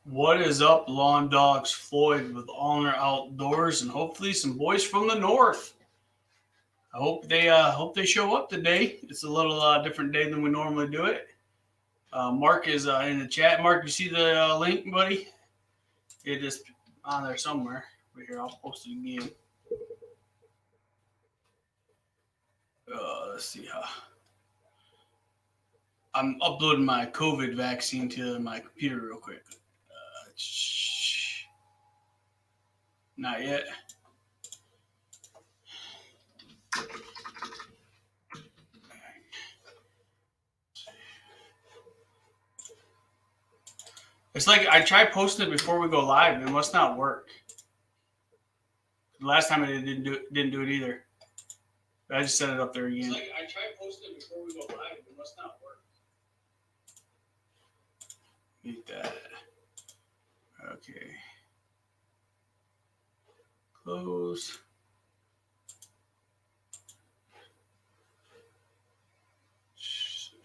What is up, lawn dogs? Floyd with Allner Outdoors, and hopefully some boys from the north. I hope they show up today. It's a little different day than we normally do it. Mark is in the chat. Mark, you see the link, buddy? It is on there somewhere. Right here, I'll post it again. Let's see how. I'm uploading my COVID vaccine to my computer real quick. Not yet. It's like I tried posting it before we go live. It must not work. The last time I didn't do it either. I just set it up there again. It's like I tried posting it before we go live. It must not work. Need that. Okay. Close.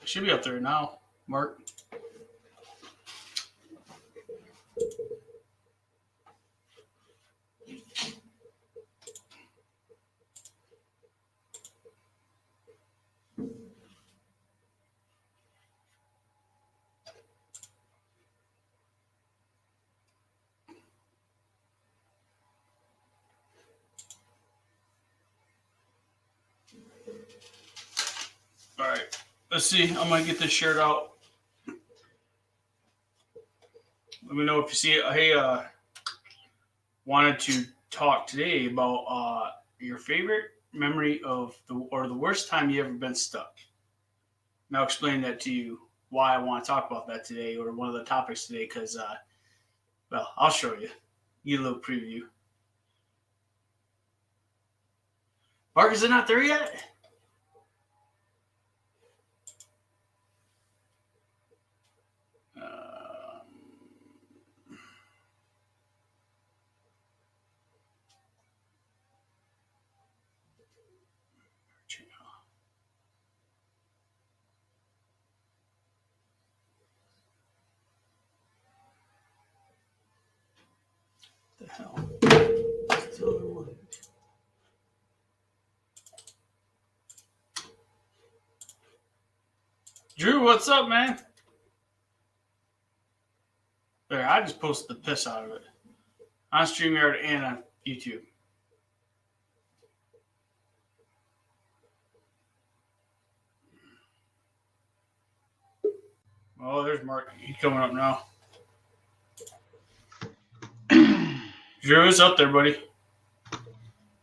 It should be up there now, Mark. All right, let's see. I'm gonna get this shared out. Let me know if you see it. Hey, wanted to talk today about your favorite memory of the worst time you ever been stuck. Now explain that to you why I want to talk about that today, or one of the topics today, because well, I'll show you. Get a little preview. Mark, is it not there yet? The hell? Drew, what's up, man? There, I just posted the piss out of it on StreamYard and on YouTube. Oh, there's Mark. He's coming up now. Drew, it's up there, buddy.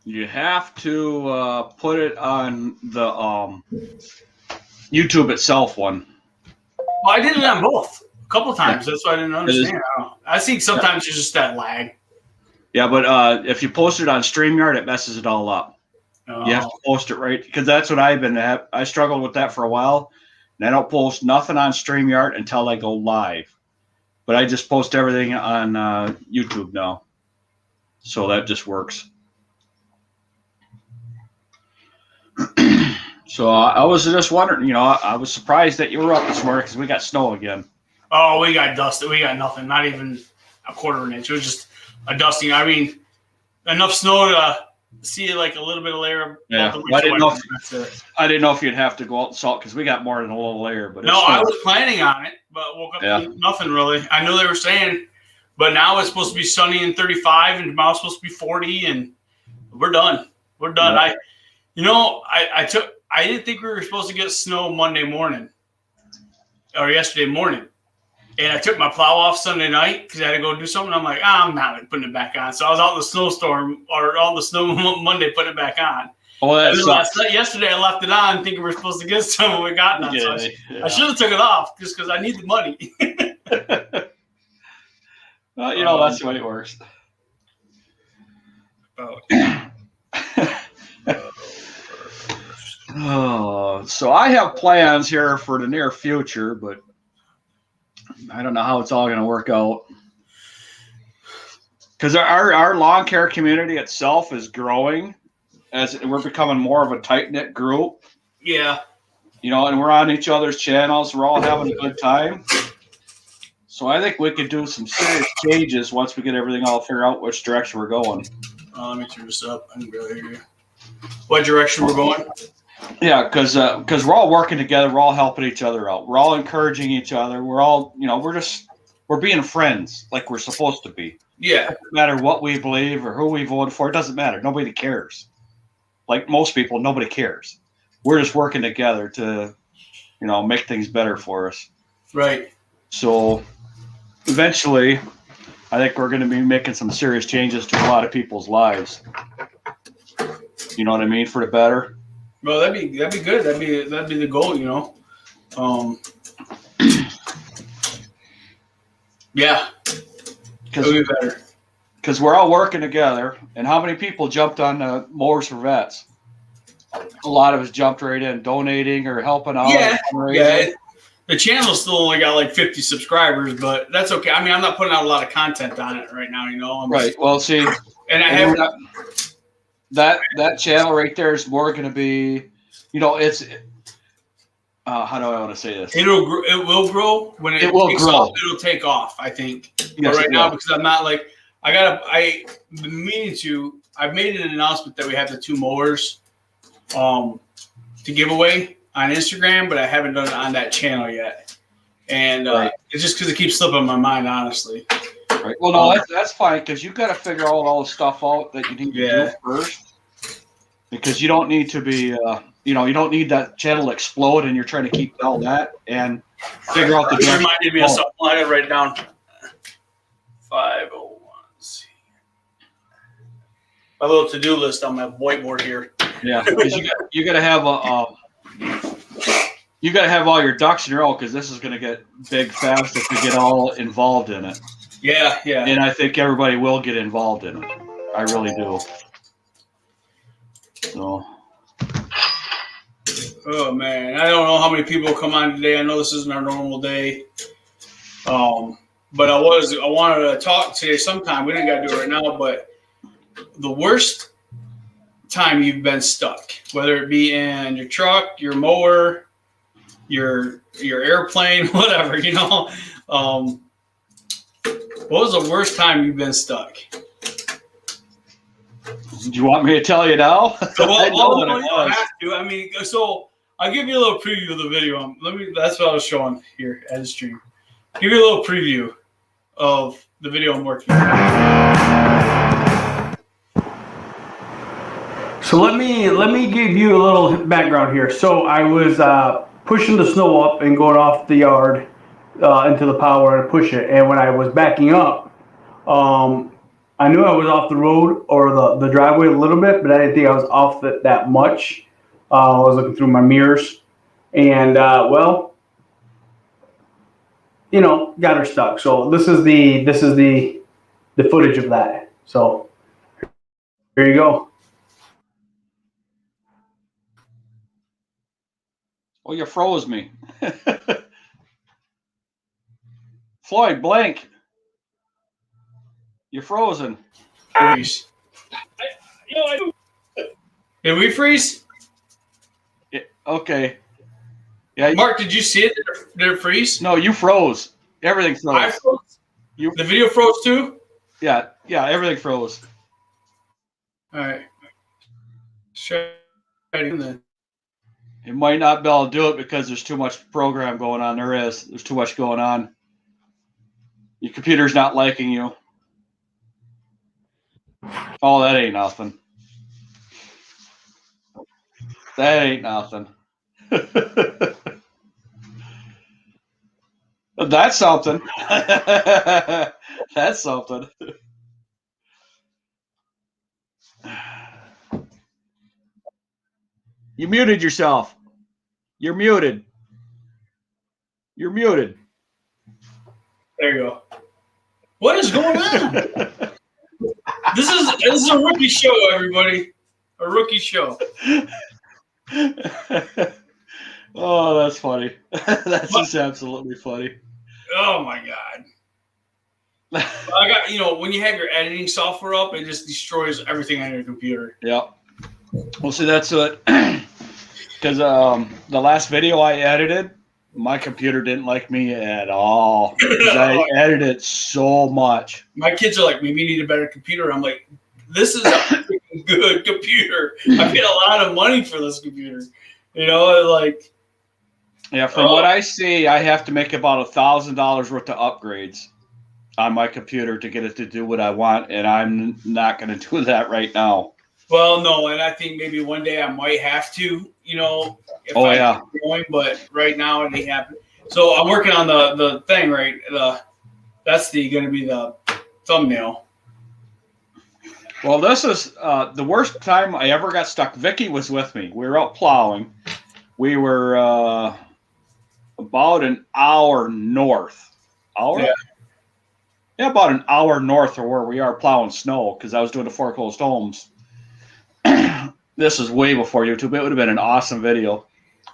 You have to put it on the YouTube itself one. Well, I did it on both a couple times. That's why I didn't understand. I think sometimes it's just that lag. Yeah, but if you post it on StreamYard, it messes it all up. You have to post it right, because that's what I've been at. I struggled with that for a while, and I don't post nothing on StreamYard until I go live. But I just post everything on YouTube now. So that just works. So I was just wondering, I was surprised that you were up this morning because we got snow again. Oh, we got dust. We got nothing, not even a quarter of an inch. It was just a dusting. I mean, enough snow to see like a little bit of layer. Yeah, I didn't know if you'd have to go out and salt because we got more than a little layer. But no, I was planning on it, but woke up to nothing really. I know they were saying, but now it's supposed to be sunny and 35, and tomorrow's supposed to be 40, and we're done. We're done. Yeah. I didn't think we were supposed to get snow Monday morning or yesterday morning. And I took my plow off Sunday night because I had to go do something. I'm like, I'm not putting it back on. So I was out in the snowstorm or all the snow Monday putting it back on. Oh, that's yesterday I left it on thinking we were supposed to get some when we got none. So I should have took it off just because I need the money. Well, that's the way it works. So I have plans here for the near future, but I don't know how it's all going to work out. Because our lawn care community itself is growing as we're becoming more of a tight-knit group. Yeah. And we're on each other's channels. We're all having a good time. So I think we could do some serious changes once we get everything all figured out which direction we're going. Let me turn this up. I can barely hear you. What direction we're going? Yeah, because we're all working together. We're all helping each other out. We're all encouraging each other. We're all, we're being friends like we're supposed to be. Yeah. It doesn't matter what we believe or who we voted for. It doesn't matter. Nobody cares. Like most people, nobody cares. We're just working together to, make things better for us. Right. So eventually, I think we're going to be making some serious changes to a lot of people's lives. You know what I mean? For the better. Well, that'd be good. That'd be the goal, Yeah. It'll be better. Because we're all working together. And how many people jumped on the Mowers for Vets? A lot of us jumped right in, donating or helping out. Yeah. The channel still only got like 50 subscribers, but that's okay. I mean, I'm not putting out a lot of content on it right now, Right. Well, see, and I have that channel right there is more going to be, it's. How do I want to say this? It will grow when it will grow. It'll take off, I think. Yes, but right now, because I'm not like I've made an announcement that we have the 2 mowers, to give away on Instagram, but I haven't done it on that channel yet. And it's just because it keeps slipping my mind, honestly. Right. Well, no, that's fine because you got to figure all the stuff out that you need to do first. Because you don't need to be, you don't need that channel to explode and you're trying to keep all that and figure out the. You reminded me of something. I got to write it down. 501. My little to-do list on my whiteboard here. Yeah, because you got to have you got to have all your ducks in a row because this is going to get big fast if we get all involved in it. Yeah. And I think everybody will get involved in it. I really do. So. Oh man, I don't know how many people come on today. I know this isn't our normal day. But I wanted to talk today sometime. We didn't got to do it right now, but the worst time you've been stuck, whether it be in your truck, your mower, your airplane, whatever, what was the worst time you've been stuck? Do you want me to tell you now? I don't have to. I mean, so I'll give you a little preview of the video. That's what I was showing here at the stream. Give you a little preview of the video I'm working on. So let me give you a little background here. So I was pushing the snow up and going off the yard into the power and push it. And when I was backing up, I knew I was off the road or the driveway a little bit, but I didn't think I was off that much. I was looking through my mirrors, and got her stuck. So this is the footage of that. So here you go. Well, you froze me. Floyd, blank. You're frozen. Freeze. Did we freeze? Yeah, okay. Yeah. Mark, did you see it? Did it freeze? No, you froze. Everything froze. I froze. The video froze too? Yeah, everything froze. All right. Sure. Then. It might not be able to do it because there's too much program going on. There's too much going on. Your computer's not liking you. Oh, that ain't nothing. That ain't nothing. That's something. That's something. You muted yourself. You're muted. You're muted. There you go. What is going on? This is a rookie show, everybody. A rookie show. Oh, that's funny. That's just absolutely funny. Oh my god. I got, when you have your editing software up, it just destroys everything on your computer. Yeah. Well, see, that's what, because the last video I edited, My computer didn't like me at all because I edited it so much. My kids are like, maybe you need a better computer. I'm like, this is a good computer. I paid a lot of money for this computer. You know, like. Yeah, from what I see, I have to make about $1,000 worth of upgrades on my computer to get it to do what I want, and I'm not going to do that right now. Well, no, and I think maybe one day I might have to, you know, if I keep going, but right now it ain't happening. So I'm working on the thing, right? That's going to be the thumbnail. Well, this is the worst time I ever got stuck. Vicky was with me. We were out plowing. We were about an hour north. Hour? Yeah, about an hour north of where we are plowing snow because I was doing the foreclosed homes. This is way before YouTube. It would have been an awesome video.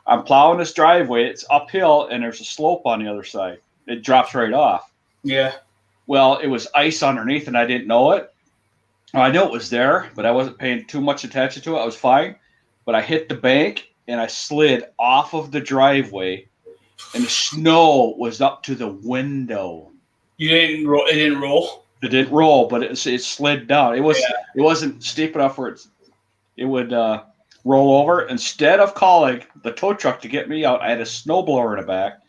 I'm plowing this driveway. It's uphill, and there's a slope on the other side. It drops right off. Yeah. Well, it was ice underneath, and I didn't know it. I knew it was there, but I wasn't paying too much attention to it. I was fine. But I hit the bank, and I slid off of the driveway, and the snow was up to the window. You didn't roll? It didn't roll? It didn't roll, but it slid down. It wasn't steep enough where it would roll over. Instead of calling the tow truck to get me out, I had a snowblower in the back,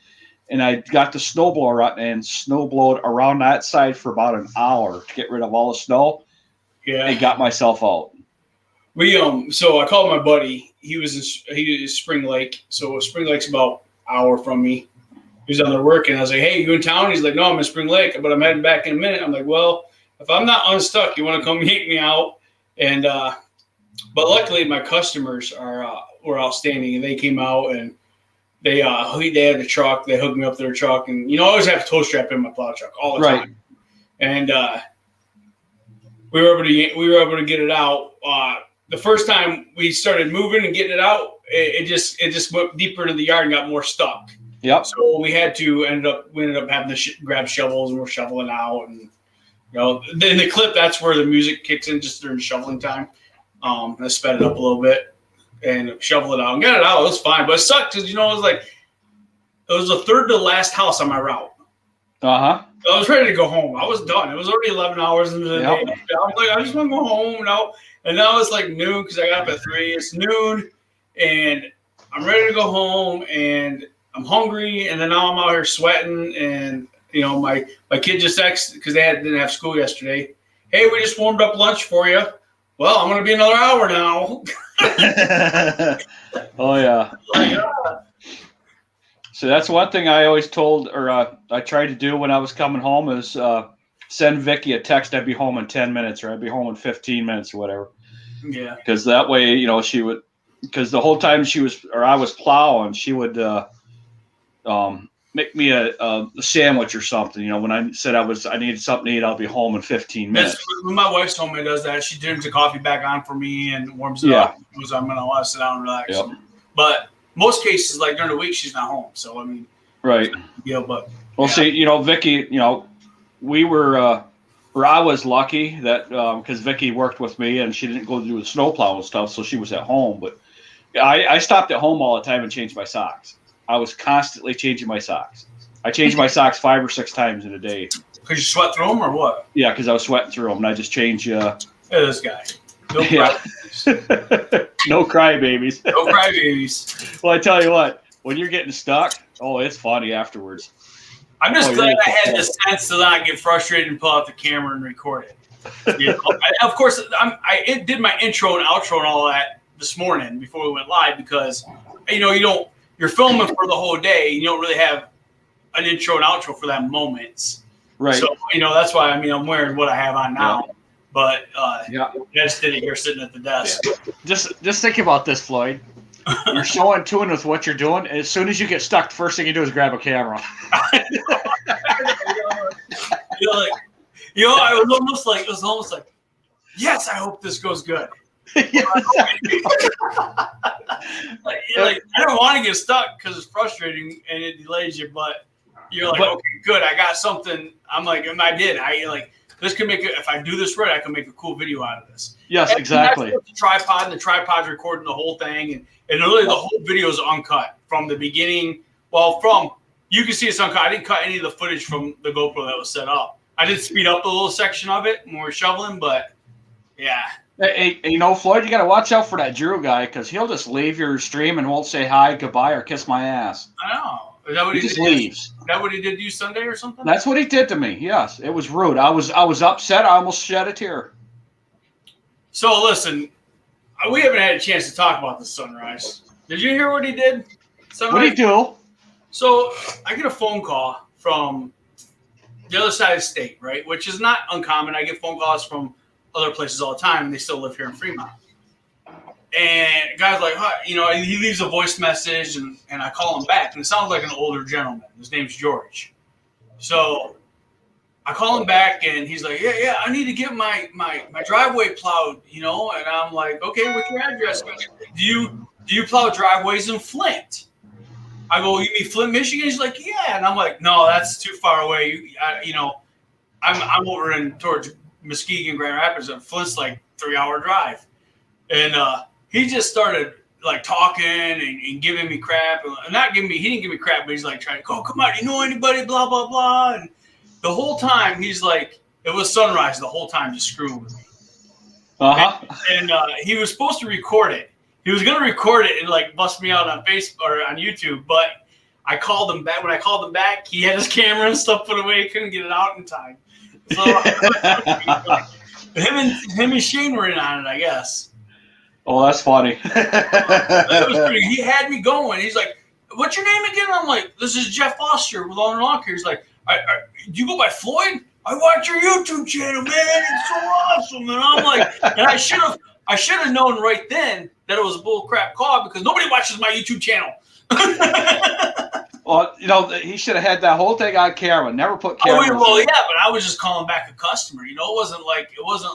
and I got the snowblower out and snowblowed around that side for about an hour to get rid of all the snow. Yeah, and got myself out. So I called my buddy. He was in Spring Lake. So Spring Lake's about an hour from me. He was down there working. I was like, "Hey, you in town?" He's like, "No, I'm in Spring Lake, but I'm heading back in a minute." I'm like, "Well, if I'm not unstuck, you want to come meet me out?" And but luckily, my customers were outstanding, and they came out and they had the truck. They hooked me up to their truck, and I always have a tow strap in my plow truck all the time. And we were able to get it out. The first time we started moving and getting it out, it just went deeper into the yard and got more stuck. Yep. So we ended up having to grab shovels, and we're shoveling out. And in the clip, that's where the music kicks in just during shoveling time. I sped it up a little bit and shovel it out and got it out. It was fine, but it sucked because it was the third to last house on my route. So I was ready to go home. I was done. It was already 11 hours into the day. I was like, I just want to go home now. And now it's like noon because I got up at 3. It's noon, and I'm ready to go home, and I'm hungry, and then now I'm out here sweating, and my kid just texted because they didn't have school yesterday. Hey, we just warmed up lunch for you. Well, I'm going to be another hour now. Oh yeah. So that's one thing I always told, or I tried to do when I was coming home is send Vicky a text. I'd be home in 10 minutes, or I'd be home in 15 minutes, or whatever. Yeah. Because that way, she would. Because the whole time I was plowing, she would make me a sandwich or something. When I said I needed something to eat, I'll be home in 15 minutes. When my wife's home, it does that. She turns the coffee back on for me and warms it up. Because I'm going to want to sit down and relax. Yep. But most cases, like during the week, she's not home. So, I mean. Right. But. Well, see, Vicky, we were, or I was lucky that because Vicky worked with me and she didn't go do the snowplow and stuff, so she was at home. But I stopped at home all the time and changed my socks. I was constantly changing my socks. I changed my socks 5 or 6 times in a day. Because you sweat through them or what? Yeah, because I was sweating through them, and I just changed. Hey, this guy. No crybabies. No crybabies. No crybabies. Well, I tell you what, when you're getting stuck, it's funny afterwards. I'm just glad I had the sense to not get frustrated and pull out the camera and record it. Of course, I did my intro and outro and all that this morning before we went live because, you're filming for the whole day. You don't really have an intro and outro for that moment. Right. So, that's why, I'm wearing what I have on now. Yeah. But I just did it here sitting at the desk. Yeah. Just think about this, Floyd. You're so in tune with what you're doing. As soon as you get stuck, the first thing you do is grab a camera. It was almost like, yes, I hope this goes good. I don't want to get stuck because it's frustrating and it delays you, but you're like, okay, good, I got something. I'm like, and I did. This can make it. If I do this right, I can make a cool video out of this. Yes, and exactly. That's the tripod, and the tripod's recording the whole thing, and really the whole video is uncut from the beginning Well, you can see it's uncut. I didn't cut any of the footage from the GoPro that was set up. I did speed up a little section of it when we were shoveling, but yeah. Hey, Floyd, you got to watch out for that Drew guy because he'll just leave your stream and won't say hi, goodbye, or kiss my ass. I know. Is that what he just did? Leaves. Is that what he did to you Sunday or something? That's what he did to me. Yes, it was rude. I was upset. I almost shed a tear. So listen, we haven't had a chance to talk about the sunrise. Did you hear what he did? Sunrise? What did he do? So I get a phone call from the other side of the state, right? Which is not uncommon. I get phone calls from other places all the time, and they still live here in Fremont. And the guy's like, hi, he leaves a voice message, and I call him back, and it sounds like an older gentleman. His name's George. So I call him back, and he's like, yeah, I need to get my driveway plowed, and I'm like, okay, what's your address? Do you plow driveways in Flint? I go, you mean Flint, Michigan? He's like, yeah. And I'm like, no, that's too far away. I'm over towards Muskegon, Grand Rapids, and Flint's like 3-hour drive. And he just started like talking and giving me crap. And not giving me, he didn't give me crap, but he's like trying to go, come on, you know anybody, blah, blah, blah. And the whole time he's like, it was sunrise the whole time, just screwing with me. And he was supposed to record it. He was going to record it and like bust me out on Facebook or on YouTube, but I called him back. When I called him back, he had his camera and stuff put away. He couldn't get it out in time. So him and Shane were in on it, I guess. Oh, that's funny. That was pretty. He had me going. He's like, "What's your name again?" I'm like, "This is Jeff Foster with On Lawn Care." He's like, "Do you go by Floyd? I watch your YouTube channel, man. It's so awesome." And I'm like, and I should have known right then that it was a bull crap call because nobody watches my YouTube channel. Well, he should have had that whole thing on camera. Never put cameras. Oh, well, yeah, but I was just calling back a customer. It wasn't like it was a,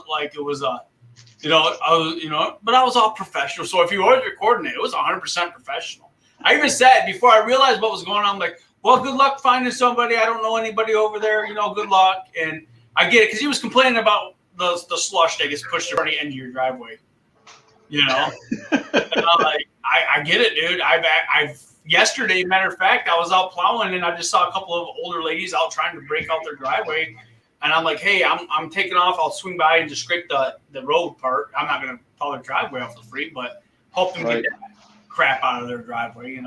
but I was all professional. So if he was recording it, it was 100% professional. I even said before I realized what was going on, I'm like, well, good luck finding somebody. I don't know anybody over there. Good luck. And I get it because he was complaining about the slush that gets pushed around the end of your driveway. And I'm like, I get it, dude. I've yesterday, matter of fact, I was out plowing and I just saw a couple of older ladies out trying to break out their driveway. And I'm like, hey, I'm taking off. I'll swing by and just scrape the road part. I'm not going to plow their driveway off for free, but help them get that crap out of their driveway,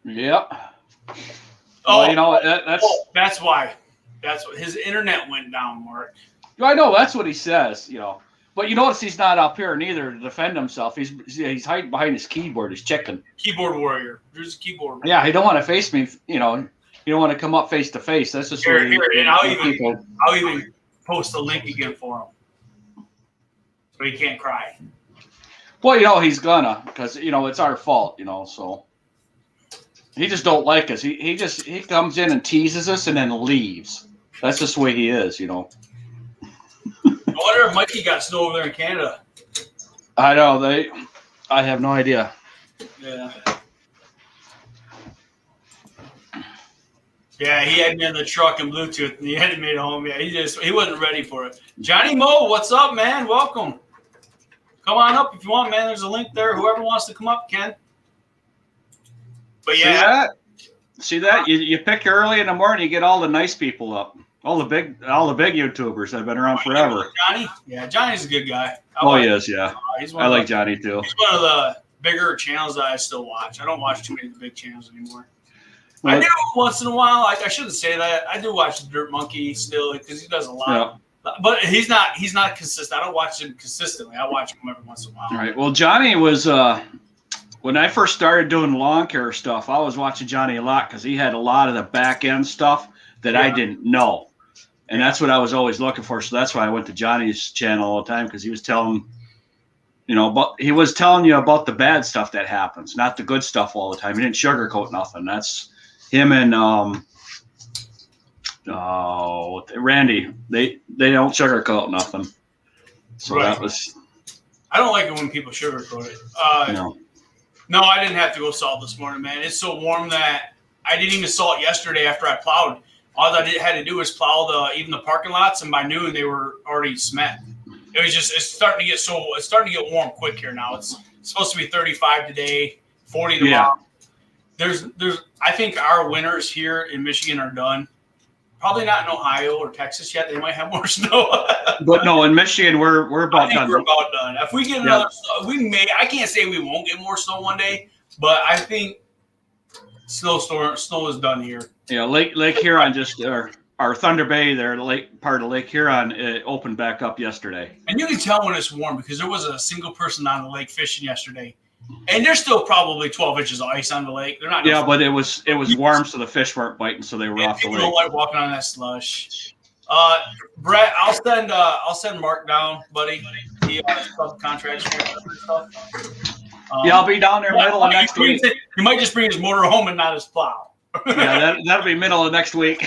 Yep. That's why. That's what his internet went down, Mark. I know. That's what he says, But you notice he's not up here neither to defend himself. He's hiding behind his keyboard. He's checking. Keyboard warrior. There's a keyboard warrior. Yeah, he don't want to face me. You don't want to come up face to face. That's just here. And I'll even post a link again for him, so he can't cry. Well, he's gonna because it's our fault. So he just don't like us. He comes in and teases us and then leaves. That's just the way he is. I wonder if Mikey got snow over there in Canada. I know I have no idea. Yeah. Yeah, he had me in the truck and Bluetooth, and he hadn't made it home yet. He wasn't ready for it. Johnny Mo, what's up, man? Welcome. Come on up if you want, man. There's a link there. Whoever wants to come up can. But yeah. See that? You pick early in the morning, you get all the nice people up. All the big YouTubers that have been around forever. Johnny? Yeah, Johnny's a good guy. He is, yeah. I like Johnny too. He's one of the bigger channels that I still watch. I don't watch too many of the big channels anymore. I do once in a while. I shouldn't say that. I do watch the Dirt Monkey still because he does a lot. Yeah. But he's not consistent. I don't watch him consistently. I watch him every once in a while. All right. Well, Johnny was when I first started doing lawn care stuff, I was watching Johnny a lot because he had a lot of the back end stuff that I didn't know. And that's what I was always looking for. So that's why I went to Johnny's channel all the time because he was telling, but he was telling you about the bad stuff that happens, not the good stuff all the time. He didn't sugarcoat nothing. That's him and Randy. They don't sugarcoat nothing. So that was. I don't like it when people sugarcoat it. No, I didn't have to go salt this morning, man. It's so warm that I didn't even salt yesterday after I plowed. All I had to do was plow even the parking lots, and by noon they were already cement. It's starting to get warm quick here now. It's supposed to be 35 today, 40 tomorrow. I think our winters here in Michigan are done. Probably not in Ohio or Texas yet. They might have more snow. But no, in Michigan, we're about done. We're about done. If we get another, we may. I can't say we won't get more snow one day, but I think snow is done here. Yeah, Lake Huron just our Thunder Bay, their lake part of Lake Huron, it opened back up yesterday. And you can tell when it's warm because there was a single person on the lake fishing yesterday. And there's still probably 12 inches of ice on the lake. They're not. Yeah, but it was warm, so the fish weren't biting, so they were off the lake. People don't like walking on that slush. Brett, I'll send Mark down, buddy. He subcontracts for stuff. Yeah, I'll be down there middle of next week. He might just bring his motor home and not his plow. Yeah, that'll be middle of next week.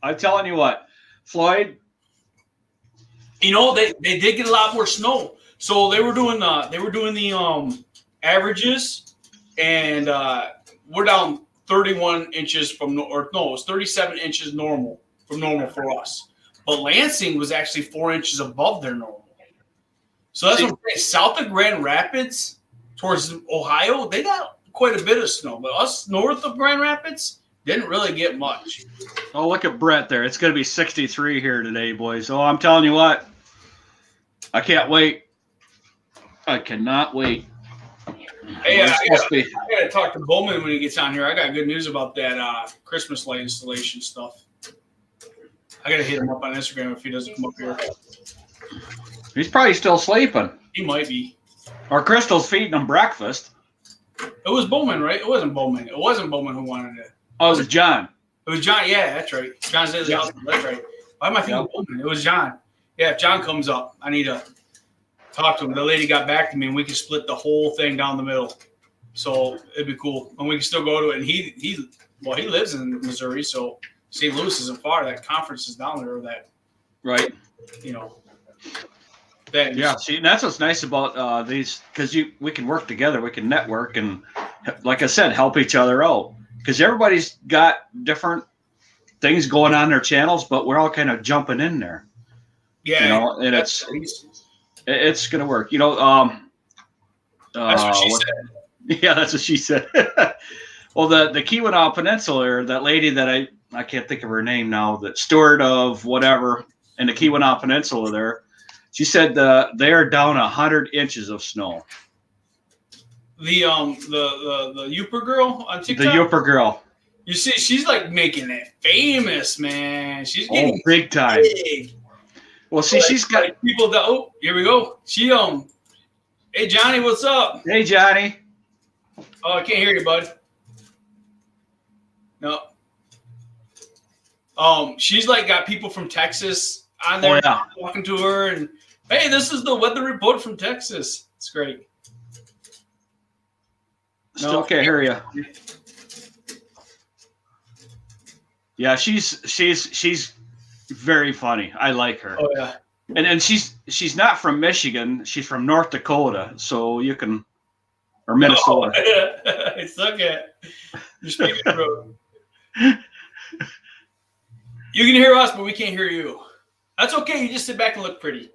I'm telling you what, Floyd. You know they did get a lot more snow, so they were doing the averages, and we're down 31 inches it was 37 inches normal for us. But Lansing was actually 4 inches above their normal. So that's what I'm saying. South of Grand Rapids towards Ohio, they got quite a bit of snow. But us north of Grand Rapids didn't really get much. Oh, look at Brett there. It's going to be 63 here today, boys. Oh, I'm telling you what. I can't wait. I cannot wait. Hey, I got to talk to Bowman when he gets on here. I got good news about that Christmas light installation stuff. I got to hit him up on Instagram if he doesn't come up here. He's probably still sleeping. He might be. Or Crystal's feeding him breakfast. It was Bowman, right? It wasn't Bowman. It wasn't Bowman who wanted it. Oh, it was John. It was John. Yeah, that's right. John's at the house. That's right. Why am I thinking Bowman? It was John. Yeah, if John comes up, I need to talk to him. The lady got back to me, and we can split the whole thing down the middle. So it'd be cool. And we can still go to it. And he lives in Missouri, so St. Louis isn't far. That conference is down there. Right. You know. Yeah, see, that's what's nice about these, because we can work together, we can network, and like I said, help each other out. Because everybody's got different things going on their channels, but we're all kind of jumping in there. Yeah, you know, and it's gonna work. You know, that's what she said. Yeah, that's what she said. Well, the Keweenaw Peninsula, that lady that I can't think of her name now, that steward of whatever in the Keweenaw Peninsula there. She said they are down 100 inches of snow. The Yooper girl on TikTok. The Yooper girl. You see, she's like making it famous, man. She's getting big time. Big. Well, see, she's got people that. Oh, here we go. She Hey Johnny, what's up? Hey Johnny. Oh, I can't hear you, bud. No. She's like got people from Texas on there talking to her, and hey, this is the weather report from Texas. It's great. Still can't hear you. Yeah, she's very funny. I like her. Oh yeah. And she's not from Michigan. She's from North Dakota, so you can, or Minnesota. No. It's okay. You're speaking through. You can hear us, but we can't hear you. That's okay. You just sit back and look pretty.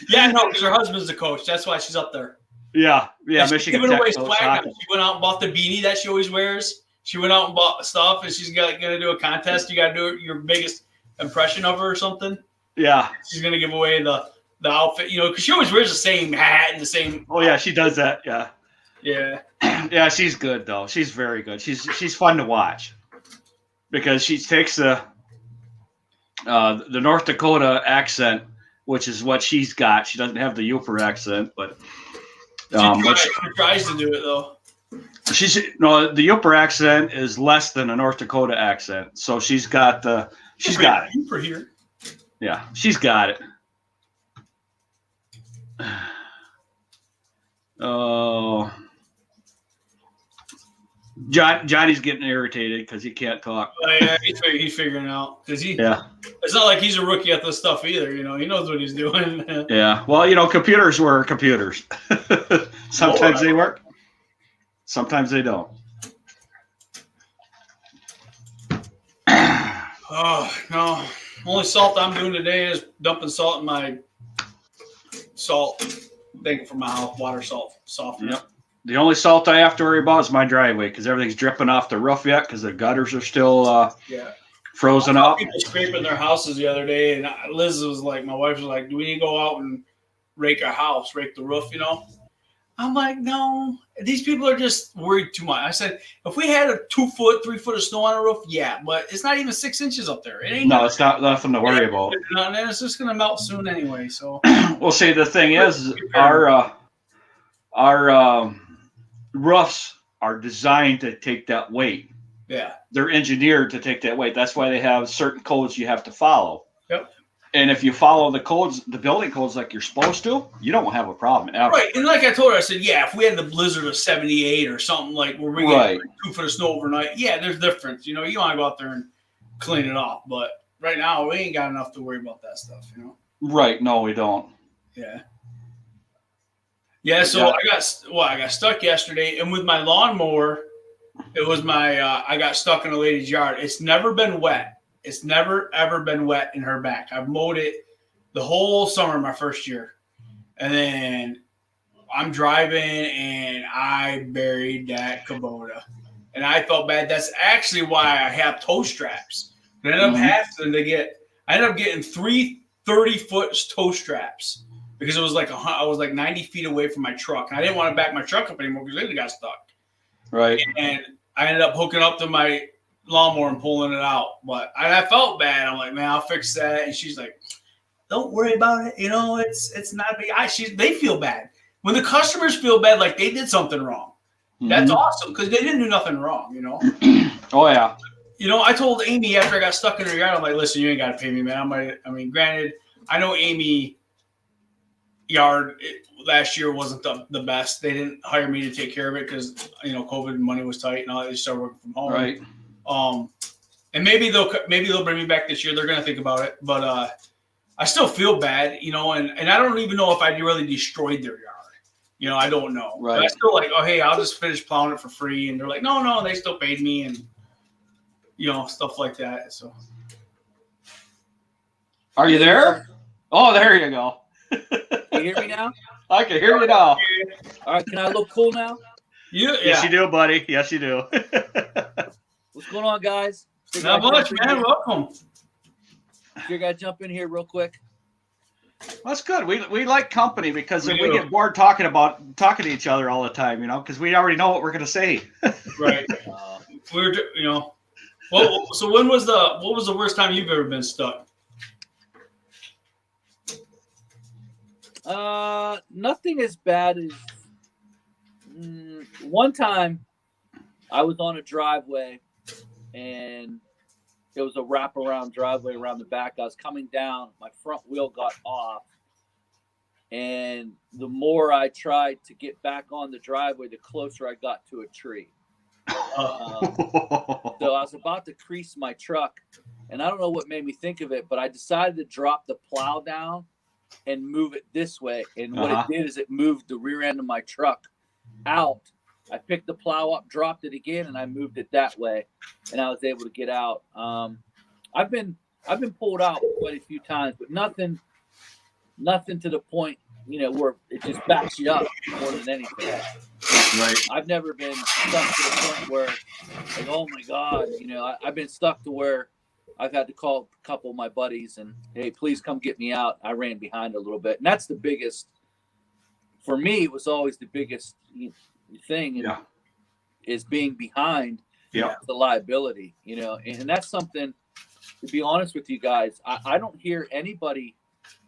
Yeah, no, because her husband's the coach. That's why she's up there. Yeah. Michigan giving away Tech swag. She went out and bought the beanie that she always wears. She went out and bought stuff, and she's going to do a contest. You got to do your biggest impression of her or something. Yeah. She's going to give away the outfit, because she always wears the same hat and the same. Oh yeah, she does that. Yeah. Yeah. Yeah, she's good though. She's very good. She's fun to watch because she takes the North Dakota accent, which is what she's got. She doesn't have the Yooper accent, but she tries to do it though. The Yooper accent is less than a North Dakota accent, so she's got it. Yooper here. Yeah, she's got it. Oh. Johnny's getting irritated because he can't talk. Yeah, he's figuring out because it's not like he's a rookie at this stuff either. He knows what he's doing. Yeah, well, computers were computers. Sometimes they work, sometimes they don't. Oh no! Only salt I'm doing today is dumping salt in my salt thing for my house, water salt softener. Yep. The only salt I have to worry about is my driveway because everything's dripping off the roof yet because the gutters are still frozen up. People scraping their houses the other day, and Liz was like, my wife was like, "Do we need to go out and rake our house, rake the roof?" You know. I'm like, no, these people are just worried too much. I said, if we had a 2 foot, 3 foot of snow on the roof, yeah, but it's not even 6 inches up there. It ain't. No, it's not nothing to worry about. And it's just gonna melt soon anyway. So. Well, see, the thing is, our roofs are designed to take that weight. Yeah. They're engineered to take that weight. That's why they have certain codes you have to follow. Yep. And if you follow the codes, the building codes like you're supposed to, you don't have a problem ever. Right. And like I told her, I said, yeah, if we had the blizzard of 78 or something like where we get like 2 foot of snow overnight, yeah, there's difference. You know, you want to go out there and clean it off. But right now, we ain't got enough to worry about that stuff, you know? Right. No, we don't. Yeah. Yeah, so I got stuck yesterday, and with my lawnmower, it was I got stuck in a lady's yard. It's never been wet. It's never, ever been wet in her back. I've mowed it the whole summer, my first year. And then I'm driving, and I buried that Kubota. And I felt bad. That's actually why I have toe straps. I ended up getting 3 30-foot toe straps because it was like I was like 90 feet away from my truck. And I didn't want to back my truck up anymore because it got stuck. Right. And I ended up hooking up to my lawnmower and pulling it out, but I felt bad. I'm like, man, I'll fix that. And she's like, don't worry about it. You know, it's not big. They feel bad when the customers feel bad, like they did something wrong. Mm-hmm. That's awesome because they didn't do nothing wrong. You know. Oh yeah. You know, I told Amy after I got stuck in her yard, I'm like, listen, you ain't got to pay me, man. I mean, granted, I know Amy yard last year wasn't the best. They didn't hire me to take care of it because COVID money was tight and all that. They started working from home. Right. And maybe they'll bring me back this year. They're gonna think about it, but I still feel bad, and I don't even know if I really destroyed their yard. I don't know. Right. But I still like, oh hey, I'll just finish plowing it for free, and they're like, no, they still paid me, and stuff like that. So, are you there? Oh, there you go. Can you hear me now? I can hear you now. All right, can I look cool now? Yeah. Yes, you do, buddy. Yes, you do. What's going on, guys? Not much, man. Welcome. You gotta jump in here real quick. That's good. We like company because we get bored talking to each other all the time, because we already know what we're gonna say. Right. Well, so what was the worst time you've ever been stuck? Nothing as bad as one time I was on a driveway and it was a wraparound driveway around the back. I was coming down, my front wheel got off, and the more I tried to get back on the driveway, the closer I got to a tree. So I was about to crease my truck, and I don't know what made me think of it, but I decided to drop the plow down and move it this way. And what it did is it moved the rear end of my truck out. I picked the plow up, dropped it again, and I moved it that way, and I was able to get out. I've been pulled out quite a few times, but nothing to the point, where it just backs you up more than anything. Right. I've never been stuck to the point where, like, oh my God, I've been stuck to where I've had to call a couple of my buddies and, hey, please come get me out. I ran behind a little bit, and that's the biggest. For me, it was always the biggest thing is being behind the liability, and that's something, to be honest with you guys, I don't hear anybody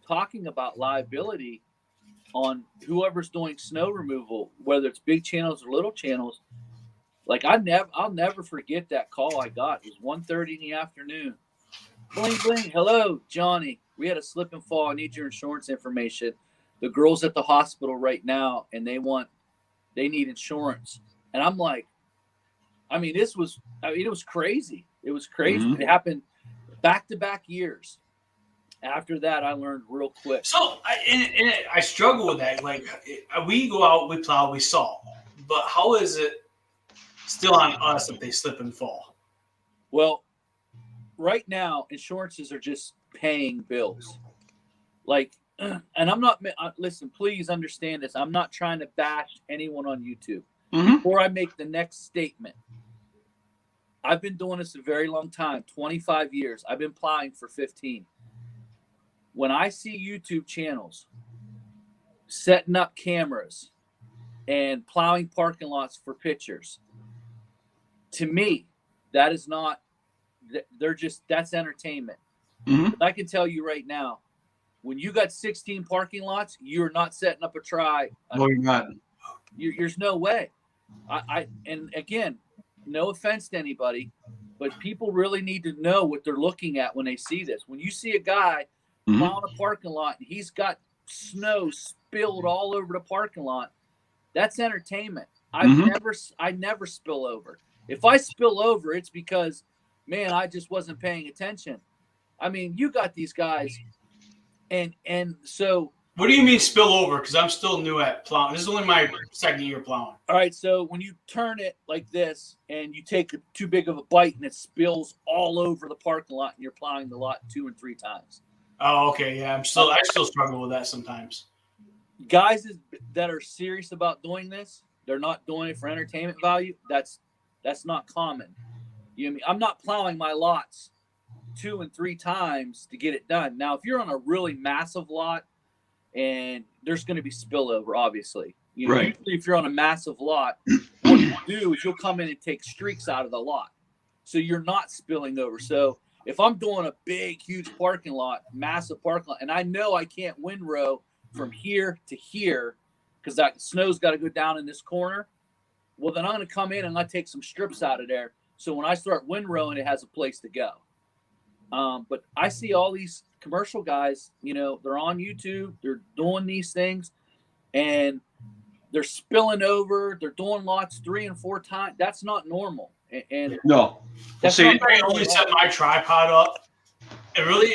talking about liability on whoever's doing snow removal, whether it's big channels or little channels. Like I'll never forget that call I got. It was 1:30 in the afternoon. Bling, bling. Hello, Johnny. We had a slip and fall. I need your insurance information. The girl's at the hospital right now, and they need insurance. And I'm like, it was crazy. It was crazy. Mm-hmm. It happened back-to-back years. After that, I learned real quick. So I struggle with that. Like, we go out, we plow, we saw. But how is it still on us if they slip and fall? Well, right now, insurances are just paying bills. Like, and I'm not, listen, please understand this. I'm not trying to bash anyone on YouTube. Before I make the next statement, I've been doing this a very long time, 25 years. I've been plowing for 15. When I see YouTube channels setting up cameras and plowing parking lots for pictures, to me, that is not, that's entertainment. But I can tell you right now, when you got 16 parking lots, you're not setting up a try. No, you're not. There's no way. And again, no offense to anybody, but people really need to know what they're looking at when they see this. When you see a guy plowing a parking lot and he's got snow spilled all over the parking lot, that's entertainment. I never spill over. If I spill over, it's because, man, I just wasn't paying attention. I mean, you got these guys, and so. What do you mean spill over? Because I'm still new at plowing. This is only my second year plowing. All right, so when you turn it like this and you take too big of a bite and it spills all over the parking lot and you're plowing the lot 2 and 3 times. Oh, okay, yeah. I still struggle with that sometimes. Guys that are serious about doing this, they're not doing it for entertainment value. That's not common. You know what I mean? I'm not plowing my lots 2 and 3 times to get it done. Now, if you're on a really massive lot, and there's going to be spillover, obviously. You know, right. Usually if you're on a massive lot, what you do is you'll come in and take streaks out of the lot. So you're not spilling over. So if I'm doing a big, huge parking lot, massive parking lot, and I know I can't windrow from here to here because that snow's got to go down in this corner, well, then I'm going to come in and I take some strips out of there. So when I start windrowing, it has a place to go. But I see all these commercial guys, you know, they're on YouTube, they're doing these things, and they're spilling over, they're doing lots 3 and 4 times. That's not normal. And no, that's not I only set my tripod up. And really,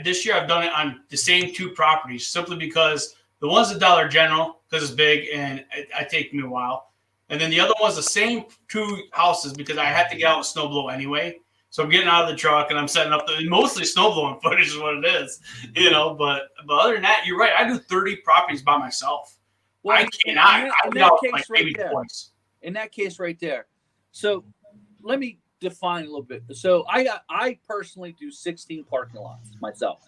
this year I've done it on the same 2 properties simply because the one's a Dollar General because it's big and it takes me a while. And then the other one's the same 2 houses because I had to get out with snowblow anyway. So I'm getting out of the truck and I'm setting up mostly snowblowing footage is what it is, you know. But other than that, you're right. I do 30 properties by myself. Well, I cannot. In that case right there. So let me define a little bit. So I personally do 16 parking lots myself.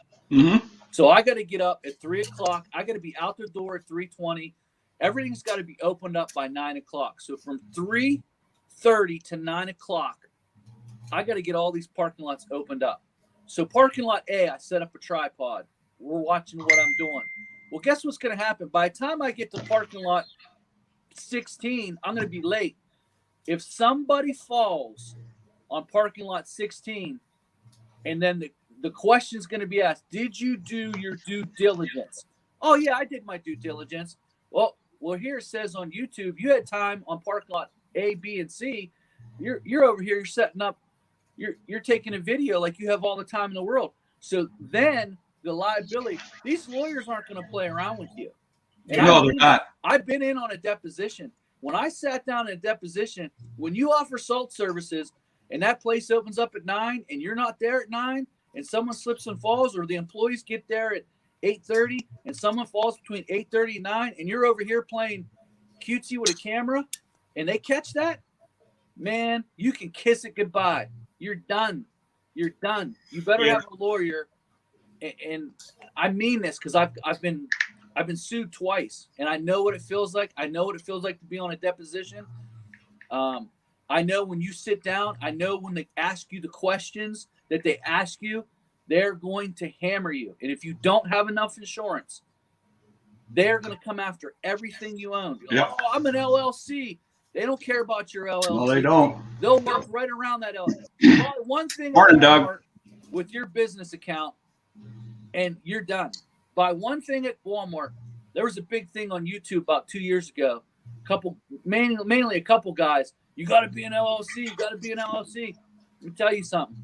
So I got to get up at 3 o'clock. I got to be out the door at 3:20. Everything's got to be opened up by 9 o'clock. So from 3:30 to 9 o'clock. I got to get all these parking lots opened up. So parking lot A, I set up a tripod. We're watching what I'm doing. Well, guess what's going to happen? By the time I get to parking lot 16, I'm going to be late. If somebody falls on parking lot 16, and then the question's going to be asked, did you do your due diligence? Oh, yeah, I did my due diligence. Well, here it says on YouTube, you had time on parking lot A, B, and C. You're over here, you're setting up. You're taking a video like you have all the time in the world. So then the liability, these lawyers aren't going to play around with you. And no, they're not. I've been in on a deposition. When I sat down in a deposition, when you offer salt services and that place opens up at 9 and you're not there at 9 and someone slips and falls, or the employees get there at 8:30 and someone falls between 8:30 and 9 and you're over here playing cutesy with a camera and they catch that, man, you can kiss it goodbye. You're done. You're done. You better have a lawyer. And I mean this because I've been sued twice, and I know what it feels like. I know what it feels like to be on a deposition. I know when you sit down. I know when they ask you the questions that they ask you, they're going to hammer you. And if you don't have enough insurance, they're going to come after everything you own. Yep. Oh, I'm an LLC. They don't care about your LLC. No, they don't. They'll work right around that LLC. One thing with your business account, and you're done. Buy one thing at Walmart. There was a big thing on YouTube about 2 years ago. Mainly a couple guys. You got to be an LLC. You got to be an LLC. Let me tell you something.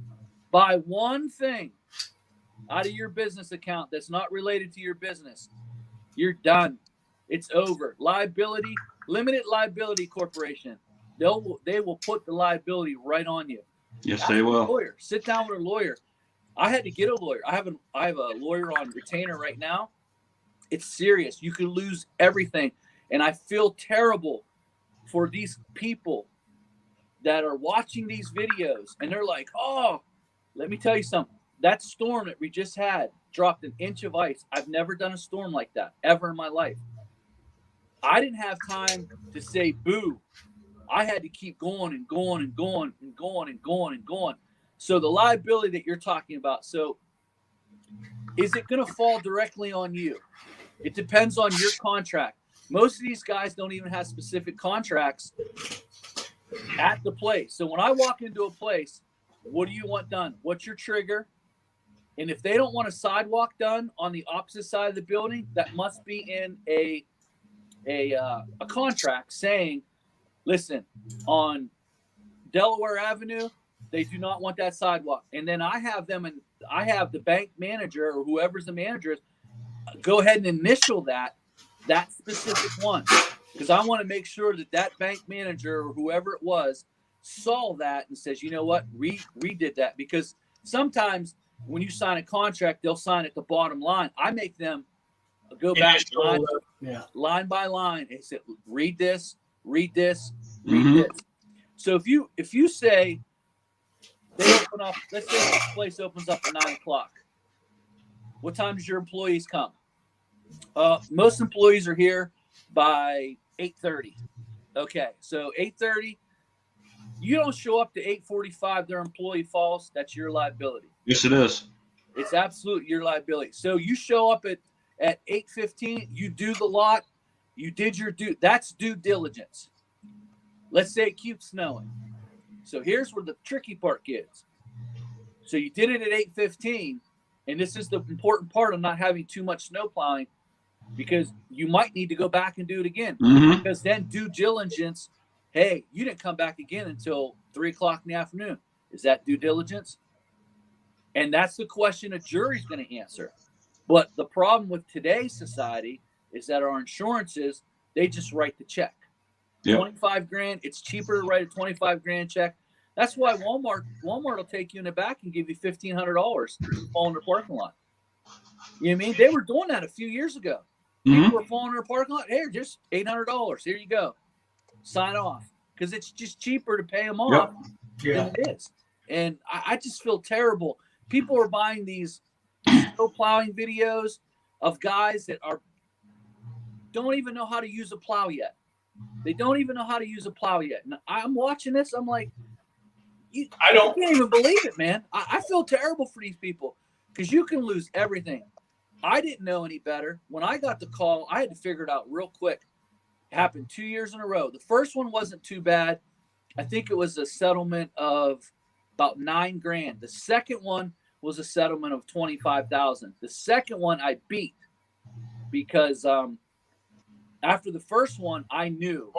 Buy one thing out of your business account that's not related to your business. You're done. It's over. Liability. Limited liability corporation. They will put the liability right on you. Yes, they will. Lawyer. Sit down with a lawyer. I had to get a lawyer. I have a lawyer on retainer right now. It's serious. You could lose everything. And I feel terrible for these people that are watching these videos and they're like, oh, let me tell you something. That storm that we just had dropped an inch of ice. I've never done a storm like that ever in my life. I didn't have time to say boo. I had to keep going and going and going and going and going and going. So the liability that you're talking about, so is it going to fall directly on you? It depends on your contract. Most of these guys don't even have specific contracts at the place. So when I walk into a place, what do you want done? What's your trigger? And if they don't want a sidewalk done on the opposite side of the building, that must be in a contract saying, listen, on Delaware Avenue, they do not want that sidewalk. And then I have them, and I have the bank manager or whoever's the manager is go ahead and initial that specific one, because I want to make sure that that bank manager or whoever it was saw that and says, you know what, we did that. Because sometimes when you sign a contract, they'll sign at the bottom line. I make them go back line by line and say, read this, read this, read this. So if you say they open up, let's say this place opens up at 9 o'clock. What time does your employees come? Most employees are here by 8:30. Okay, so 8:30. You don't show up to 8:45. Their employee falls. That's your liability. Yes, it is. It's absolutely your liability. So you show up at 8:15. You do the lot. You did your due. That's due diligence. Let's say it keeps snowing. So here's where the tricky part gets. So you did it at 8:15, and this is the important part of not having too much snow plowing, because you might need to go back and do it again. Because then due diligence, hey, you didn't come back again until 3 o'clock in the afternoon. Is that due diligence? And that's the question a jury's going to answer. But the problem with today's society is that our insurances, they just write the check. Yep. 25 grand. It's cheaper to write a 25 grand check. That's why Walmart will take you in the back and give you $1,500 to fall in their parking lot. You know what I mean? They were doing that a few years ago. People were falling in their parking lot. Hey, just $800. Here you go. Sign off. Because it's just cheaper to pay them off than it is. And I just feel terrible. People are buying these snow plowing videos of guys that don't even know how to use a plow yet. They don't even know how to use a plow yet. And I'm watching this. I'm like, I can't even believe it, man. I feel terrible for these people because you can lose everything. I didn't know any better. When I got the call, I had to figure it out real quick. It happened 2 years in a row. The first one wasn't too bad. I think it was a settlement of about $9 grand. The second one was a settlement of $25,000. The second one I beat because after the first one, I knew.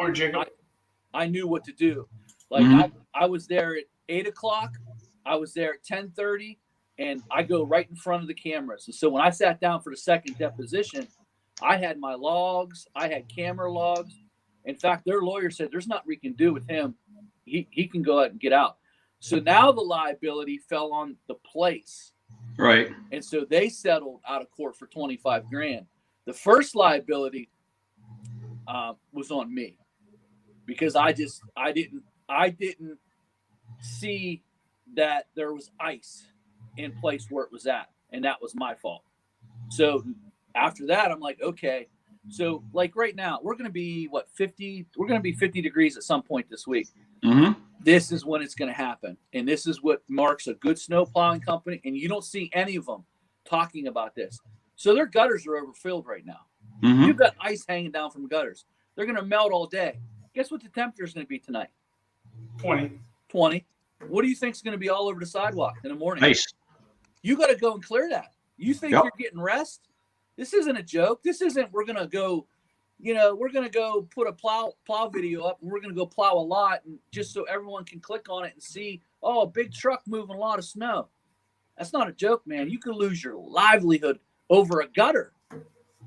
I knew what to do. Like I was there at 8 o'clock. I was there at 10:30, and I go right in front of the cameras. And so when I sat down for the second deposition, I had my logs. I had camera logs. In fact, their lawyer said there's nothing we can do with him. He can go out and get out. So now the liability fell on the place. Right. And so they settled out of court for 25 grand. The first liability was on me because I didn't see that there was ice in place where it was at, and that was my fault. So after that, I'm like, okay. So like right now, we're going to be 50? We're going to be 50 degrees at some point this week. This is when it's going to happen. And this is what marks a good snow plowing company. And you don't see any of them talking about this. So their gutters are overfilled right now. You've got ice hanging down from gutters. They're going to melt all day. Guess what the temperature is going to be tonight? 20. What do you think is going to be all over the sidewalk in the morning? Ice. You got to go and clear that. You think you're getting rest? This isn't a joke. This isn't we're going to go, we're going to go put a plow video up and we're going to go plow a lot and just so everyone can click on it and see, oh, a big truck moving a lot of snow. That's not a joke, man. You can lose your livelihood over a gutter.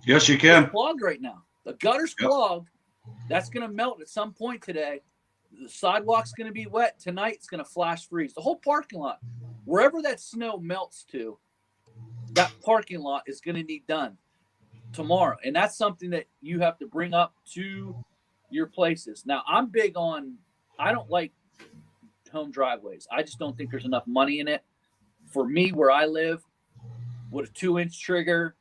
Yes, you can. It's clogged right now. The gutter's clogged. That's going to melt at some point today. The sidewalk's going to be wet. Tonight it's going to flash freeze. The whole parking lot, wherever that snow melts to, that parking lot is going to need done tomorrow. And that's something that you have to bring up to your places. Now, I'm big on, I don't like home driveways. I just don't think there's enough money in it. For me, where I live, with a 2-inch trigger,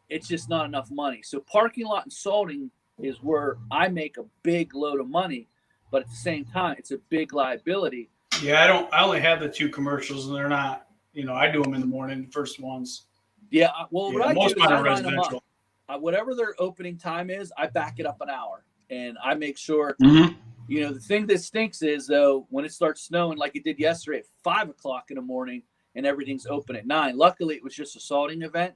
it's just not enough money. So parking lot and salting is where I make a big load of money, but at the same time, it's a big liability. Yeah, I only have the 2 commercials, and they're not, I do them in the morning, the first ones. Yeah, well, what I do is are I line them residential. up. Whatever their opening time is, I back it up an hour, and I make sure, the thing that stinks is, though, when it starts snowing like it did yesterday at 5 o'clock in the morning and everything's open at 9. Luckily, it was just a salting event,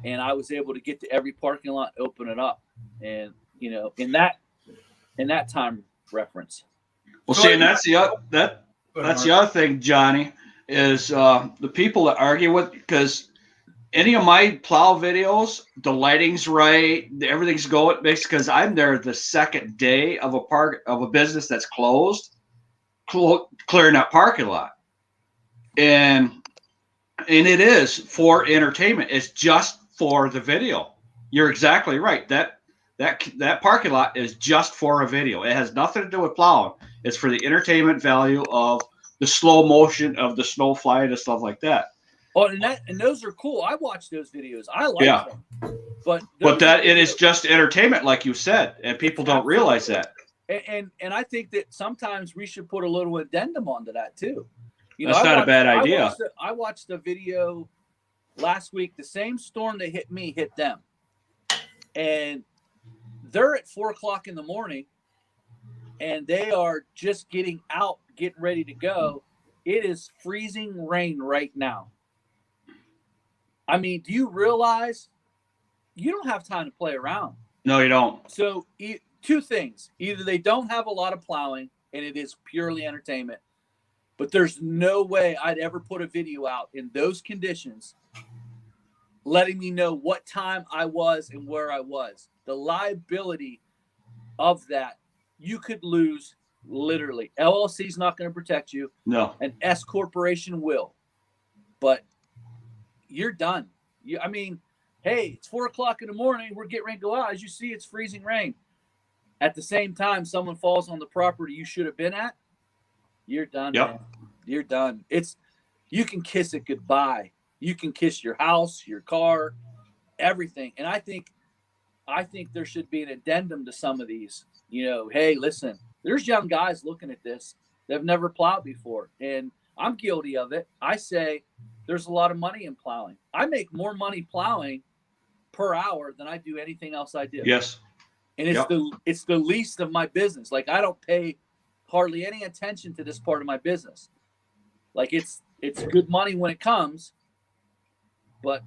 and I was able to get to every parking lot, open it up, and, in that time reference. Well, see, and that's the other thing, Johnny, is the people that argue with, because any of my plow videos, the lighting's right, everything's going, because I'm there the second day of a business that's closed, clearing that parking lot, and it is for entertainment. It's just for the video. You're exactly right. That parking lot is just for a video. It has nothing to do with plowing. It's for the entertainment value of the slow motion of the snow flying and stuff like that. Oh, and those are cool. I watch those videos. I like them. But it is just entertainment, like you said, and people don't realize that. And I think that sometimes we should put a little addendum onto that too. That's not a bad idea. I watched a video last week. The same storm that hit me hit them, and they're at 4 o'clock in the morning, and they are just getting ready to go. It is freezing rain right now. I mean, do you realize you don't have time to play around? No, you don't. So 2 things. Either they don't have a lot of plowing and it is purely entertainment, but there's no way I'd ever put a video out in those conditions letting me know what time I was and where I was. The liability of that, you could lose literally. LLC's not going to protect you. No. An S corporation will. But you're done. Hey, it's 4 o'clock in the morning. We're getting ready to go out. As you see, it's freezing rain. At the same time, someone falls on the property you should have been at. You're done, man. You're done. You can kiss it goodbye. You can kiss your house, your car, everything. And I think there should be an addendum to some of these. Hey, listen, there's young guys looking at this. They've never plowed before. And I'm guilty of it. I say there's a lot of money in plowing. I make more money plowing per hour than I do anything else I do. Yes. And it's the least of my business. Like, I don't pay hardly any attention to this part of my business. Like, it's good money when it comes, but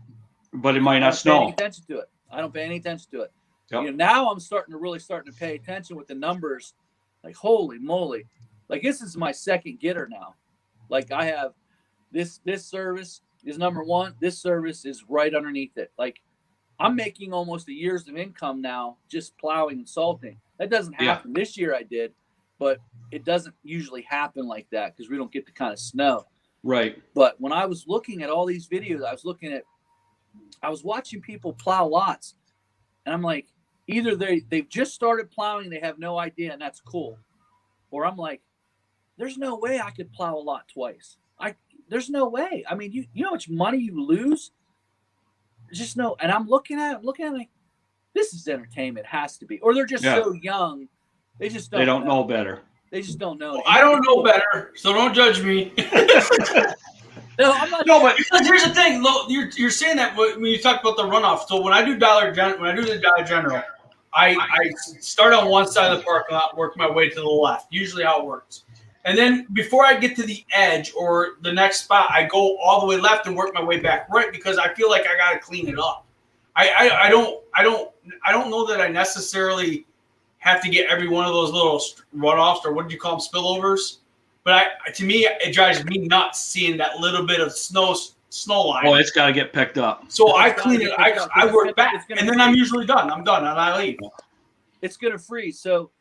it might not snow. I don't pay any attention to it. Yep. Now I'm starting to pay attention with the numbers. Like, holy moly. Like, this is my second getter now. Like, I have this service is number 1. This service is right underneath it. Like, I'm making almost a year's of income now just plowing and salting. That doesn't happen. This year I did, but it doesn't usually happen like that because we don't get the kind of snow. Right. But when I was looking at all these videos, I was watching people plow lots, and I'm like, either they've just started plowing, they have no idea, and that's cool. Or I'm like, there's no way I could plow a lot twice. There's no way. I mean, you know how much money you lose? Just no. And I'm looking at it like, this is entertainment. It has to be. Or they're just so young. They just don't. They don't know better. They just don't know. Well, I don't know better, so don't judge me. No, I'm not. No, but because here's the thing. Look, you're saying that when you talk about the runoff. So when I do the Dollar General, I start on one side of the parking lot, work my way to the left. Usually how it works. And then before I get to the edge or the next spot, I go all the way left and work my way back right because I feel like I got to clean it up. I don't know that I necessarily have to get every one of those little runoffs, or what did you call them, spillovers? But to me, it drives me nuts seeing that little bit of snow line. Oh, it's got to get picked up. So I clean it. I work back, and then I'm usually done. I'm done, and I leave. It's going to freeze. So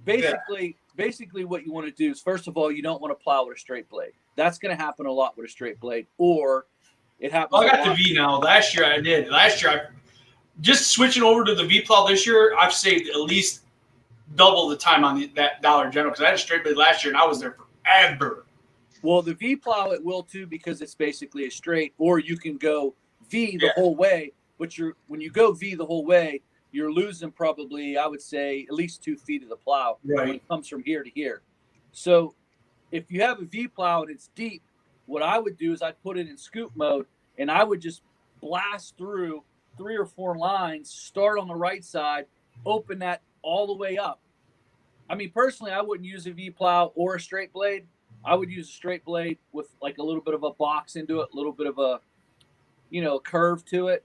basically, basically what you want to do is, first of all, you don't want to plow with a straight blade. That's going to happen a lot with a straight blade, or it happens. Well, I got the V now. Last year I did. Last year I just switching over to the V-Plow this year, I've saved at least double the time on that Dollar General, because I had a straight blade last year and I was there forever. Well, the V-Plow it will too, because it's basically a straight, or you can go V the whole way, but when you go V the whole way, you're losing probably, I would say, at least 2 feet of the plow when it comes from here to here. So if you have a V-Plow and it's deep, what I would do is I'd put it in scoop mode, and I would just blast through 3 or 4 lines, start on the right side, open that all the way up. I mean, personally, I wouldn't use a V-Plow or a straight blade. I would use a straight blade with like a little bit of a box into it, a little bit of a, curve to it.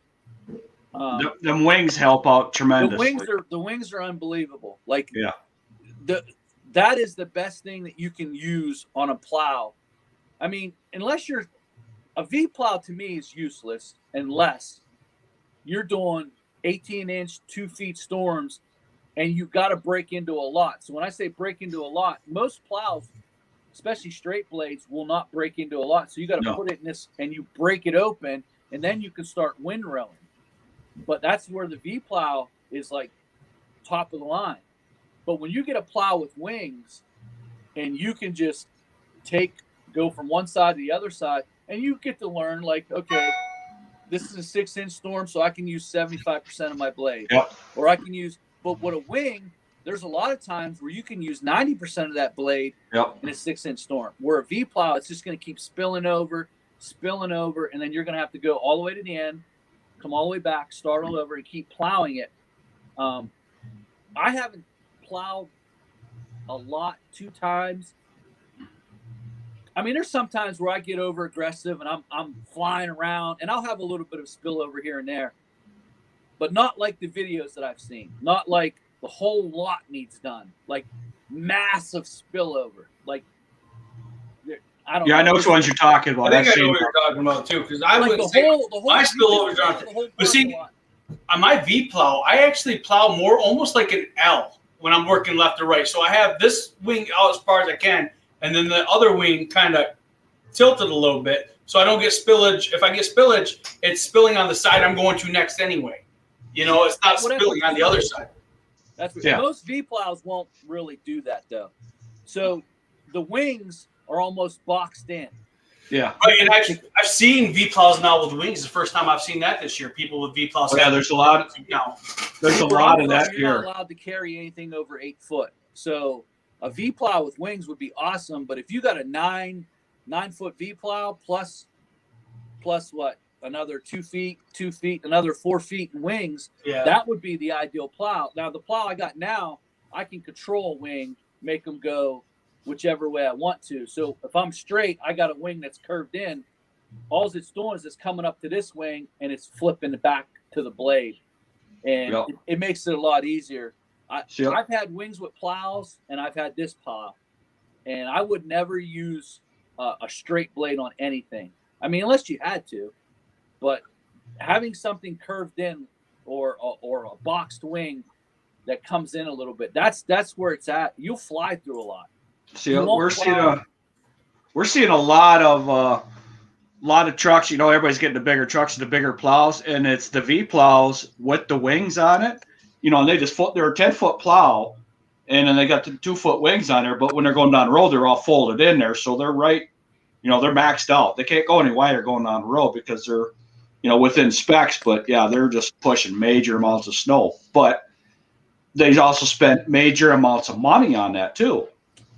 The wings help out tremendously. The wings are unbelievable. Like, that is the best thing that you can use on a plow. I mean, a V-Plow to me is useless unless you're doing 18-inch, 2 feet storms, and you've got to break into a lot. So when I say break into a lot, most plows, especially straight blades, will not break into a lot. So you got to put it in this, and you break it open, and then you can start windrowing. But that's where the V-Plow is like top of the line. But when you get a plow with wings, and you can just go from one side to the other side, and you get to learn, like, okay, this is a 6-inch storm, so I can use 75% of my blade. Yep. Or I can use, but with a wing, there's a lot of times where you can use 90% of that blade in a 6-inch storm. Where a V-Plow, it's just going to keep spilling over, and then you're going to have to go all the way to the end, come all the way back, start all over, and keep plowing it. I haven't plowed a lot 2 times. I mean, there's some times where I get over aggressive and I'm flying around, and I'll have a little bit of spillover here and there, but not like the videos that I've seen. Not like the whole lot needs done, like massive spillover. Like, I don't know. I know which ones you're talking about. I think I know what you're talking about too, because I wouldn't say my spillovers are. But see, on my V-Plow, I actually plow more, almost like an L when I'm working left or right. So I have this wing out as far as I can, and then the other wing kind of tilted a little bit, so I don't get spillage. If I get spillage, it's spilling on the side I'm going to next anyway. It's not spilling on the other side. That's what, most V-Plows won't really do that, though. So the wings are almost boxed in. Yeah. Right, and I've seen V-Plows now with wings. The first time I've seen that this year. People with V-Plows. There's a lot. There's a lot of that here. You're not allowed to carry anything over 8 foot. So a V-Plow with wings would be awesome. But if you got a 9-foot V-Plow plus what? Another 2 feet, another 4 feet in wings. Yeah. That would be the ideal plow. Now, the plow I got now, I can control a wing, make them go whichever way I want to. So if I'm straight, I got a wing that's curved in. All it's doing is it's coming up to this wing and it's flipping it back to the blade. And it makes it a lot easier. I've had wings with plows, and I've had this plow. And I would never use a straight blade on anything. I mean, unless you had to. But having something curved in or a boxed wing that comes in a little bit, that's where it's at. You'll fly through a lot. See, we're seeing a lot of trucks. Everybody's getting the bigger trucks and the bigger plows, and it's the V-Plows with the wings on it. And they just they're a 10-foot plow, and then they got the 2-foot wings on there. But when they're going down the road, they're all folded in there, so they're right. They're maxed out. They can't go any wider going down the road because they're within specs, but they're just pushing major amounts of snow. But they also spent major amounts of money on that too.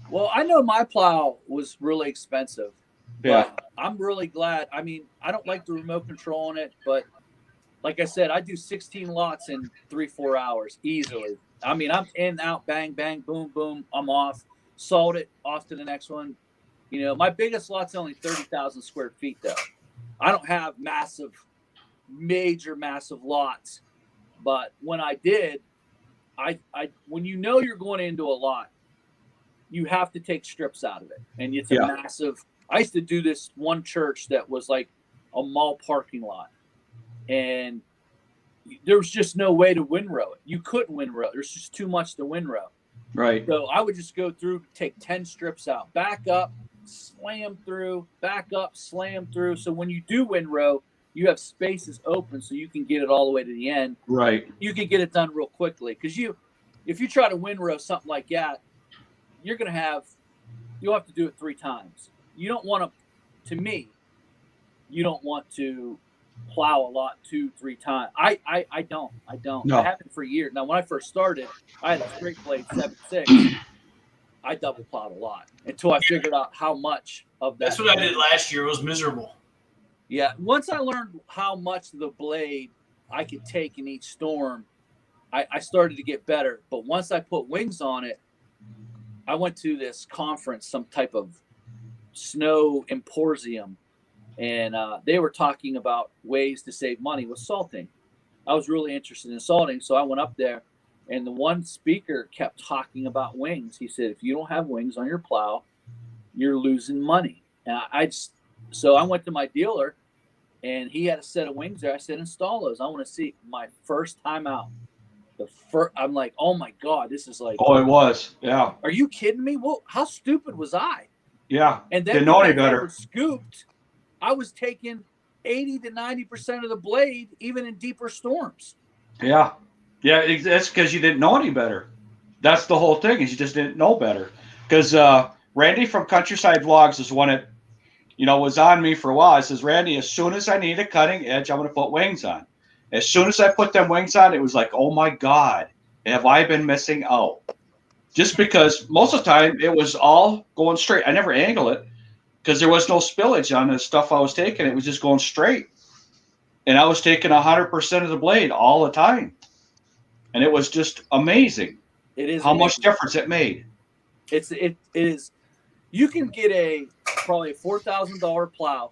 Well, I know my plow was really expensive. Yeah. I'm really glad. I mean, I don't like the remote control on it, but like I said, I do 16 lots in 3-4 hours easily. I mean, I'm in, out, bang, bang, boom, boom. I'm off. Sold it, off to the next one. My biggest lot's only 30,000 square feet, though. I don't have massive lots, but when I did, when you're going into a lot, you have to take strips out of it, and it's a massive. I used to do this one church that was like a mall parking lot, and there was just no way to windrow it. You couldn't windrow. There's just too much to windrow. Right. So I would just go through, take 10 strips out, back up, slam through, back up, slam through. So when you do windrow, you have spaces open so you can get it all the way to the end. Right. You can get it done real quickly. Because if you try to windrow something like that, you'll have to do it 3 times. You don't want to me, you don't want to plow a lot 2-3 times. I don't. No. I haven't for years. Now, when I first started, I had a straight blade 7.6. I double plowed a lot until I figured out how much of that. That's what I did last year. It was miserable. Yeah. Once I learned how much of the blade I could take in each storm, I started to get better. But once I put wings on it, I went to this conference, some type of snow symposium, and they were talking about ways to save money with salting. I was really interested in salting, so I went up there, and the one speaker kept talking about wings. He said, if you don't have wings on your plow, you're losing money. And so I went to my dealer, and he had a set of wings there. I said, install those. I want to see. My first time out, I'm like, oh my God, this is like. Oh, it was. Yeah. Are you kidding me? Well, how stupid was I? Yeah. And then didn't know any better. Scooped, I was taking 80 to 90% of the blade, even in deeper storms. Yeah. Yeah. That's because you didn't know any better. That's the whole thing, is you just didn't know better. Because Randy from Countryside Vlogs is one that, was on me for a while. I says, Randy, as soon as I need a cutting edge, I'm going to put wings on. As soon as I put them wings on, it was like, oh my God, have I been missing out? Just because most of the time it was all going straight. I never angle it because there was no spillage on the stuff I was taking. It was just going straight. And I was taking 100% of the blade all the time. And it was just amazing. It is how much difference it made. It is. You can get probably a $4,000 plow.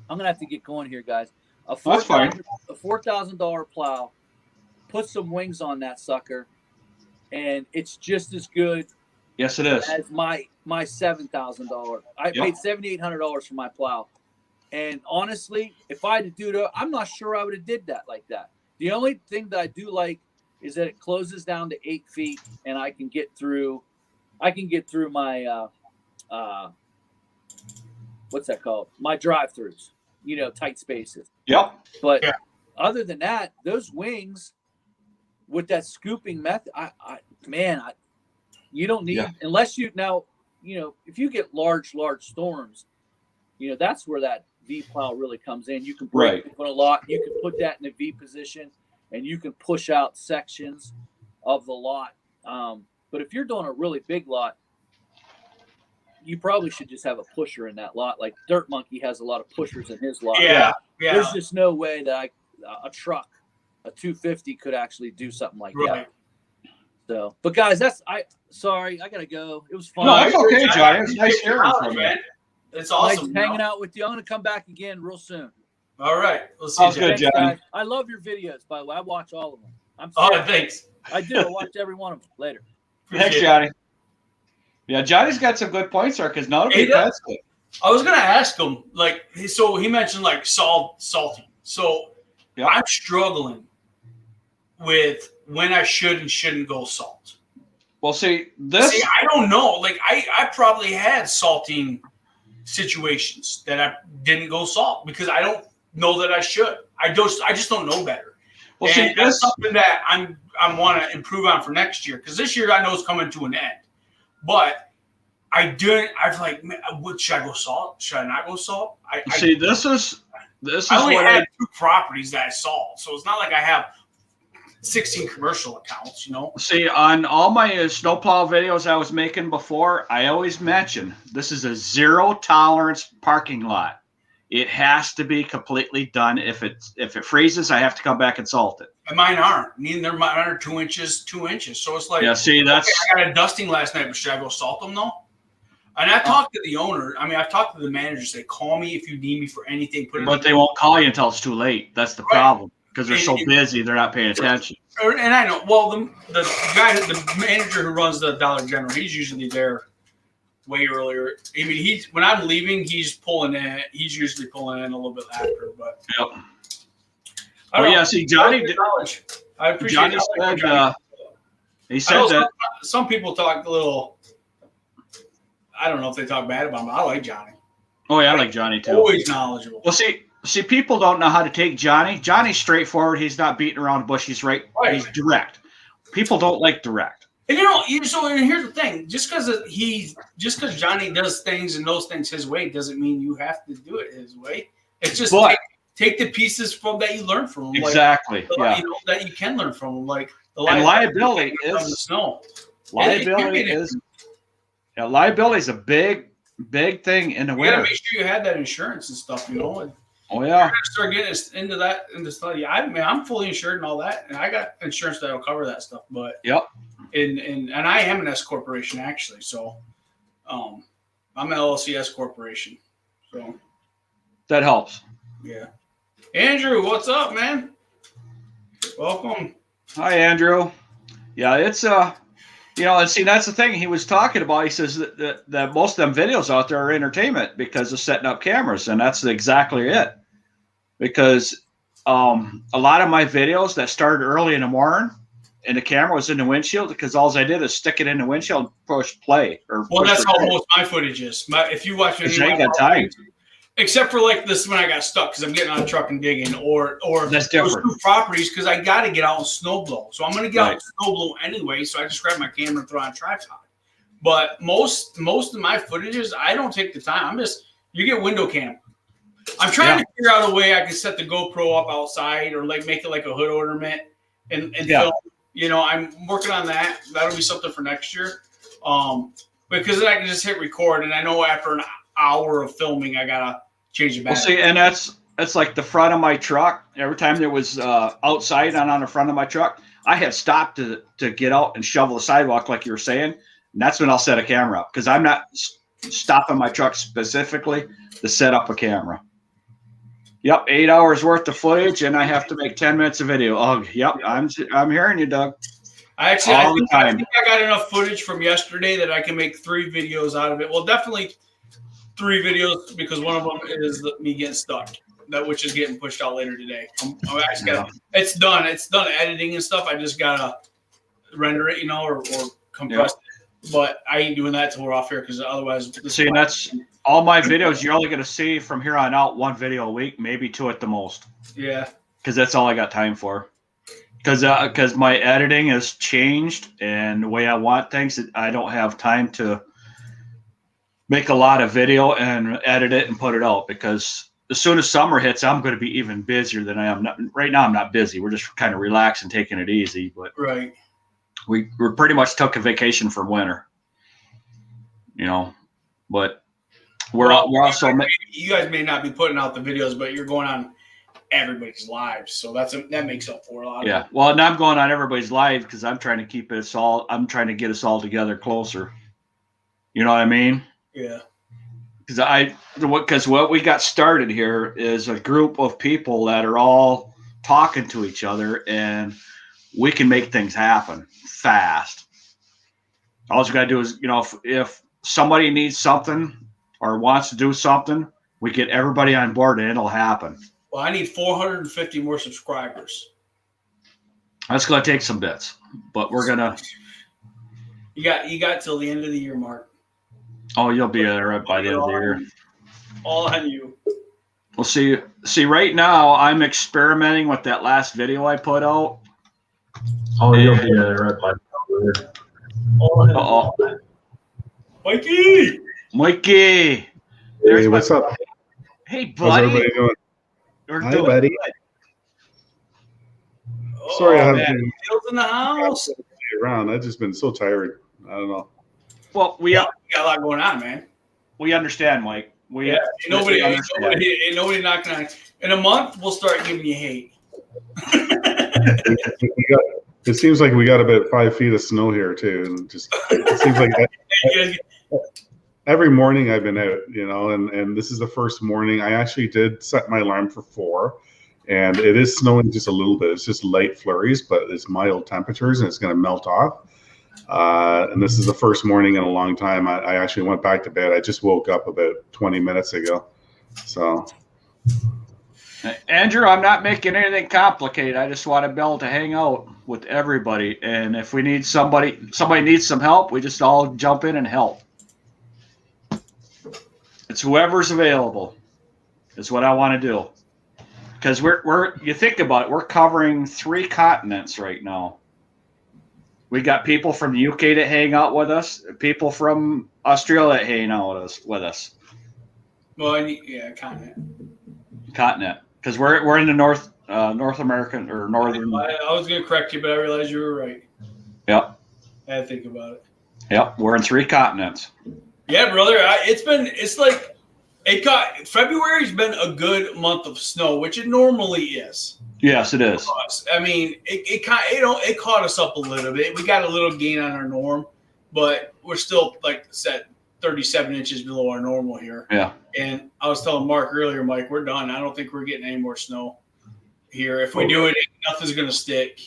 I'm going to have to get going here, guys. A $4,000 plow, put some wings on that sucker, and it's just as good. Yes, it is. As my $7,000. I paid $7,800 for my plow, and honestly, if I had to do it, I'm not sure I would have did that like that. The only thing that I do like is that it closes down to 8 feet, and I can get through. I can get through my what's that called? My drive-throughs. Tight spaces. Yep. But other than that, those wings with that scooping method, you don't need unless you if you get large storms, that's where that V-Plow really comes in. You can break it a lot. You can put that in the V position, and you can push out sections of the lot. But if you're doing a really big lot, you probably should just have a pusher in that lot. Like Dirt Monkey has a lot of pushers in his lot. Yeah. There's just no way that a truck, a 250 could actually do something like that. So, but guys, sorry, I gotta go. It was fun. No, that's okay, Johnny. It's nice hearing from you. It's awesome. Nice hanging out with you. I'm gonna come back again real soon. All right. We'll see you. Sounds good, Johnny. I love your videos, by the way. I watch all of them. Thanks. I do. I watch every one of them. Later. Thanks, Johnny. Yeah, Johnny's got some good points there because none of it does it. I was gonna ask him, so he mentioned salting. So I'm struggling with when I should and shouldn't go salt. Well, I don't know. I probably had salting situations that I didn't go salt because I don't know that I should. I just don't know better. Well, that's something that I want to improve on for next year, because this year I know it's coming to an end. But I should I go salt? Should I not go salt? This is I only had 2 properties that I salt, so it's not like I have 16 commercial accounts, See, on all my snowplow videos I was making before, I always mention this is a 0 tolerance parking lot. It has to be completely done. If it freezes, I have to come back and salt it. And mine aren't. Mine are 2 inches, 2 inches. So it's like, I got a dusting last night, but should I go salt them though? And I talked to the owner. I've talked to the managers. They call me if you need me for anything. But they won't call you until it's too late. That's the problem, because they're so busy. They're not paying attention. And I know. Well, the manager who runs the Dollar General, he's usually there way earlier. When I'm leaving, he's pulling in. He's usually pulling in a little bit after. But see, Johnny. I appreciate Johnny said He said that some people talk a little. I don't know if they talk bad about him. I like Johnny. Oh yeah, I like Johnny too. Always knowledgeable. Well, see, people don't know how to take Johnny. Johnny's straightforward. He's not beating around the bush. He's right. He's direct. People don't like direct. And you know, and here's the thing: just because Johnny does things and knows things his way doesn't mean you have to do it his way. It's just take the pieces from that you learn from him. Exactly. Like, you know, that you can learn from him. Like the liability is the snow. Liability is a big thing in the winter. You gotta make sure you have that insurance and stuff. You know. And oh yeah. Start getting into study. I'm fully insured and all that, and I got insurance that'll cover that stuff. But yep. And I am an S corporation actually, so I'm an LLC corporation, so that helps. Yeah, Andrew, what's up, man? Welcome. Hi, Andrew. Yeah, it's you know, and see that's the thing he was talking about. He says that most of them videos out there are entertainment because of setting up cameras, and that's exactly it. Because a lot of my videos that started early in the morning. And the camera was in the windshield because all I did is stick it in the windshield and push play. Well, that's how most of my footage is. If you watch any of my time, except for like this when I got stuck because I'm getting on a truck and digging, or that's different. Those two properties because I got to get out and snow blow. So I'm going to get out and snow blow anyway. So I just grab my camera and throw on a tripod. But most of my footages, I don't take the time. You get window cam. I'm trying to figure out a way I can set the GoPro up outside or like make it like a hood ornament and film. You know, I'm working on that. That'll be something for next year. Because then I can just hit record, and I know after an hour of filming, I gotta change the battery. Well, see, and that's like the front of my truck. Every time there was outside and on the front of my truck, I have stopped to get out and shovel the sidewalk, like you were saying. And that's when I'll set a camera up because I'm not stopping my truck specifically to set up a camera. Yep, 8 hours worth of footage, and I have to make 10 minutes of video. Oh, yep, I'm hearing you, Doug. I think I got enough footage from yesterday that I can make 3 videos out of it. Well, definitely 3 videos because one of them is me getting stuck, which is getting pushed out later today. It's done. It's done editing and stuff. I just gotta render it, you know, or compress it. But I ain't doing that till we're off here because otherwise. See, that's all my videos. You're only going to see from here on out 1 video a week, maybe 2 at the most. Yeah. Because that's all I got time for. Because my editing has changed and the way I want things, I don't have time to make a lot of video and edit it and put it out. Because as soon as summer hits, I'm going to be even busier than I am. Right now, I'm not busy. We're just kind of relaxing, taking it easy. But right. We pretty much took a vacation from winter, you know, but we're also. You guys may not be putting out the videos, but you're going on everybody's lives, so that makes up for a lot. Yeah, well, and I'm going on everybody's live because I'm trying to keep us all. I'm trying to get us all together closer. You know what I mean? Yeah. Because what we got started here is a group of people that are all talking to each other and. We can make things happen fast. All you got to do is, you know, if somebody needs something or wants to do something, we get everybody on board and it'll happen. Well, I need 450 more subscribers. That's going to take some bits, but we're going to. You got till the end of the year, Mark. Oh, you'll be there by the end of the year. All on you. Well, see, right now I'm experimenting with that last video I put out. Oh, you'll be right by the Uh-oh. Mikey! Hey, what's up? Hey, buddy. How's everybody doing? Hi, buddy. Sorry, I haven't been in the house. around. I've just been so tired. I don't know. Well, we got a lot going on, man. We understand, Mike. Nobody knocking on. In a month, we'll start giving you hate. It seems like we got about 5 feet of snow here too, and it seems like every morning I've been out, you know, and this is the first morning. I actually did set my alarm for 4, and it is snowing just a little bit. It's just light flurries, but it's mild temperatures, and it's going to melt off. And this is the first morning in a long time. I actually went back to bed. I just woke up about 20 minutes ago, so. Andrew, I'm not making anything complicated. I just want to be able to hang out with everybody. And if we need somebody needs some help, we just all jump in and help. It's whoever's available is what I want to do. Because you think about it, we're covering 3 continents right now. We got people from the UK that hang out with us, people from Australia that hang out with us. Well, yeah, continent. Because we're in the North American or Northern. I was going to correct you, but I realized you were right. Yep. I had to think about it. Yep, we're in 3 continents. Yeah, brother. February's been a good month of snow, which it normally is. Yes, it is. I mean, it caught us up a little bit. We got a little gain on our norm, but we're still, like I said, 37 inches below our normal here. Yeah. And I was telling Mark earlier, Mike, we're done. I don't think we're getting any more snow here. If we do it, nothing's going to stick.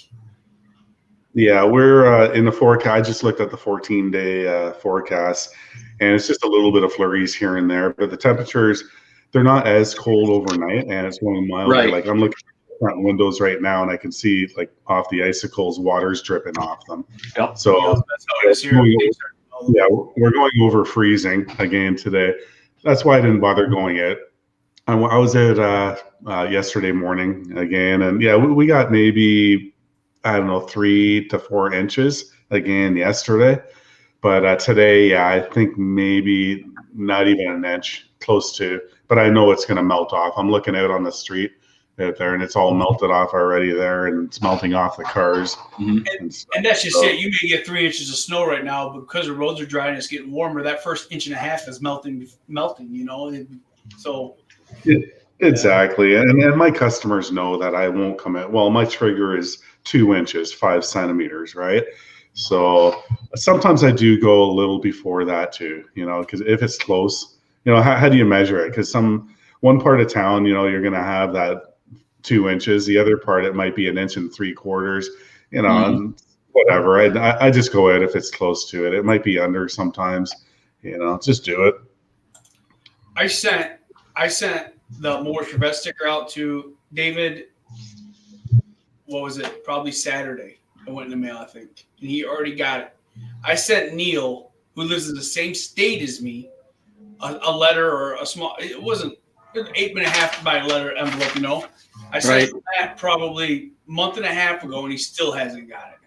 Yeah, we're in the forecast. I just looked at the 14-day forecast, and it's just a little bit of flurries here and there. But the temperatures, they're not as cold overnight, and it's going milder. Right. Like I'm looking at the front windows right now, and I can see like off the icicles, water's dripping off them. Yep. So that's how it is here. Yeah, we're going over freezing again today. That's why I didn't bother going yet. I was at yesterday morning again, and yeah, we got maybe, I don't know, 3 to 4 inches again yesterday. But today, yeah, I think maybe not even an inch, close to. But I know it's going to melt off. I'm looking out on the street out there, and it's all melted off already there, and it's melting off the cars. Mm-hmm. And that's just it. You may get 3 inches of snow right now, but because the roads are dry and it's getting warmer, that first 1.5 inches is melting, you know. So exactly. And my customers know that I won't come in. Well, my trigger is 2 inches, 5 centimeters, right? So sometimes I do go a little before that too, you know, because if it's close, you know, how do you measure it? Because one part of town, you know, you're going to have that 2 inches. The other part, it might be 1 3/4 inches, you know, and whatever. I just go out if it's close to it. It might be under sometimes, you know, just do it. I sent the Mowers for Best sticker out to David. What was it? Probably Saturday. I went in the mail, I think, and he already got it. I sent Neil, who lives in the same state as me, a letter or a small. It wasn't 8.5 by letter envelope, you know. I sent that probably a month and a half ago, and he still hasn't got it.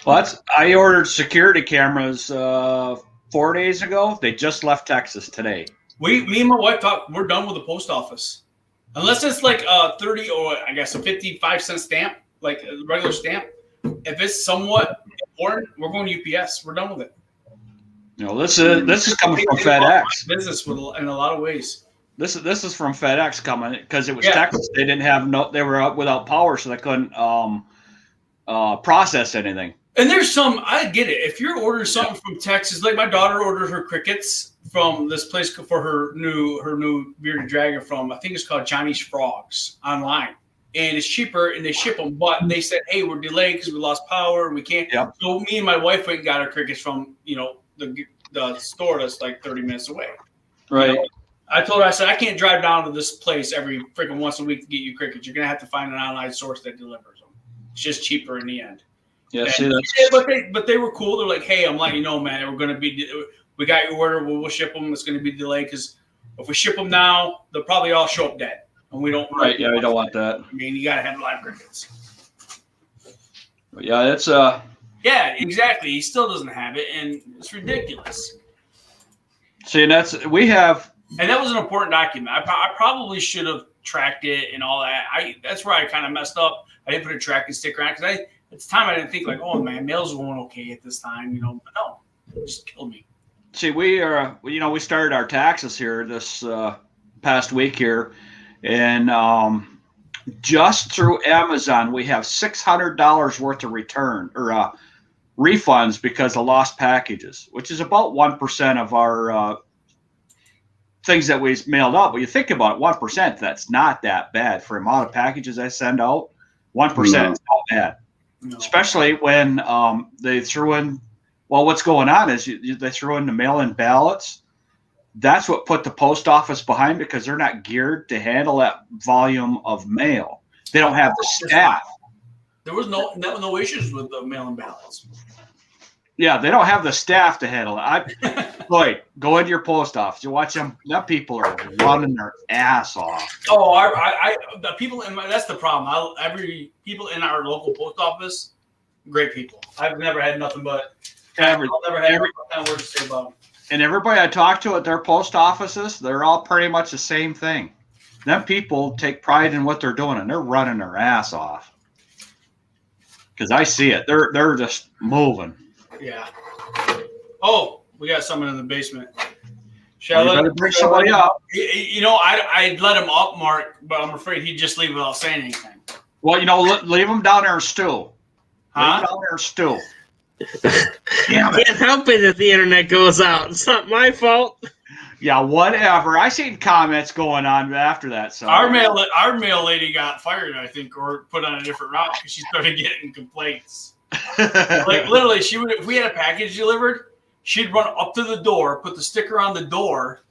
Well, I ordered security cameras 4 days ago. They just left Texas today. Me and my wife thought we're done with the post office, unless it's like a 30 or I guess a 55-cent stamp, like a regular stamp. If it's somewhat important, we're going to UPS. We're done with it. You know, this is coming from FedEx. Business in a lot of ways. This is from FedEx coming because it was Texas. They didn't have they were up without power, so they couldn't process anything. And there's I get it. If you're ordering something from Texas, like my daughter ordered her crickets from this place for her new bearded dragon from, I think it's called Johnny's Frogs online. And it's cheaper, and they ship them. But they said, "Hey, we're delayed because we lost power, and we can't." Yep. So me and my wife went and got our crickets from the store that's like 30 minutes away. Right. You know, I told her, I said, I can't drive down to this place every freaking once a week to get you crickets. You're gonna have to find an online source that delivers them. It's just cheaper in the end. Yeah. But they were cool. They're like, "Hey, I'm letting you know, man. We got your order. We'll ship them. It's gonna be delayed because if we ship them now, they'll probably all show up dead." And we don't. Right. Yeah, we don't want that. I mean, you gotta have live crickets. But yeah, it's Yeah, exactly. He still doesn't have it, and it's ridiculous. See, and and that was an important document. I probably should have tracked it and all that. That's where I kind of messed up. I didn't put a tracking sticker on because at the time I didn't think like, oh man, mail's going okay at this time, you know. But no, it just killed me. See, we started our taxes here this past week here. And just through Amazon, we have $600 worth of return or refunds because of lost packages, which is about 1% of our things that we mailed out. But you think about it, 1%, that's not that bad for the amount of packages I send out. 1% is not bad, especially when they threw in. Well, what's going on is they threw in the mail-in ballots that's what put the post office behind, because they're not geared to handle that volume of mail. They don't have the staff. There was no issues with the mail-in ballots. Yeah, they don't have the staff to handle it. Boy, go into your post office. You watch them. That people are running their ass off. Oh, the people that's the problem. Every people in our local post office, great people. I've never had nothing but. I've never had any kind of word to say about them. And everybody I talk to at their post offices, they're all pretty much the same thing. Them people take pride in what they're doing, and they're running their ass off. Because I see it. They're just moving. Yeah. Oh, we got someone in the basement. Shall I bring somebody up? You know, I'd let him up, Mark, but I'm afraid he'd just leave without saying anything. Well, you know, leave him down there and stew. Huh? Leave him down there and stew. Damn it. Can't help it if the internet goes out. It's not my fault. Yeah, whatever. I seen comments going on after that. So our mail lady got fired, I think, or put on a different route because she started getting complaints. Like literally, she would, if we had a package delivered, she'd run up to the door, put the sticker on the door,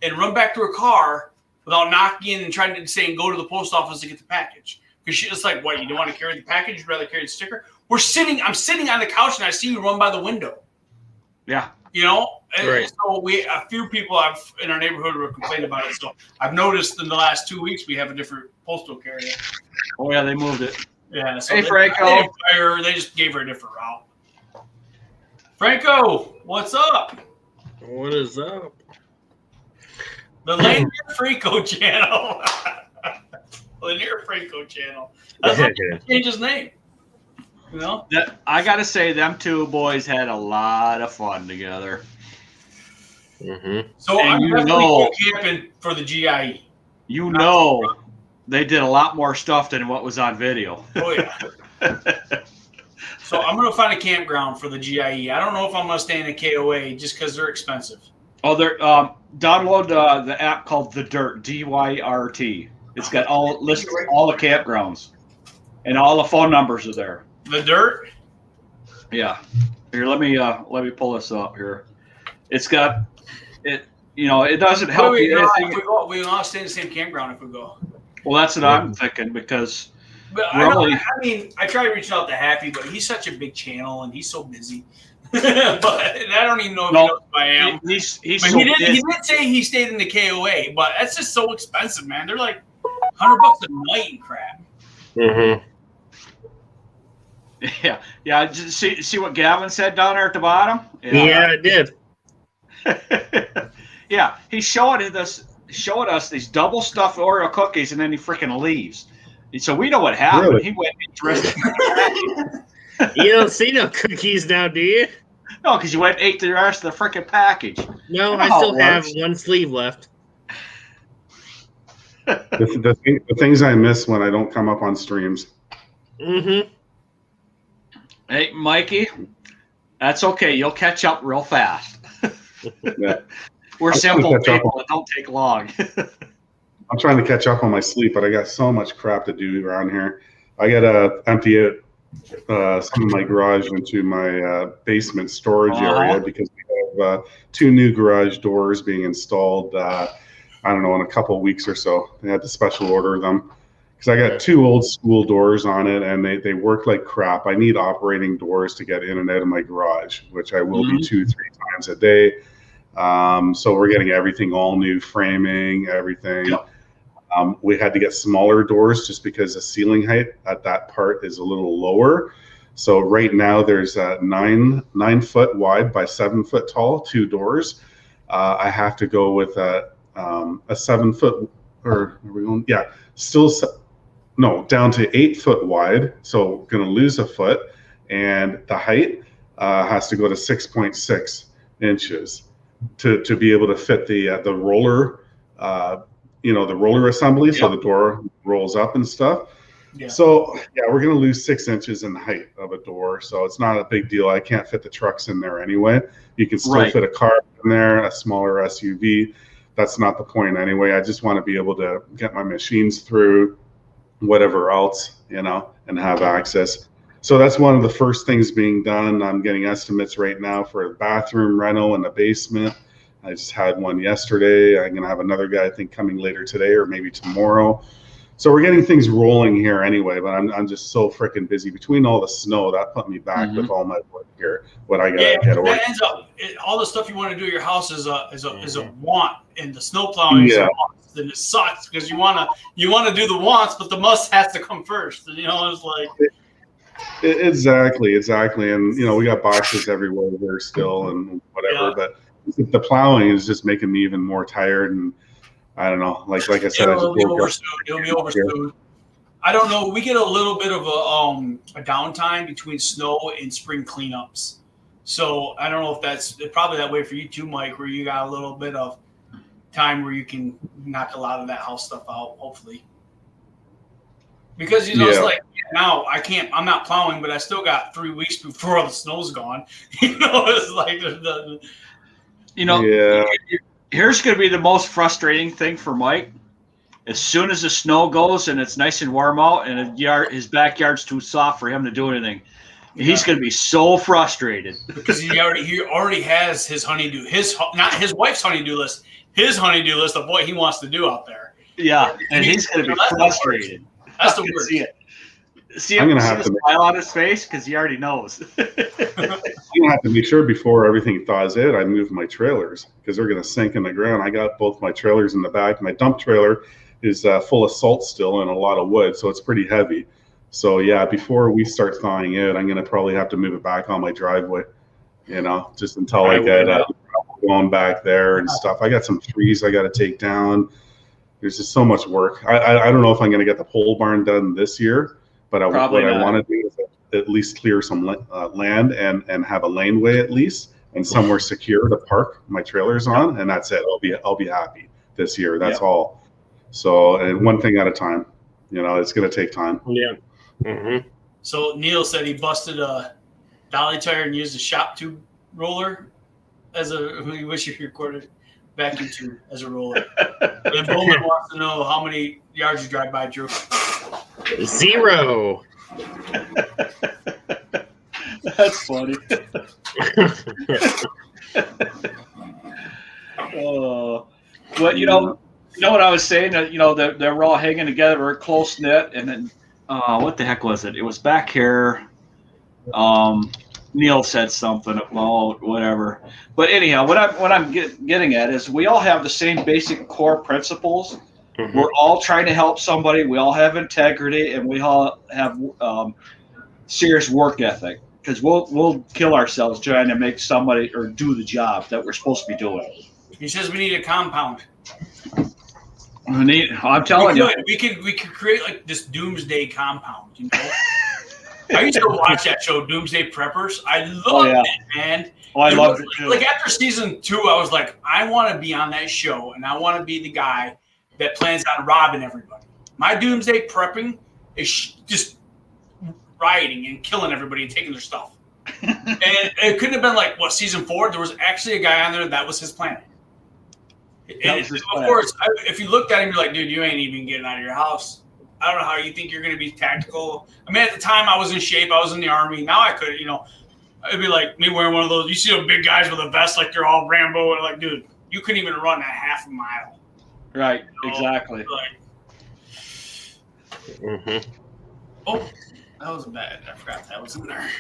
and run back to her car without knocking and trying to say go to the post office to get the package. Because she's just like, what, you don't want to carry the package, you'd rather carry the sticker? I'm sitting on the couch and I see you run by the window. Yeah. You know? Right. So a few people in our neighborhood were complaining about it. So I've noticed in the last 2 weeks we have a different postal carrier. Oh yeah, they moved it. Yeah. So hey, Franco. They just gave her a different route. Franco, what's up? What is up? The Lanier Franco channel. Lanier Franco channel. That's why he changed his name. You know? I got to say, them two boys had a lot of fun together. Mm-hmm. So and I'm definitely going camping for the GIE. You know, they did a lot more stuff than what was on video. Oh, yeah. So I'm going to find a campground for the GIE. I don't know if I'm going to stay in a KOA just because they're expensive. Oh, they're download the app called The Dirt, DYRT. It's got all the campgrounds, and all the phone numbers are there. The Dirt? Yeah. Here, let me pull this up here. It's got it. You know, it doesn't help you. We want to stay in the same campground if we go. Well, that's what I'm thinking because. But I try to reach out to Happy, but he's such a big channel and he's so busy. But I don't even know if he knows who I am. He did say he stayed in the KOA, but that's just so expensive, man. They're like $100 a night and crap. Mm-hmm. Yeah. Just see what Gavin said down there at the bottom? Yeah, I did. Yeah, he's showing us these double stuffed Oreo cookies, and then he freaking leaves. So we know what happened. Really? He went and ate the rest. You don't see no cookies now, do you? No, because you went and ate the rest of the freaking package. No, I still have one sleeve left. The things I miss when I don't come up on streams. Mm-hmm. Hey, Mikey, that's okay. You'll catch up real fast. Yeah. We're simple people. It don't take long. I'm trying to catch up on my sleep, but I got so much crap to do around here. I got to empty it, some of my garage into my basement storage area because we have 2 new garage doors being installed, I don't know, in a couple of weeks or so. They had to special order them because I got 2 old school doors on it, and they work like crap. I need operating doors to get in and out of my garage, which I will do 2-3 times a day. So we're getting everything all new, framing, everything. Yep. We had to get smaller doors just because the ceiling height at that part is a little lower. So right now there's a 9 foot wide by 7 foot tall, 2 doors. I have to go with a 7 foot, or are we going? Yeah, down to 8 foot wide. So going to lose a foot, and the height has to go to 6.6 inches to be able to fit the roller. The roller assembly, so the door rolls up and stuff. Yeah. So we're going to lose 6 inches in the height of a door. So it's not a big deal. I can't fit the trucks in there anyway. You can still fit a car in there, a smaller SUV. That's not the point anyway. I just want to be able to get my machines through, whatever else, and have access. So that's one of the first things being done. I'm getting estimates right now for a bathroom rental in the basement. I just had one yesterday. I'm going to have another guy, I think, coming later today or maybe tomorrow. So we're getting things rolling here anyway, but I'm just so freaking busy between all the snow that put me back with all my work here. What I got to get that ends up all the stuff you want to do at your house is a want, and the snow plowing is a must. And it sucks because you want to do the wants, but the must has to come first. You know, it's like exactly, and you know we got boxes everywhere there still and whatever, but the plowing is just making me even more tired and. I don't know. Like I said, it'll be over soon. I don't know. We get a little bit of a downtime between snow and spring cleanups. So I don't know if that's probably that way for you too, Mike, where you got a little bit of time where you can knock a lot of that house stuff out, hopefully. Because, you know, it's like now I'm not plowing, but I still got 3 weeks before all the snow's gone. You know, it's like, Here's going to be the most frustrating thing for Mike. As soon as the snow goes and it's nice and warm out and his backyard's too soft for him to do anything, he's going to be so frustrated. Because he already has his honeydew, not his wife's honeydew list, his honeydew list of what he wants to do out there. Yeah, and he's going to be frustrated. That's the worst. See him smile on his face because he already knows. I'm gonna have to be sure before everything thaws in, I move my trailers because they're gonna sink in the ground. I got both my trailers in the back. My dump trailer is full of salt still and a lot of wood, so it's pretty heavy. So yeah, before we start thawing it, I'm gonna probably have to move it back on my driveway. You know, just until I get going back there and stuff. I got some trees I got to take down. There's just so much work. I don't know if I'm gonna get the pole barn done this year. But what I want to do is at least clear some land and have a laneway at least and somewhere secure to park my trailers on, and that's it. I'll be happy this year. That's all. So, and one thing at a time. You know, it's going to take time. Yeah. Mm-hmm. So Neil said he busted a dolly tire and used a shop tube roller we wish you recorded vacuum tube as a roller. And Bowman wants to know how many yards you drive by, Drew. 0. That's funny. But you know what I was saying? You know, they were all hanging together, we're close knit, and then what the heck was it? It was back here. Neil said something about whatever. But anyhow, what I'm getting at is we all have the same basic core principles. Mm-hmm. We're all trying to help somebody. We all have integrity, and we all have serious work ethic. Because we'll kill ourselves trying to make somebody or do the job that we're supposed to be doing. He says we need a compound. I'm telling you, we could create like this doomsday compound. You know, I used to watch that show, Doomsday Preppers. I loved it, man. Oh, I loved it too. Like after season 2, I was like, I want to be on that show, and I want to be the guy that plans on robbing everybody. My doomsday prepping is just rioting and killing everybody and taking their stuff. And it couldn't have been like, season 4? There was actually a guy on there that was his plan. And of course, if you looked at him, you're like, dude, you ain't even getting out of your house. I don't know how you think you're going to be tactical. I mean, at the time, I was in shape. I was in the Army. Now I could, it'd be like me wearing one of those. You see those big guys with a vest like they're all Rambo. And like, dude, you couldn't even run a half a mile. Right, exactly. Mm-hmm. Oh, that was bad. I forgot that was in there.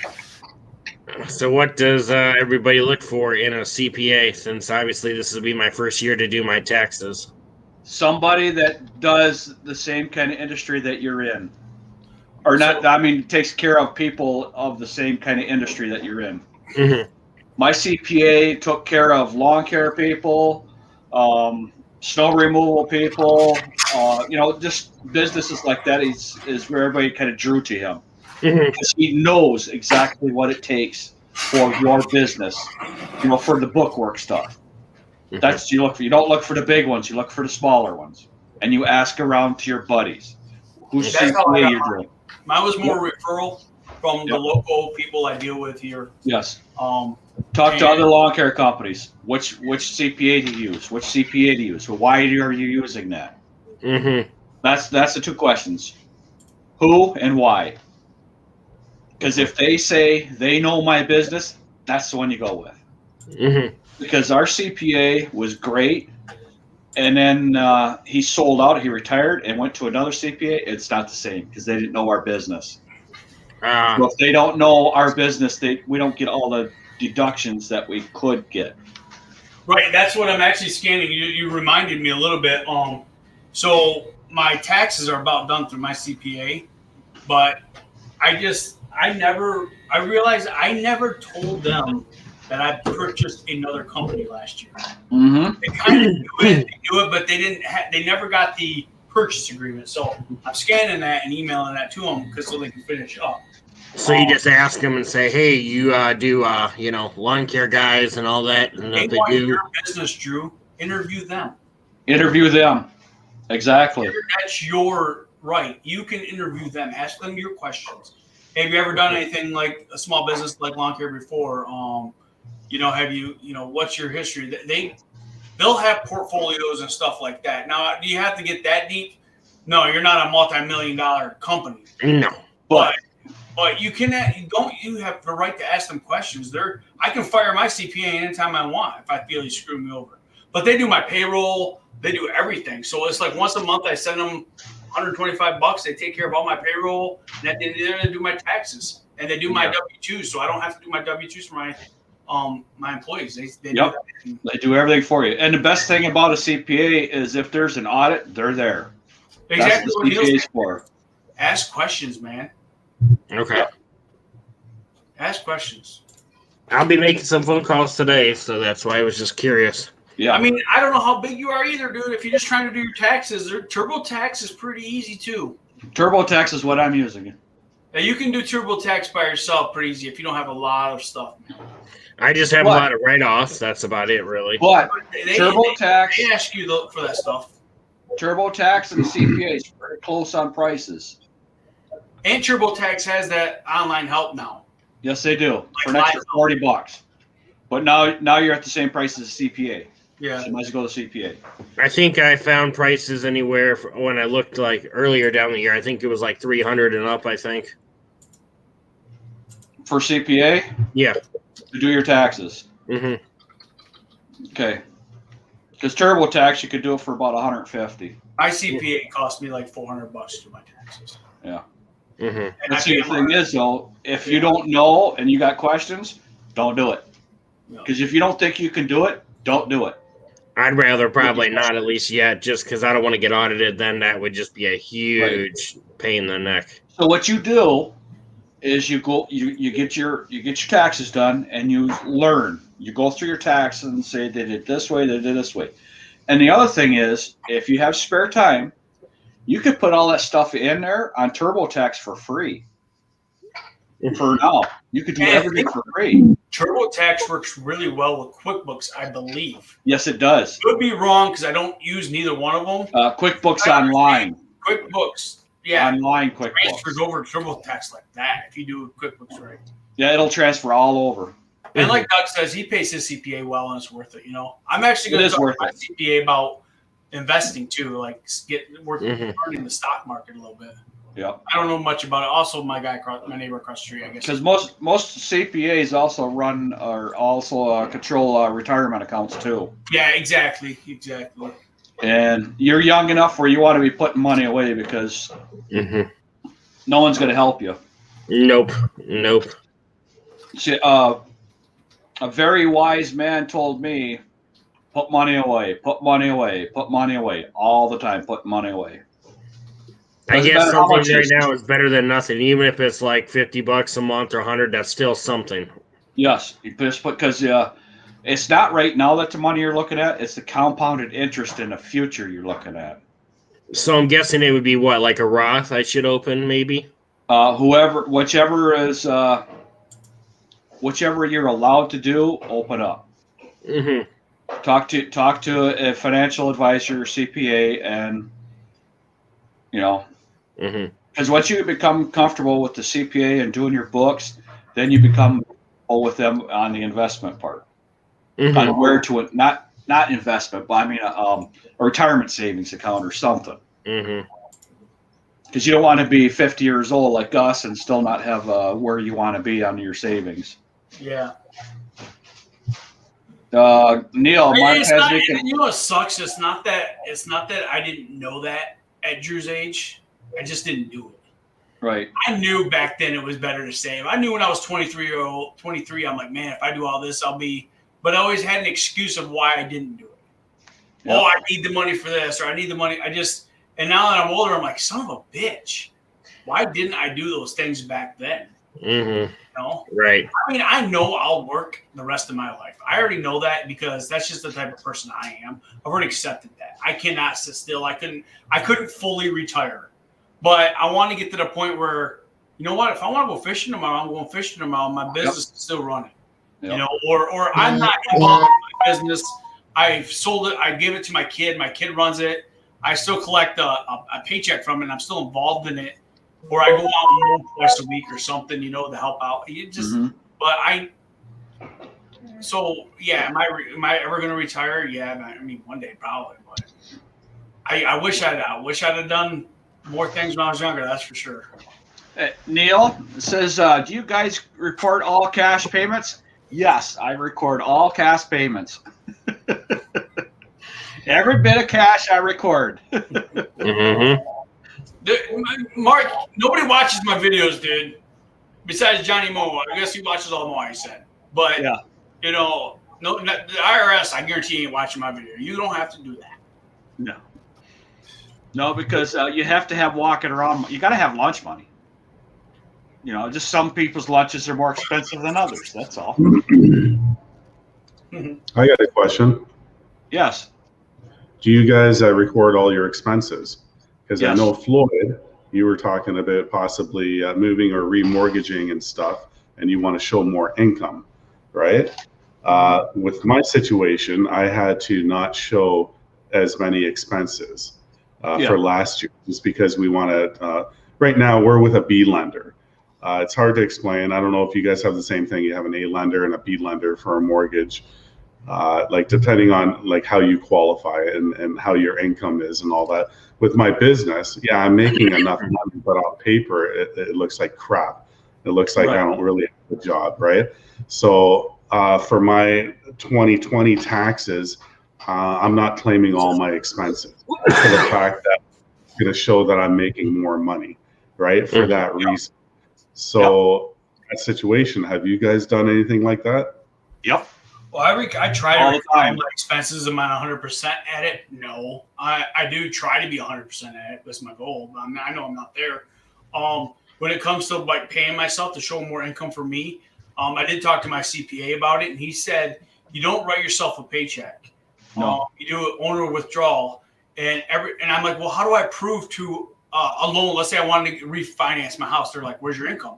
So what does everybody look for in a CPA, since obviously this will be my first year to do my taxes? Somebody that does the same kind of industry that you're in. Or not, takes care of people of the same kind of industry that you're in. Mm-hmm. My CPA took care of lawn care people, snow removal people, just businesses like that is where everybody kind of drew to him. Mm-hmm. Because he knows exactly what it takes for your business, for the bookwork stuff. Mm-hmm. That's what you look for. You don't look for the big ones, you look for the smaller ones. And you ask around to your buddies. Who's CPA you're doing? Mine was more referral from the local people I deal with here. Yes. Talk to other lawn care companies. Which CPA do you use? Which CPA do you use? Why are you using that? Mm-hmm. That's the two questions. Who and why? Because if they say they know my business, that's the one you go with. Mm-hmm. because our CPA was great, and then he sold out. He retired and went to another CPA. It's not the same because they didn't know our business. So if they don't know our business, we don't get all the deductions that we could get. Right, that's what I'm actually scanning. You reminded me a little bit. So my taxes are about done through my CPA, but I realized I never told them that I purchased another company last year. Mm-hmm. They kind of knew it, but they never got the purchase agreement. So I'm scanning that and emailing that to them so they can finish up. So you just ask them and say, "Hey, you do lawn care guys and all that, and They they want do your business, Drew. Interview them. Interview them. Exactly. That's your right. You can interview them. Ask them your questions. Have you ever done anything like a small business like lawn care before? Have you, what's your history? They'll have portfolios and stuff like that. Now, do you have to get that deep? No, you're not a multi-million-dollar company. no." But you have the right to ask them questions. I can fire my CPA anytime I want if I feel he's screwing me over. But they do my payroll. They do everything. So it's like once a month I send them $125. They take care of all my payroll. And at the end of the day, they do my taxes. And they do my W-2s. So I don't have to do my W-2s for my employees. They do everything. They do everything for you. And the best thing about a CPA is if there's an audit, they're there. Exactly what CPA's for. Ask questions, man. Okay. Ask questions. I'll be making some phone calls today, so that's why I was just curious. Yeah. I mean, I don't know how big you are either, dude. If you're just trying to do your taxes, TurboTax is pretty easy too. TurboTax is what I'm using. Now, you can do TurboTax by yourself pretty easy if you don't have a lot of stuff. I just have a lot of write-offs. That's about it, really. But TurboTax, they ask you for that stuff. TurboTax and the CPA is very close on prices. And TurboTax has that online help now. Yes, they do for an extra $40. But now you're at the same price as a CPA. Yeah, so you might as well go to CPA. I think I found prices anywhere when I looked like earlier down the year. I think it was like 300 and up. I think for CPA. Yeah, to do your taxes. Mm-hmm. Okay. Because TurboTax, you could do it for about 150. My CPA cost me like $400 to do my taxes. Yeah. Mm-hmm. And the thing is, though, if you don't know and you got questions, don't do it. Because if you don't think you can do it, don't do it. I'd rather probably not, at least yet, just because I don't want to get audited. Then that would just be a huge pain in the neck. So what you do is you get your taxes done and you learn. You go through your taxes and say they did this way, they did this way. And the other thing is, if you have spare time, you could put all that stuff in there on TurboTax for free. For now, you could do everything for free. TurboTax works really well with QuickBooks, I believe. Yes, it does. Could be wrong because I don't use neither one of them. QuickBooks Online. QuickBooks, yeah. Online QuickBooks. Transfers over to TurboTax like that if you do QuickBooks right. Yeah, it'll transfer all over. And like Doug says, he pays his CPA well, and it's worth it. I'm actually going to talk to my CPA about investing too, like learning the stock market a little bit. Yeah, I don't know much about it. Also, my neighbor across the street, I guess. Because most CPAs also run or also control retirement accounts too. Yeah, exactly. And you're young enough where you want to be putting money away because no one's going to help you. Nope. See, a very wise man told me, put money away all the time. Put money away. I guess something right now is better than nothing, even if it's like $50 a month or 100. That's still something. Yes, because it's not right now that the money you're looking at; it's the compounded interest in the future you're looking at. So I'm guessing it would be what, like a Roth? I should open maybe. Whichever you're allowed to do, open up. Mm-hmm. Talk to a financial advisor, CPA, and because once you become comfortable with the CPA and doing your books, then you become with them on the investment part. On where to not investment, but I mean a retirement savings account or something. Because you don't want to be 50 years old like us and still not have where you want to be on your savings. Yeah. Neil, Mark It's has not, me. you know what sucks? It's not that I didn't know that at Drew's age. I just didn't do it. Right. I knew back then it was better to save. I knew when I was 23, I'm like, man, if I do all this, I'll be. But I always had an excuse of why I didn't do it. Yep. Oh, I need the money for this, or I need the money. And now that I'm older, I'm like, son of a bitch. Why didn't I do those things back then? Mm-hmm. You know? Right. I mean, I know I'll work the rest of my life. I already know that because that's just the type of person I am. I've already accepted that. I cannot sit still. I couldn't fully retire. But I want to get to the point where, you know what, if I want to go fishing tomorrow, I'm going fishing tomorrow. My business is still running. Yep. You know, or I'm not involved in my business. I've sold it. I gave it to my kid. My kid runs it. I still collect a paycheck from it. And I'm still involved in it. Or I go out twice a week or something, you know, to help out. You just, but so yeah. Am I ever going to retire? Yeah, I mean, one day probably. But I wish I'd have done more things when I was younger. That's for sure. Neil says, "Do you guys record all cash payments?" Yes, I record all cash payments. Every bit of cash I record. Mm-hmm. Mark, nobody watches my videos, dude. Besides Johnny Moe, I guess he watches all mine. He said, but yeah, you know, no, the IRS, I guarantee, ain't watching my video. You don't have to do that. No, because you have to have walking around. You got to have lunch money. You know, just some people's lunches are more expensive than others. That's all. I got a question. Yes. Do you guys record all your expenses? Because yes. I know Floyd, you were talking about possibly moving or remortgaging and stuff, and you want to show more income, right? With my situation, I had to not show as many expenses for last year, just because we want to. Right now, we're with a B lender. It's hard to explain. I don't know if you guys have the same thing. You have an A lender and a B lender for a mortgage. Like depending on like how you qualify and how your income is and all that. With my business, yeah, I'm making enough money, but on paper, it looks like crap. It looks like I don't really have a job, right? So for my 2020 taxes, I'm not claiming all my expenses for the fact that it's going to show that I'm making more money, right? For that reason. So that situation, have you guys done anything like that? Yep. Well, I try to record my expenses. Am I 100% at it? No, I do try to be 100% at it. That's my goal. But I know I'm not there. When it comes to like paying myself to show more income for me, I did talk to my CPA about it, and he said you don't write yourself a paycheck. No, you do an owner withdrawal, and I'm like, well, how do I prove to a loan? Let's say I wanted to refinance my house. They're like, where's your income?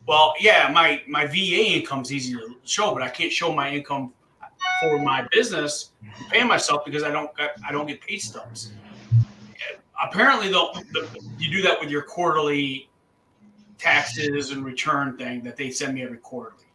Well, yeah, my VA income is easy to show, but I can't show my income for my business and pay myself because I don't get pay stubs. Apparently, you do that with your quarterly taxes and return thing that they send me every quarterly.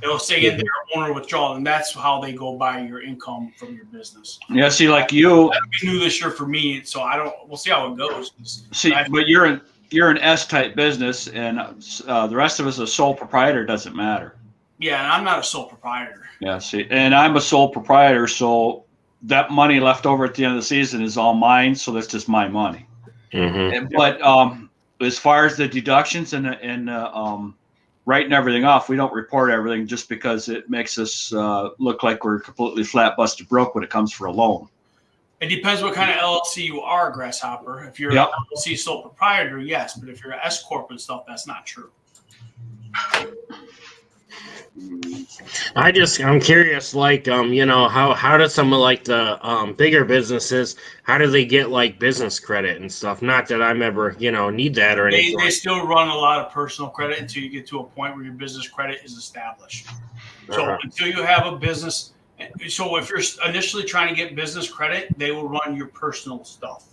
They'll say in there owner withdrawal, and that's how they go by your income from your business. Yeah, see, like you, that'll be new this year for me, so we'll see how it goes. See, but you're an S-type business, and the rest of us a sole proprietor doesn't matter. Yeah, and I'm not a sole proprietor. Yeah, see, and I'm a sole proprietor, so that money left over at the end of the season is all mine, so that's just my money. Mm-hmm. But as far as the deductions and writing everything off, we don't report everything just because it makes us look like we're completely flat busted broke when it comes for a loan. It depends what kind of LLC you are, Grasshopper. If you're an LLC sole proprietor, yes. But if you're an S corp and stuff, that's not true. I'm curious, like, you know, how does some of like the bigger businesses, how do they get like business credit and stuff? Not that I'm ever, you know, need that or anything. They still run a lot of personal credit until you get to a point where your business credit is established. So until you have a business, so if you're initially trying to get business credit, they will run your personal stuff.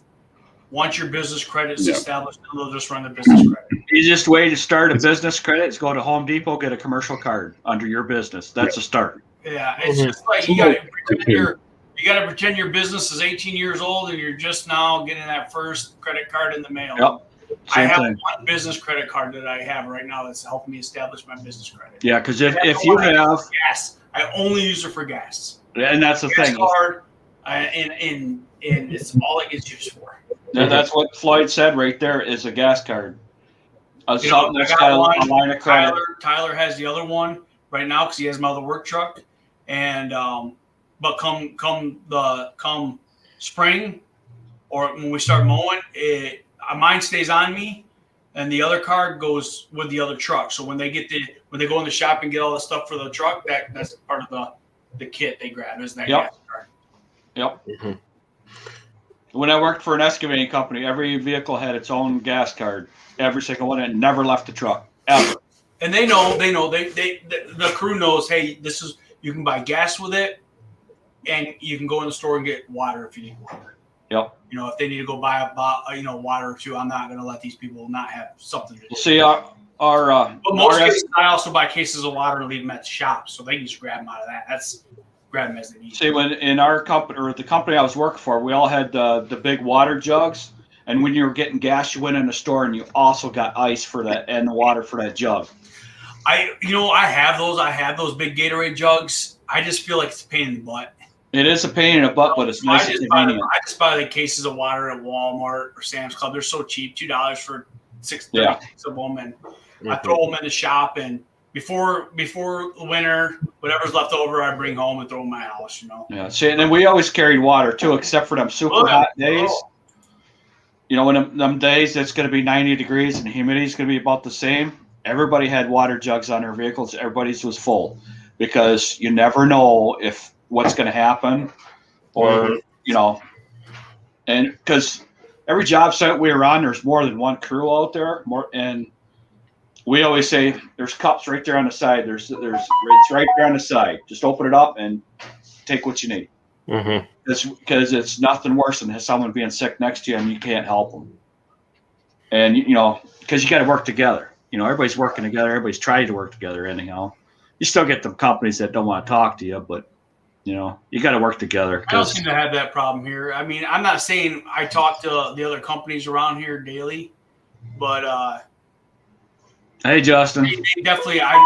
Once your business credit is established, they'll just run the business credit. The easiest way to start a business credit is go to Home Depot, get a commercial card under your business. That's a start. Yeah, it's just like you got to pretend your business is 18 years old and you're just now getting that first credit card in the mail. Yep. I have one business credit card that I have right now that's helping me establish my business credit. Yeah, because if you have gas, I only use it for gas. And that's the gas thing. card, and it's all it gets used for. That's what Floyd said right there is a gas card. You know, Something that's got a line of credit. Tyler has the other one right now because he has my other work truck, and but come spring or when we start mowing, mine stays on me, and the other card goes with the other truck. So when they go in the shop and get all the stuff for the truck, that's part of the kit they grab is that gas card. Yep. Mm-hmm. When I worked for an excavating company, every vehicle had its own gas card. Every single one, and never left the truck ever. And they know the crew knows. Hey, this is you can buy gas with it, and you can go in the store and get water if you need water. Yep. You know, if they need to go buy water or two, I'm not going to let these people not have something to do. See, but most cases, I also buy cases of water and leave them at the shop, so they can just grab them out of that. That's grab them as they need. See, when in our company or the company I was working for, we all had the big water jugs. And when you were getting gas, you went in the store and you also got ice for that and the water for that jug. I have those. I have those big Gatorade jugs. I just feel like it's a pain in the butt. It is a pain in the butt, but it's nice and convenient. I just buy the cases of water at Walmart or Sam's Club. They're so cheap, $2 for 6 of them, and I throw them in the shop. And before the winter, whatever's left over, I bring home and throw in my house. You know. Yeah. See, and then we always carried water too, except for them super hot days. You know, when them days it's going to be 90 degrees and the humidity is going to be about the same, everybody had water jugs on their vehicles. Everybody's was full because you never know if what's going to happen or, you know, and because every job site we were on, there's more than one crew out there. And we always say there's cups right there on the side. It's right there on the side. Just open it up and take what you need. Mm-hmm. Because it's nothing worse than someone being sick next to you and you can't help them. And, you know, because you got to work together. You know, everybody's working together. Everybody's trying to work together anyhow. You still get the companies that don't want to talk to you, but, you know, you got to work together. I don't seem to have that problem here. I mean, I'm not saying I talk to the other companies around here daily, but hey, Justin. They definitely, I've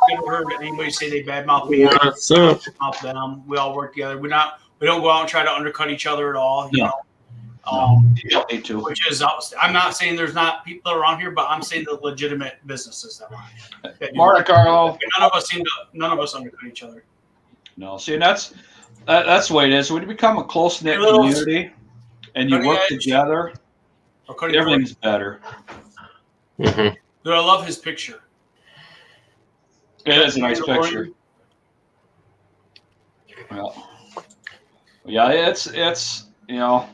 never heard anybody say they badmouth me. Badmouth them. We all work together. We don't go out and try to undercut each other at all. You know? You don't need to. Which is, I'm not saying there's not people around here, but I'm saying the legitimate businesses that Marta Carlo. None of us undercut each other. No, see, and that's the way it is. When you become a close knit community and you work together, everything's better. Mm-hmm. Dude, I love his picture. It is a nice picture. Yeah, it's you know,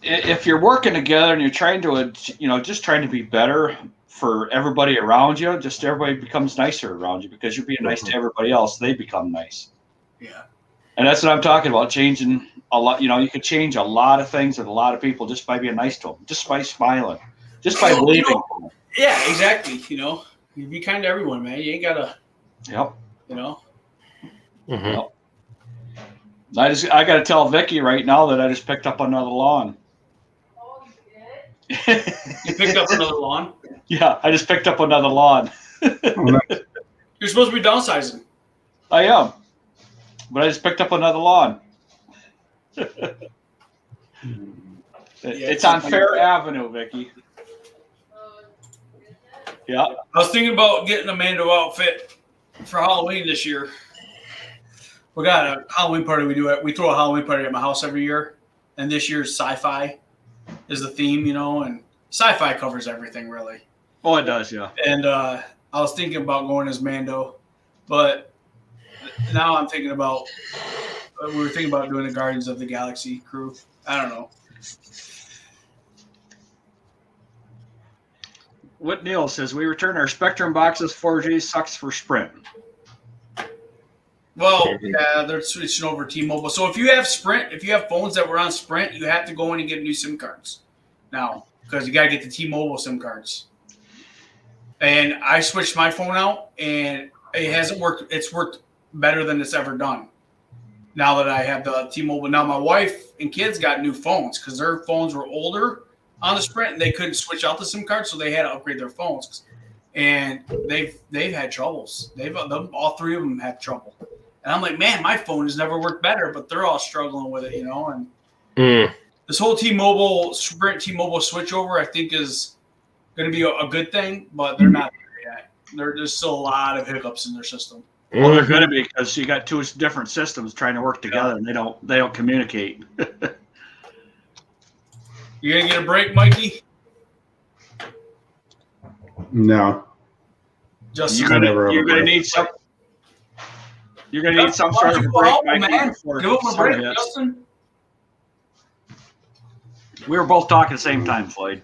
if you're working together and you're trying to, you know, just trying to be better for everybody around you, just everybody becomes nicer around you because you're being nice to everybody else. They become nice. Yeah. And that's what I'm talking about, changing a lot. You know, you could change a lot of things with a lot of people just by being nice to them, just by smiling, just by waving. Yeah, exactly. You know, you be kind to everyone, man. You ain't gotta. Yep. You know. Mm-hmm. Yep. I got to tell Vicky right now that I just picked up another lawn. Oh, you did? You picked up another lawn? Yeah, I just picked up another lawn. You're supposed to be downsizing. I am, but I just picked up another lawn. It's on Fair Avenue, Vicky. Yeah. I was thinking about getting a Mando outfit for Halloween this year. We got a Halloween party we throw a Halloween party at my house every year, and this year's sci-fi is the theme, you know, and sci-fi covers everything really. Oh, it does, yeah. And I was thinking about going as Mando, but now I'm thinking about we were thinking about doing a Guardians of the Galaxy crew. I don't know. What Neil says, we return our Spectrum boxes. 4G sucks for Sprint. Well, yeah, they're switching over to T-Mobile. So if you have Sprint, if you have phones that were on Sprint, you have to go in and get new SIM cards now because you got to get the T-Mobile SIM cards. And I switched my phone out, and it hasn't worked. It's worked better than it's ever done now that I have the T-Mobile. Now my wife and kids got new phones because their phones were older on the Sprint, and they couldn't switch out the SIM card, so they had to upgrade their phones. And they've had troubles. All three of them had trouble. And I'm like, man, my phone has never worked better, but they're all struggling with it, you know. And this whole Sprint T-Mobile switchover, I think, is going to be a good thing, but they're not there yet. There's still a lot of hiccups in their system. Well, they're going to be, because you got two different systems trying to work together, and they don't communicate. You gonna get a break, Mikey? No. Just you're gonna need some. You're gonna need some sort of break, Mikey. Man. Give him a break, Justin. We were both talking at the same time, Floyd.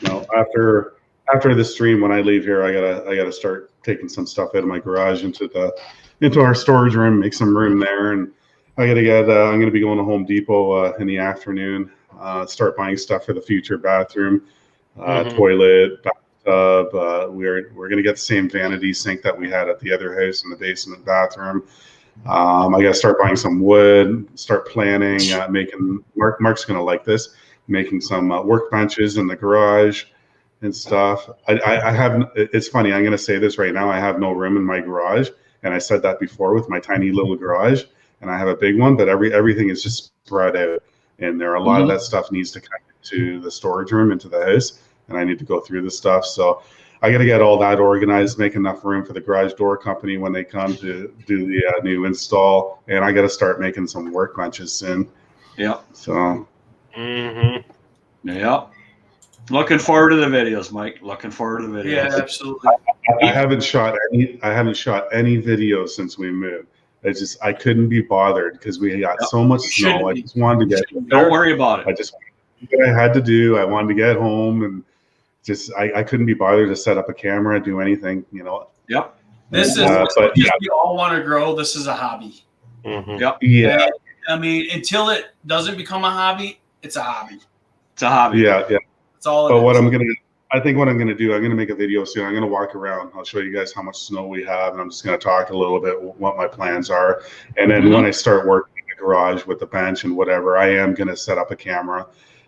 No, after the stream, when I leave here, I gotta start taking some stuff out of my garage into our storage room, make some room there, and I gotta get. I'm gonna be going to Home Depot in the afternoon. Start buying stuff for the future bathroom, toilet, bathtub. We're gonna get the same vanity sink that we had at the other house in the basement bathroom. I gotta start buying some wood. Start planning, making. Mark's gonna like this. Making some workbenches in the garage and stuff. I have. It's funny. I'm gonna say this right now. I have no room in my garage, and I said that before with my tiny little garage. And I have a big one, but everything is just spread out, and there are a lot of that stuff needs to come into the storage room, into the house, and I need to go through the stuff. So I got to get all that organized, make enough room for the garage door company when they come to do the new install, and I got to start making some workbenches soon. Yeah. So. Yeah. Looking forward to the videos, Mike. Looking forward to the videos. Yeah, absolutely. I haven't shot any videos since we moved. I couldn't be bothered because we got so much snow. I just wanted to get. Don't worry about it. I just did what I had to do. I wanted to get home, and just I couldn't be bothered to set up a camera, do anything. You know. Yep. This is we all want to grow. This is a hobby. Yep. Yeah. And, I mean, until it doesn't become a hobby, it's a hobby. It's a hobby. Yeah. It's all. But I think what I'm gonna do, I'm gonna make a video soon. I'm gonna walk around. I'll show you guys how much snow we have, and I'm just gonna talk a little bit what my plans are. And then when I start working in the garage with the bench and whatever, I am gonna set up a camera,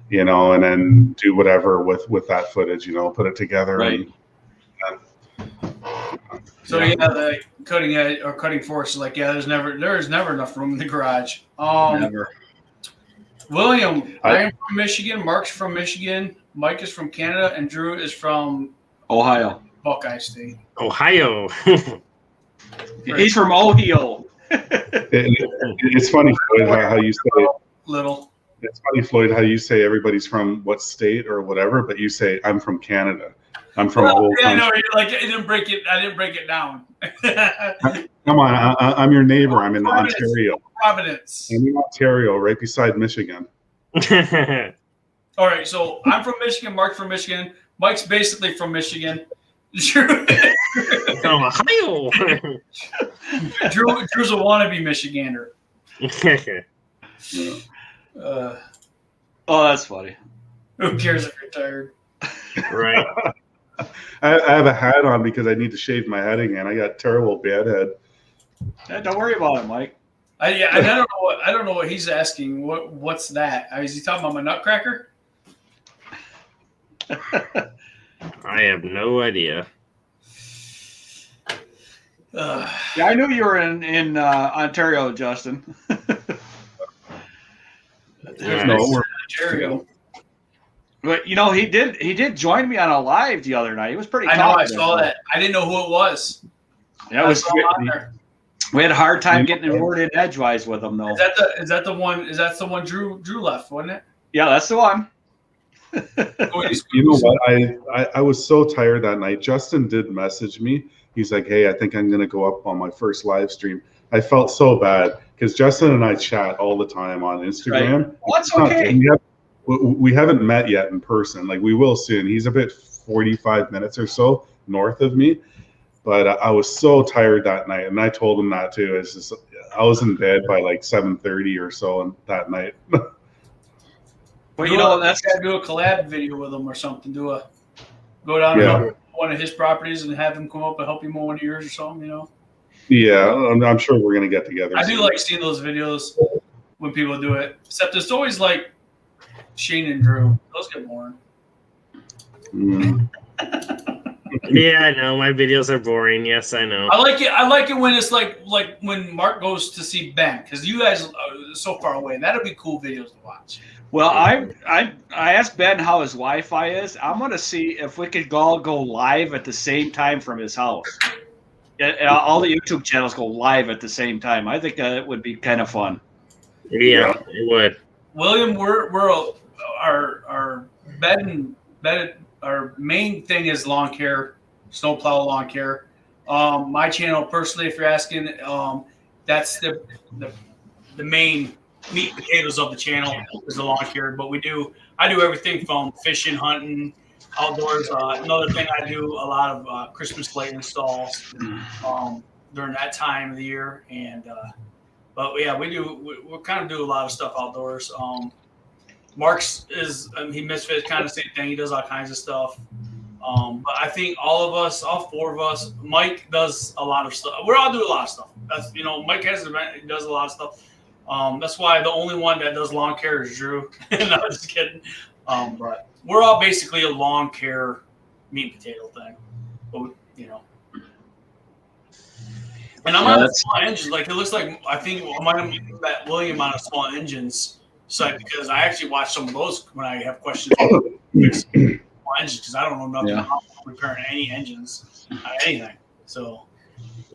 you know, and then do whatever with that footage, you know, put it together. Right. So the cutting edge or cutting force is like, there's never enough room in the garage. Never. William, I am from Michigan. Mark's from Michigan. Mike is from Canada, and Drew is from Ohio. Buckeye State. Ohio. He's from Ohio. It's funny, Floyd, how you say little. It's funny, Floyd, how you say everybody's from what state or whatever, but you say I'm from Canada. I'm from a whole country. No, like I didn't break it down. Come on, I'm your neighbor. I'm in Ontario. Providence. I'm in Ontario, right beside Michigan. All right, so I'm from Michigan. Mark's from Michigan. Mike's basically from Michigan. Ohio. Drew's a wannabe Michigander. Oh, that's funny. Who cares if you're tired? Right. I have a hat on because I need to shave my head again. I got terrible bad head. Yeah, don't worry about it, Mike. I don't know what he's asking. What's that? Is he talking about my nutcracker? I have no idea. Yeah, I knew you were in Ontario, Justin. No, Ontario. But you know, he did join me on a live the other night. It was pretty. I know. I saw that. I didn't know who it was. Yeah, it was. We had a hard time getting the word in edgewise with him, though. Is that the one? Is that the one Drew left? Wasn't it? Yeah, that's the one. You know what? I was so tired that night. Justin did message me. He's like, "Hey, I think I'm gonna go up on my first live stream." I felt so bad because Justin and I chat all the time on Instagram. Right. Well, that's okay. We haven't met yet in person. Like we will soon. He's about 45 minutes or so north of me. But I was so tired that night, and I told him that too. It's just I was in bed by like 7:30 or so that night. Well, you know, that's got to do a collab video with him or something. Go down to one of his properties and have him come up and help you mow one of yours or something. You know. Yeah, I'm sure we're gonna get together. I do like seeing those videos when people do it. Except it's always like Shane and Drew. Those get boring. Yeah, I know. My videos are boring. Yes, I know. I like it. I like it when it's like when Mark goes to see Ben, because you guys are so far away, and that'll be cool videos to watch. Well, I asked Ben how his Wi-Fi is. I'm gonna see if we could all go live at the same time from his house. All the YouTube channels go live at the same time. I think it would be kind of fun. Yeah, it would. William, our our main thing is lawn care, snowplow lawn care. My channel personally, if you're asking, that's the main meat and potatoes of the channel is the lawn care. But I do everything from fishing, hunting, outdoors. Another thing I do a lot of Christmas light installs during that time of the year, and but yeah, we kind of do a lot of stuff outdoors. Mark's he misfits kind of same thing. He does all kinds of stuff. But I think all 4 of us, Mike does a lot of stuff. We all do a lot of stuff. That's Mike does a lot of stuff. That's why the only one that does lawn care is Drew. No, I'm just kidding. But we're all basically a lawn care meat and potato thing. But and I'm on small engines. Like it looks like I think I might have met William on a small engines site because I actually watch some of those when I have questions on engines because I don't know nothing about repairing any engines, anything. So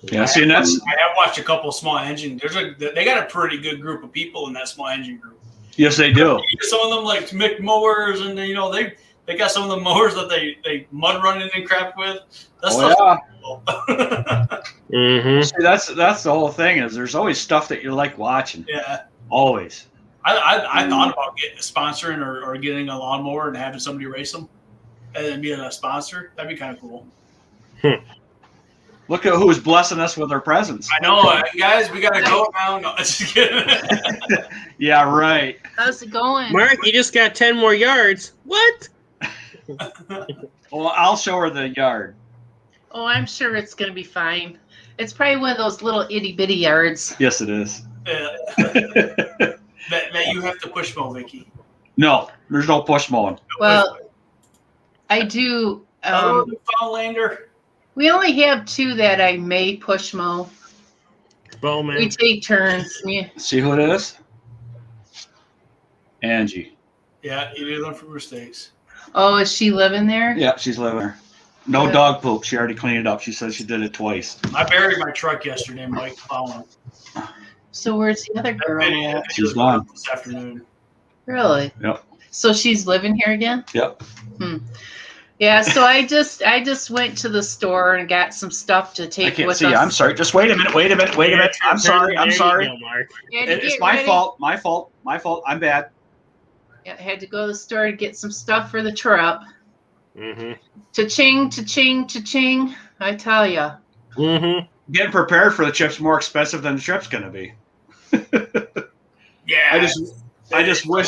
yeah, I have watched a couple of small engine. They got a pretty good group of people in that small engine group. Yes, they do. Some of them like Mick Mowers, and they got some of the mowers that they mud running and crap with. That's cool. Mm-hmm. See, that's the whole thing is there's always stuff that you like watching. Yeah, always. I thought about sponsoring or getting a lawnmower and having somebody race them, and then being a sponsor. That'd be kind of cool. Look at who's blessing us with our presents. I know, guys. We gotta go now. No, just kidding. Yeah, right. How's it going? Mark, you just got 10 more yards. What? Well, I'll show her the yard. Oh, I'm sure it's going to be fine. It's probably one of those little itty-bitty yards. Yes, it is. that you have to push mow, Vicky. No, there's no push mowing. Well, I do. Newfoundlander. We only have 2 that I may push mow. Bowman. We take turns. Yeah. See who it is? Angie. Yeah, you did learn from mistakes. Oh, is she living there? Yeah, she's living there. No dog poop. She already cleaned it up. She said she did it twice. I buried my truck yesterday, Mike plowing. So where's the other girl at? She's gone this afternoon. Really? Yep. So she's living here again? Yep. Yeah, so I just went to the store and got some stuff to take I can't with see. us. I'm sorry. Just wait a minute. I'm sorry. There you go, Mark. It's my fault. My fault. I'm bad. Yeah, I had to go to the store to get some stuff for the trip. Mm-hmm. Cha-ching, cha-ching, cha-ching. I tell ya. Mm-hmm. Getting prepared for the trip's more expensive than the trip's going to be. Yeah. I just wish.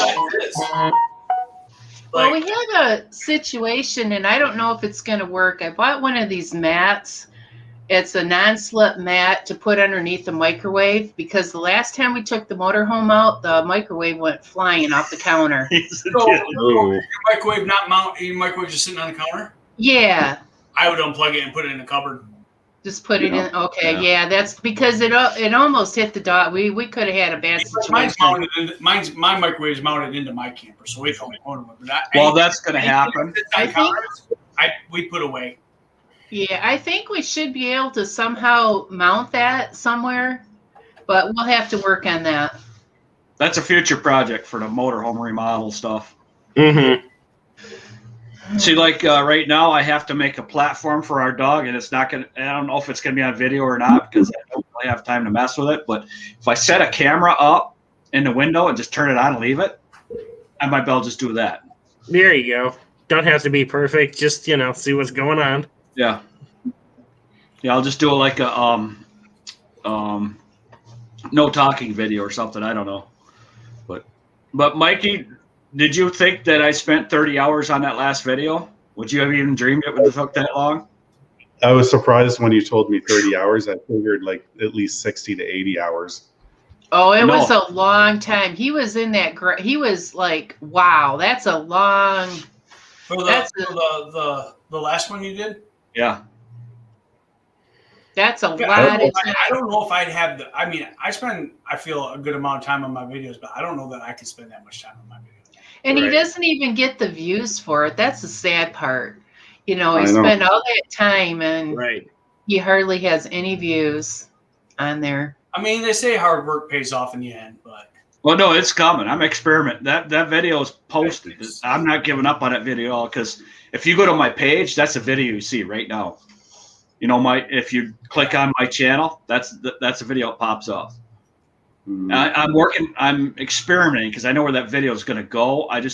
Well, we had a situation, and I don't know if it's going to work. I bought one of these mats. It's a non-slip mat to put underneath the microwave because the last time we took the motorhome out, the microwave went flying off the counter. Your microwave not mount. Your microwave just sitting on the counter. Yeah. I would unplug it and put it in the cupboard. Just put it in. Okay, yeah, that's because it almost hit the dot. We could have had a bad situation. My microwave is mounted into my camper, so we don't own one. Well, that's going to happen. We put away. Yeah, I think we should be able to somehow mount that somewhere, but we'll have to work on that. That's a future project for the motorhome remodel stuff. Mm-hmm. See, like right now, I have to make a platform for our dog, and it's not going to, I don't know if it's going to be on video or not because I don't really have time to mess with it. But if I set a camera up in the window and just turn it on and leave it, I might be able to just do that. There you go. Don't have to be perfect. Just, see what's going on. Yeah. Yeah, I'll just do it like a no talking video or something. I don't know. But Mikey, did you think that I spent 30 hours on that last video? Would you have even dreamed it would have took that long? I was surprised when you told me 30 hours. I figured like at least 60 to 80 hours. Oh, it was a long time. He was in that. He was like, "Wow, that's a long." For the last one you did. Yeah. That's a lot of I time. don't know if I'd have the. I mean, I feel a good amount of time on my videos, but I don't know that I could spend that much time on my videos. And he Right. doesn't even get the views for it. That's the sad part. You know, I he know. spent all that time and Right. he hardly has any views on there. I mean, they say hard work pays off in the end, but Well, no, it's coming. I'm experimenting. That video is posted. I'm not giving up on that video because if you go to my page, that's a video you see right now. You know, if you click on my channel, that's a video that pops up. I'm experimenting because I know where that video is going to go. I'm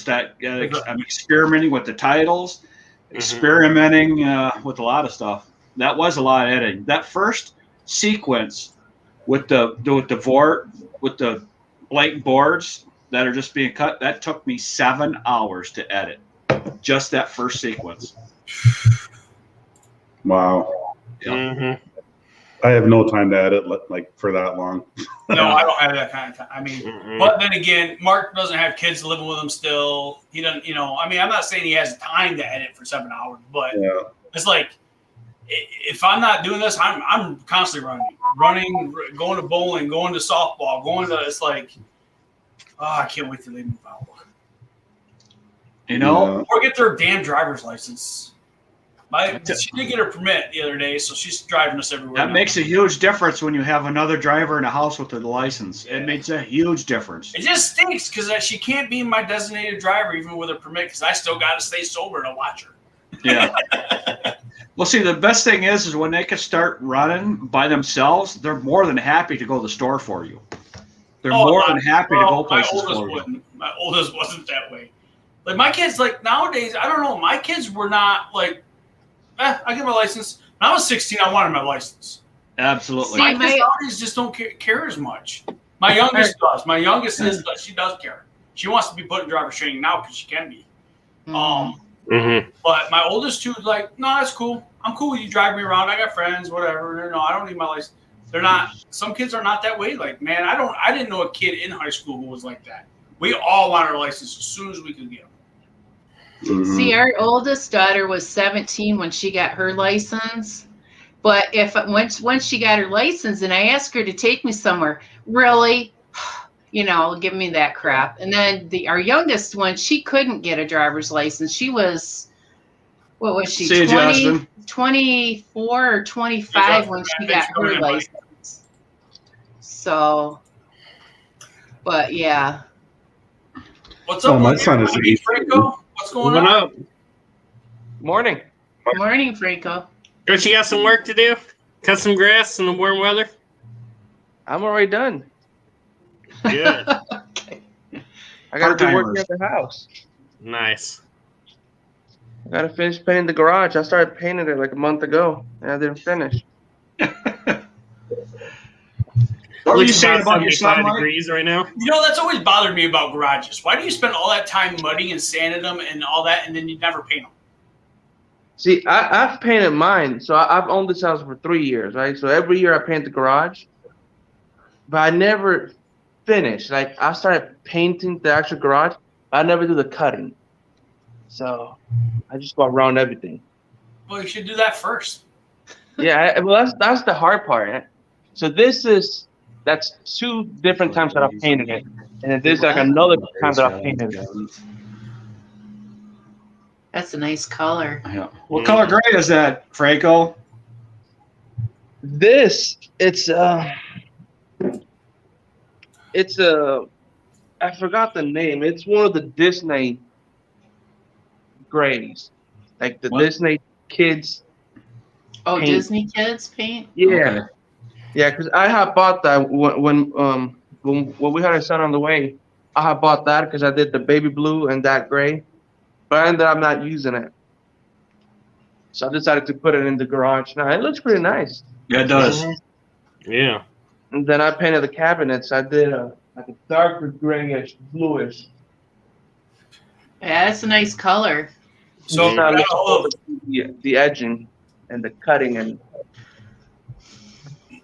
experimenting with the titles, experimenting with a lot of stuff. That was a lot of editing. That first sequence with the blank boards that are just being cut, that took me 7 hours to edit. Just that first sequence. Wow. Yeah. I have no time to edit like for that long. no, I don't have that kind of time. I mean, but then again, Mark doesn't have kids living with him still. He doesn't, you know, I mean, I'm not saying he has time to edit for 7 hours, but it's like, if I'm not doing this, I'm constantly running, going to bowling, going to softball, it's like, I can't wait to leave him out. You know, or get their damn driver's license. She did get her permit the other day, so she's driving us everywhere. That makes a huge difference when you have another driver in a house with a license. Yeah. It makes a huge difference. It just stinks because she can't be my designated driver even with a permit because I still got to stay sober to watch her. Yeah. Well, see, the best thing is when they can start running by themselves, they're more than happy to go to the store for you. They're more than happy to go places for you. My oldest wasn't that way. Like my kids, like nowadays, I don't know. My kids were not like, I get my license. When I was 16, I wanted my license. Absolutely. My kids nowadays just don't care as much. My youngest does. My youngest she does care. She wants to be put in driver's training now because she can be. But my oldest two is like, no, that's cool. I'm cool with you driving me around. I got friends, whatever. No, I don't need my license. They're not. Some kids are not that way. Like, man, I didn't know a kid in high school who was like that. We all wanted our license as soon as we could get them. See, our oldest daughter was 17 when she got her license. But once she got her license and I asked her to take me somewhere, really, you know, give me that crap. And then our youngest one, she couldn't get a driver's license. She was, what was she, 24 or 25 when she got her license. So, but yeah. What's up? My son is 8. What's going on? Morning. Morning, Franco. Don't you got some work to do? Cut some grass in the warm weather? I'm already done. Good. Okay. I got to do work at the house. Nice. I got to finish painting the garage. I started painting it like a month ago, and I didn't finish. What were you saying about your son, Mike? Degrees right now? You know, that's always bothered me about garages. Why do you spend all that time mudding and sanding them and all that, and then you never paint them? See, I've painted mine. So I've owned this house for 3 years, right? So every year I paint the garage, but I never finish. Like, I started painting the actual garage, but I never do the cutting. So I just go around everything. Well, you should do that first. Yeah, well, that's the hard part. Eh? So that's 2 different times that I've painted it, and then there's like another time that I've painted it. That's a nice color. Yeah. What color gray is that, Franco? This, it's I forgot the name. It's one of the Disney grays, like the Disney kids. Oh, paint. Disney kids paint? Yeah, Okay. yeah. Because I had bought that when we had a son on the way. I had bought that because I did the baby blue and that gray, but I ended up not using it. So I decided to put it in the garage. Now it looks pretty nice. Yeah, it does. Yeah. And then I painted the cabinets. I did like a darker grayish, bluish. Yeah, that's a nice color. So The edging and the cutting and.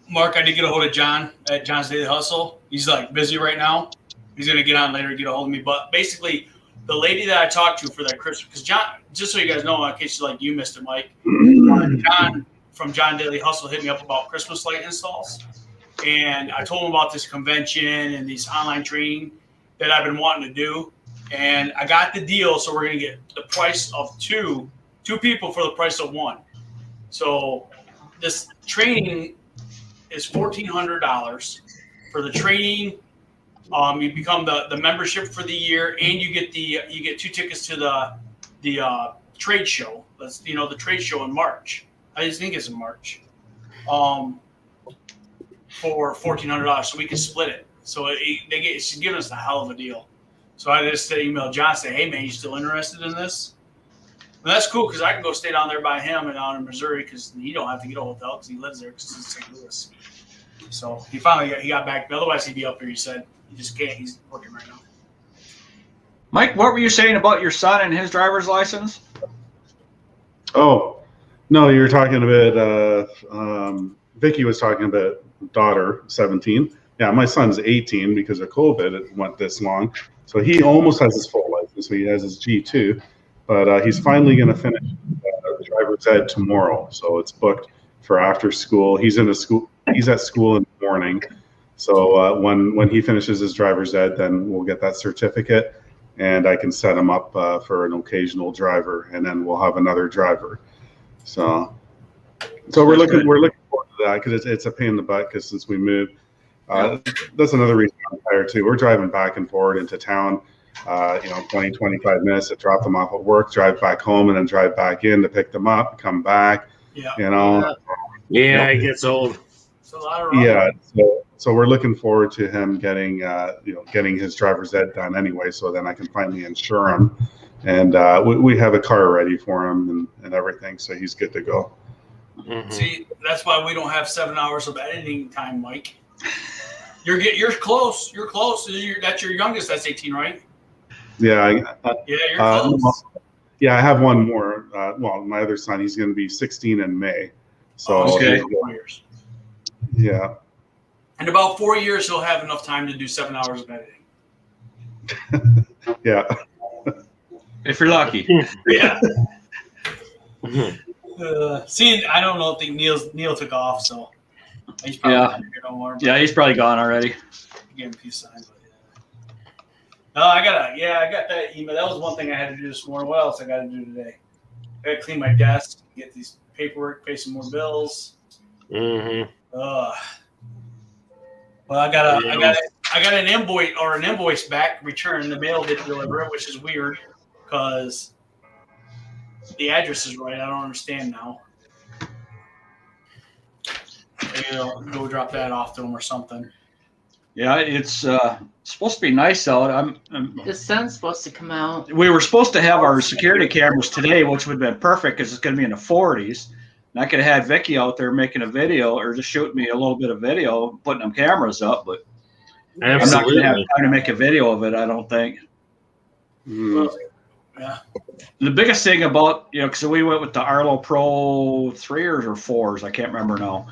Mark, I did get a hold of John at John's Daily Hustle. He's like busy right now. He's gonna get on later and get a hold of me. But basically, the lady that I talked to for that Christmas, because John, just so you guys know, in case you missed it, Mike, John from John Daily Hustle hit me up about Christmas light installs. And I told him about this convention and these online training that I've been wanting to do. And I got the deal, so we're going to get the price of two people for the price of one. So this training is $1,400 for the training. You become the membership for the year, and you get 2 tickets to the trade show. That's the trade show in March. I just think it's in March. For $1,400, so we can split it. So she's giving us a hell of a deal. So I just emailed John, say, hey man, you still interested in this? Well, that's cool because I can go stay down there by him and down in Missouri because he don't have to get a hotel because he lives there because he's in St. Louis. So he finally got back. Otherwise, he'd be up here. He said he just can't. He's working right now. Mike, what were you saying about your son and his driver's license? Oh, no, you were talking about. Vicky was talking about daughter, 17. Yeah, my son's 18 because of COVID. It went this long, so he almost has his full license. So he has his G2, but he's finally going to finish the driver's ed tomorrow. So it's booked for after school. He's at school in the morning. So when he finishes his driver's ed, then we'll get that certificate, and I can set him up for an occasional driver, and then we'll have another driver. So we're looking forward to that because it's a pain in the butt because since we moved, that's another reason I'm tired too. We're driving back and forward into town, 20, 25 minutes to drop them off at work, drive back home, and then drive back in to pick them up, come back. Yeah. Yeah, it gets old. It's a lot of So we're looking forward to him getting his driver's ed done anyway, so then I can finally insure him, and we have a car ready for him and everything, so he's good to go. Mm-hmm. See, that's why we don't have 7 hours of editing time, Mike. You're close. You're close. That's your youngest. That's 18, right? Yeah. You're close. Yeah, I have one more. My other son, he's going to be 16 in May. So okay. 4 years. Yeah. In about 4 years, he'll have enough time to do 7 hours of editing. Yeah. If you're lucky. Yeah. See, I don't think Neil took off, so he's probably not here no more. Yeah, he's probably gone already. Give him a peace sign, but no, I got that email. That was one thing I had to do this morning. What else I got to do today? I got to clean my desk, get these paperwork, pay some more bills. Mm-hmm. Well, I got an invoice back returned. The mail didn't deliver it, which is weird because the address is right. I don't understand now. Maybe I'll go drop that off to him or something. Yeah, it's supposed to be nice out. The sun's supposed to come out. We were supposed to have our security cameras today, which would have been perfect because it's going to be in the 40s. And I could have had Vicky out there making a video or just shooting me a little bit of video, putting them cameras up. But I'm not going to have time to make a video of it, I don't think. Well, yeah. The biggest thing about, because we went with the Arlo Pro 3s or 4s, I can't remember now.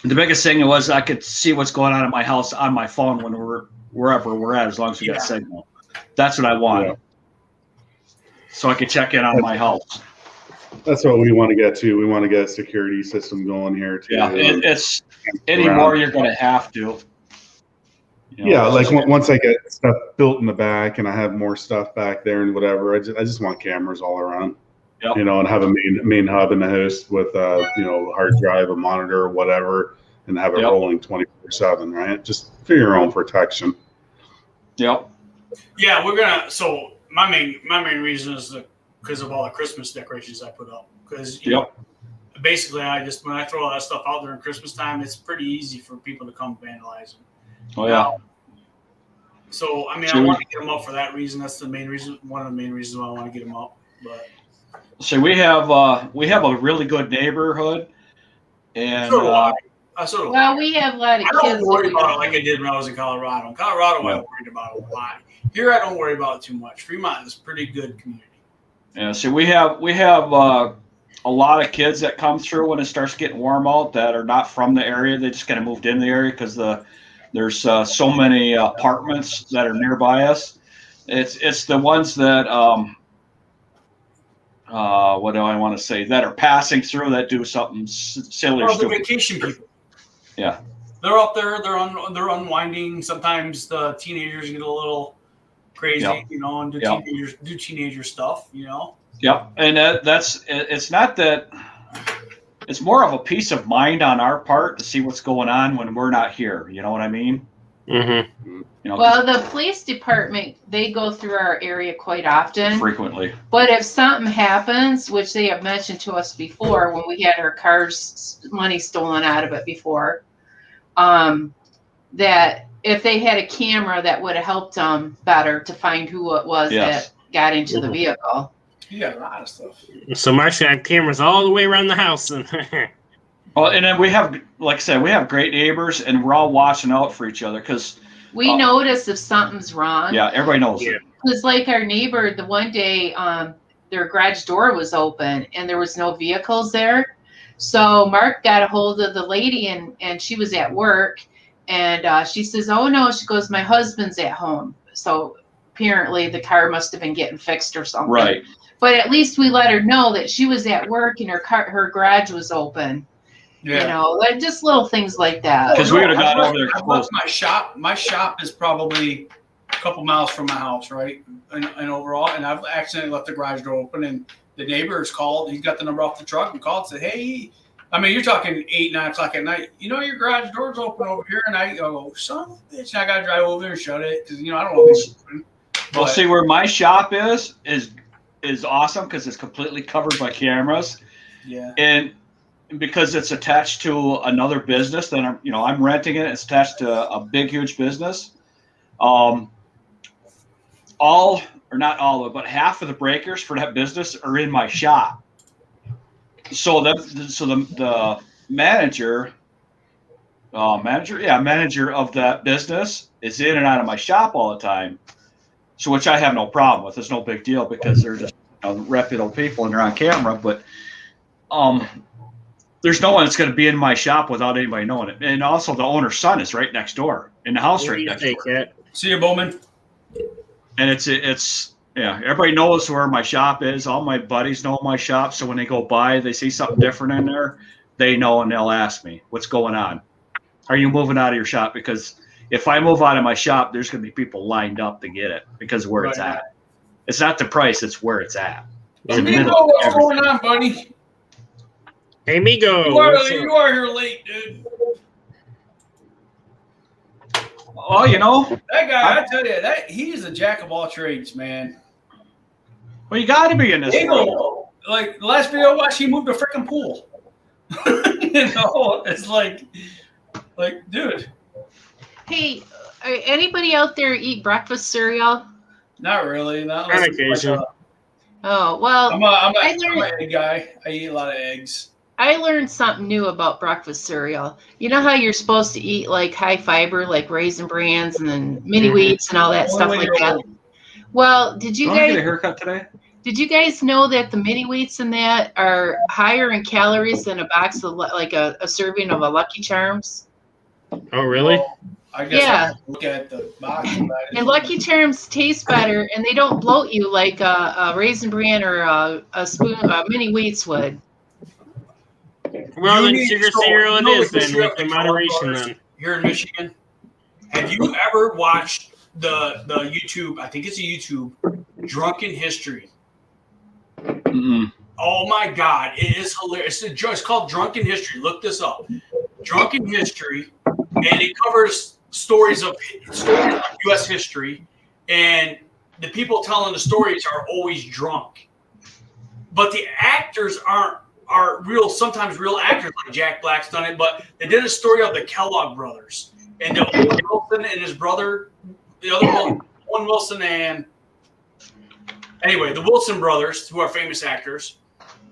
The biggest thing was I could see what's going on at my house on my phone when wherever we're at, as long as we got signal. That's what I want. Yeah. So I could check in on my house. That's what we want to get to. We want to get a security system going here too. Yeah, it's anymore you're going to have to. Like once I get stuff built in the back and I have more stuff back there and whatever, I just want cameras all around. Yep. And have a main hub in the house with hard drive, a monitor, whatever, and have it rolling 24/7, right? Just for your own protection. Yep. Yeah, we're gonna. So my main reason is because of all the Christmas decorations I put up. Because basically, when I throw all that stuff out during Christmas time, it's pretty easy for people to come vandalize them. Oh yeah. So I want to get them up for that reason. That's the main reason. One of the main reasons why I want to get them up. But so we have a really good neighborhood, and well, we have a lot of kids. I don't worry about it like I did when I was in Colorado. In Colorado, I worried about it a lot. Here, I don't worry about it too much. Fremont is a pretty good community. Yeah, so we have a lot of kids that come through when it starts getting warm out that are not from the area. They just kind of moved in the area because there's so many apartments that are nearby us. It's the ones that what do I want to say, that are passing through that do something silly or the stupid. vacation people. Yeah. They're up there. They're unwinding. Sometimes the teenagers get a little crazy, Yep. you know, and do Yep. teenager stuff, you know. Yep. And it's not that. It's more of a peace of mind on our part to see what's going on when we're not here. You know what I mean? Mm-hmm. You know, Well, the police department, they go through our area quite often. frequently. But if something happens, which they have mentioned to us before when we had our cars money stolen out of it before, that if they had a camera that would have helped them better to find who it was Yes. that got into the vehicle. You got a lot of stuff. So Marcia have cameras all the way around the house. Well, and then we have, like I said, we have great neighbors, and we're all watching out for each other because We notice if something's wrong. yeah, everybody knows Yeah. it. Because like our neighbor, the one day their garage door was open and there was no vehicles there. So Mark got a hold of the lady and she was at work and she says, oh no, she goes, my husband's at home. So apparently the car must have been getting fixed or something. Right. But at least we let her know that she was at work and her garage was open. Yeah. You know, like just little things like that. 'Cause we would've gone over there I left my shop. My shop is probably a couple miles from my house, right? And overall, and I've accidentally left the garage door open, and the neighbor's called. He's got the number off the truck and called and said, "Hey, I mean, you're talking 8, 9 o'clock at night. You know, your garage door's open over here." And I go, "Son of a bitch!" And I got to drive over there and shut it because I don't want to. Well, see where my shop is awesome because it's completely covered by cameras. Yeah. And because it's attached to another business, then I'm renting it. It's attached to a big, huge business. All or not all of it, but half of the breakers for that business are in my shop. So the manager of that business is in and out of my shop all the time. So which I have no problem with. It's no big deal because they're just reputable people and they're on camera. But there's no one that's going to be in my shop without anybody knowing it. And also the owner's son is right next door in the house right next door. See you, Bowman. And it's everybody knows where my shop is. All my buddies know my shop. So when they go by, they see something different in there, they know and they'll ask me, what's going on? Are you moving out of your shop? Because if I move out of my shop, there's going to be people lined up to get it because of where it's at. It's not the price, it's where it's at. It's in the middle of What's everything. going on, buddy? Hey, Migo. You are here late, dude. Oh, That guy, I tell you, he's a jack of all trades, man. well, you got to be in this world. Like the last video I watched, he moved a freaking pool. It's like, dude. Hey, anybody out there eat breakfast cereal? Not really. Not On occasion. Oh, well, I'm an egg guy. I eat a lot of eggs. I learned something new about breakfast cereal. You know how you're supposed to eat like high fiber, like Raisin Brans and then mini wheats and all that stuff like that? Well, did you get a guys haircut today? Did you guys know that the mini wheats in that are higher in calories than a box of like a serving of a Lucky Charms? Oh, really? I guess Yeah. I look at the box. And Lucky Charms taste better, and they don't bloat you like a Raisin Bran or a spoon mini wheats would. Well, You then need sugar to go- cereal you it know is the then, cereal with the that moderation Toro Brothers then. Here in Michigan, have you ever watched the YouTube? I think it's a YouTube Drunken History. Mm-mm. Oh my God, it is hilarious. It's called Drunken History. Look this up. Drunken History, and it covers stories of U.S. history, and the people telling the stories are always drunk, but the actors are real. Sometimes real actors, like Jack Black's done it. But they did a story of the Kellogg brothers and the Owen Wilson and his brother, the other one, Owen Wilson and. Anyway, the Wilson brothers, who are famous actors,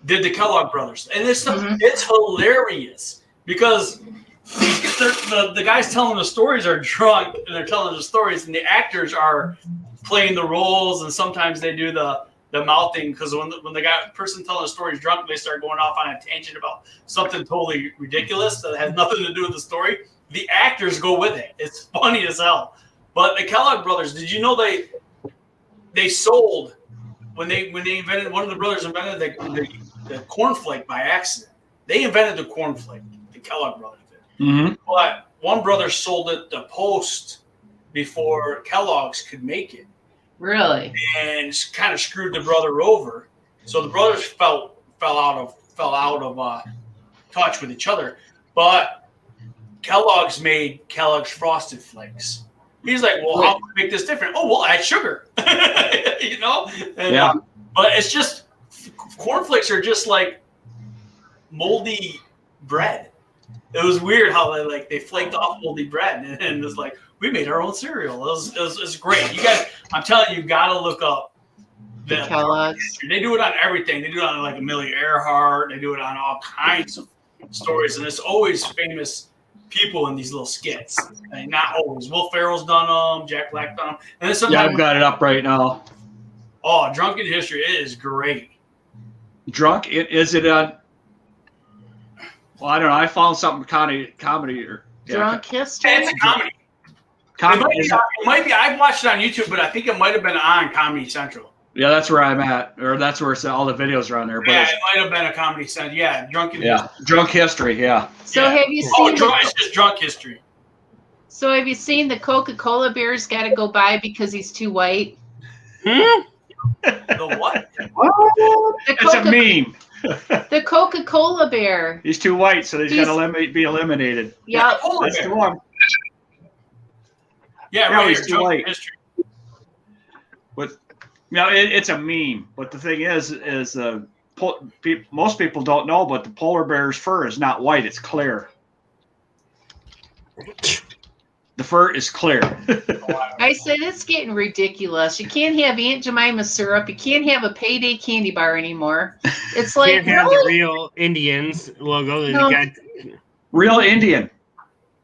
did the Kellogg brothers. And it's hilarious because the guys telling the stories are drunk and they're telling the stories, and the actors are playing the roles, and sometimes they do the mouthing because when the person telling the story is drunk, they start going off on a tangent about something totally ridiculous that has nothing to do with the story. The actors go with it. It's funny as hell. But the Kellogg brothers, did you know they sold when they invented, one of the brothers invented the cornflake by accident. They invented the cornflake. The Kellogg brothers did. Mm-hmm. But one brother sold it to Post before Kellogg's could make it. Really? And kind of screwed the brother over. So the brothers fell out of touch with each other. But Kellogg's made Kellogg's Frosted Flakes. He's like, well, how can we make this different? Oh, we'll add sugar. You know? And, Yeah. But it's just, cornflakes are just like moldy bread. It was weird how they flaked off moldy bread, and it's like, we made our own cereal. It was great. You guys, I'm telling you, gotta look up the Kellogg's. They do it on everything. They do it on like Amelia Earhart. They do it on all kinds of stories, and it's always famous people in these little skits. And not always. Will Ferrell's done them. Jack Black done them. And then sometimes, I've got it up right now. Oh, Drunken History, it is great. Drunk? Is it on? Well, I don't know. I found something comedy or Drunk History? It's a comedy. It might be. I've watched it on YouTube, but I think it might have been on Comedy Central. Yeah, that's where I'm at, or that's where all the videos are on there. But yeah, it might have been a Comedy Central. Yeah, Drunken History. Drunk History. Yeah. So have you seen? It's just Drunk History. So have you seen the Coca-Cola bear's got to go by because he's too white? The what? It's a meme. The Coca-Cola bear. He's too white, so he's got to be eliminated. Yeah, that's the one. Yeah, right. He's too white. But it's a meme. But the thing is most people don't know, but the polar bear's fur is not white; it's clear. The fur is clear. I said it's getting ridiculous. You can't have Aunt Jemima syrup. You can't have a Payday candy bar anymore. It's like can't have the real Indians logo. No.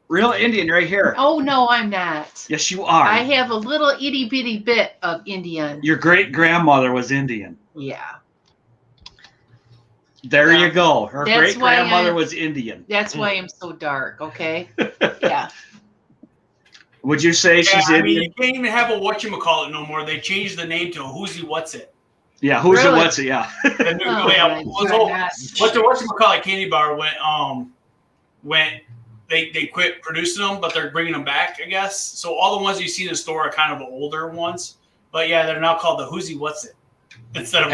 Real Indian right here. Oh no, I'm not. Yes, you are. I have a little itty bitty bit of Indian. Your great grandmother was Indian. Yeah. There you go. Her That's great grandmother was Indian. That's why I'm so dark. Okay. Yeah. Would you say she's Indian? I mean, you can't even have a whatchamacallit no more. They changed the name to a Who's What's It. Yeah, Who's It What's It, yeah. What the whatchamacallit candy bar went they quit producing them, but they're bringing them back, I guess. So all the ones you see in the store are kind of the older ones. But yeah, they're now called the Who's What's It instead of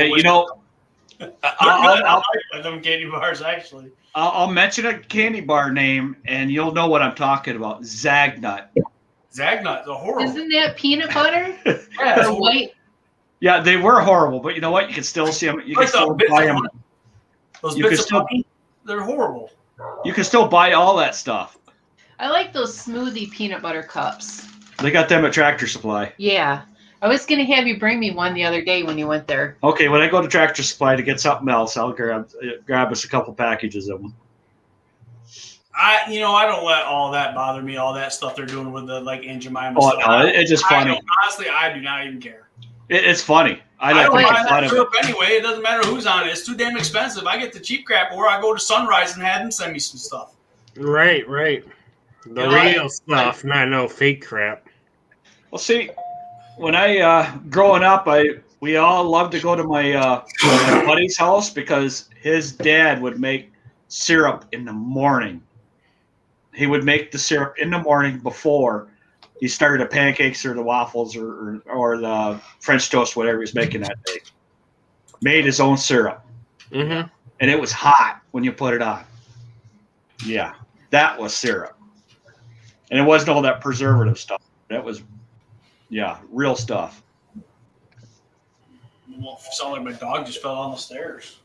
I'll them candy bars actually. I'll mention a candy bar name and you'll know what I'm talking about. Zagnut. Zagnut, the horrible. Isn't that peanut butter? Yeah, or white? Yeah, they were horrible, but you know what? You can still see them. You can still buy them. Those bits of honey, they're horrible. You can still buy all that stuff. I like those smoothie peanut butter cups. They got them at Tractor Supply. Yeah. I was going to have you bring me one the other day when you went there. Okay, when I go to Tractor Supply to get something else, I'll grab us a couple packages of them. I don't let all that bother me, all that stuff they're doing with the Aunt Jemima stuff. No, it's just funny. Honestly, I do not even care. It's funny. I don't like buy that syrup anyway. It doesn't matter who's on it. It's too damn expensive. I get the cheap crap, or I go to Sunrise and have them send me some stuff. Right. The real stuff, not no fake crap. Well, see, when I growing up, we all loved to go to my buddy's house because his dad would make syrup in the morning. He would make the syrup in the morning before he started the pancakes or the waffles or the French toast, whatever he was making that day. Made his own syrup. Mm-hmm. And it was hot when you put it on. Yeah, that was syrup. And it wasn't all that preservative stuff. That was, real stuff. Well, it sounded like my dog just fell on the stairs.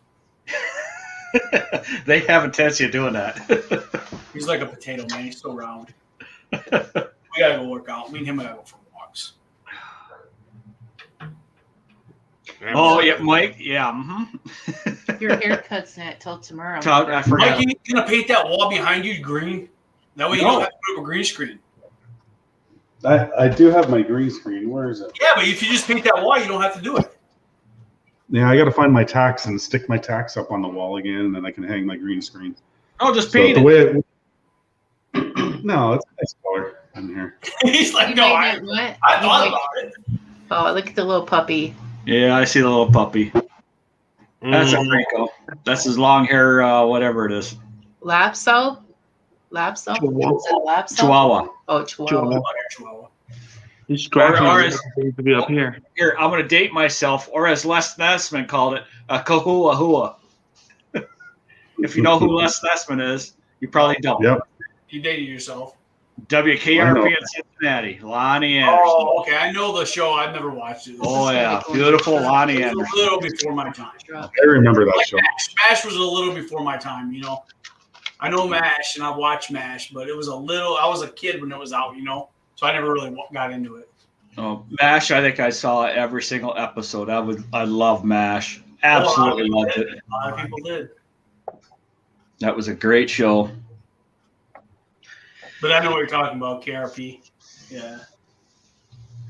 They have a tendency of doing that. He's like a potato, man. He's so round. We gotta go work out. Me and him gotta go for walks. Oh, yeah, Mike. Yeah. Mm-hmm. Your haircut's not till tomorrow. I forgot. Mike, you gonna paint that wall behind you green? That way you don't have to put up a green screen. I do have my green screen. Where is it? Yeah, but if you just paint that wall, you don't have to do it. Yeah, I got to find my tacks and stick my tacks up on the wall again, and then I can hang my green screen. Oh, just paint it. No, it's a nice color in here. He's like, no, I thought about it. Oh, look at the little puppy. Yeah, I see the little puppy. That's a Franco. That's his long hair, whatever it is. Lapso? Lapso? Chihuahua. Is it Lapso? Chihuahua. Oh, Chihuahua. Chihuahua. He's scratching Or his needs to be up here. Here, I'm going to date myself, or as Les Nessman called it, a Kahuahua. If you know who Les Nessman is, you probably don't. Yep. You dated yourself. WKRP in Cincinnati, Lonnie Anderson. Oh, okay. I know the show. I've never watched it. Oh, yeah. Beautiful Lonnie It was Anderson. a little before my time. I remember that show. MASH was a little before my time, you know. I know MASH and I watched MASH, but it was a little. I was a kid when it was out, you know, so I never really got into it. Oh, MASH, I think I saw every single episode. I love MASH. Absolutely loved it. A lot of people did. That was a great show. But I know what you're talking about, KRP. Yeah.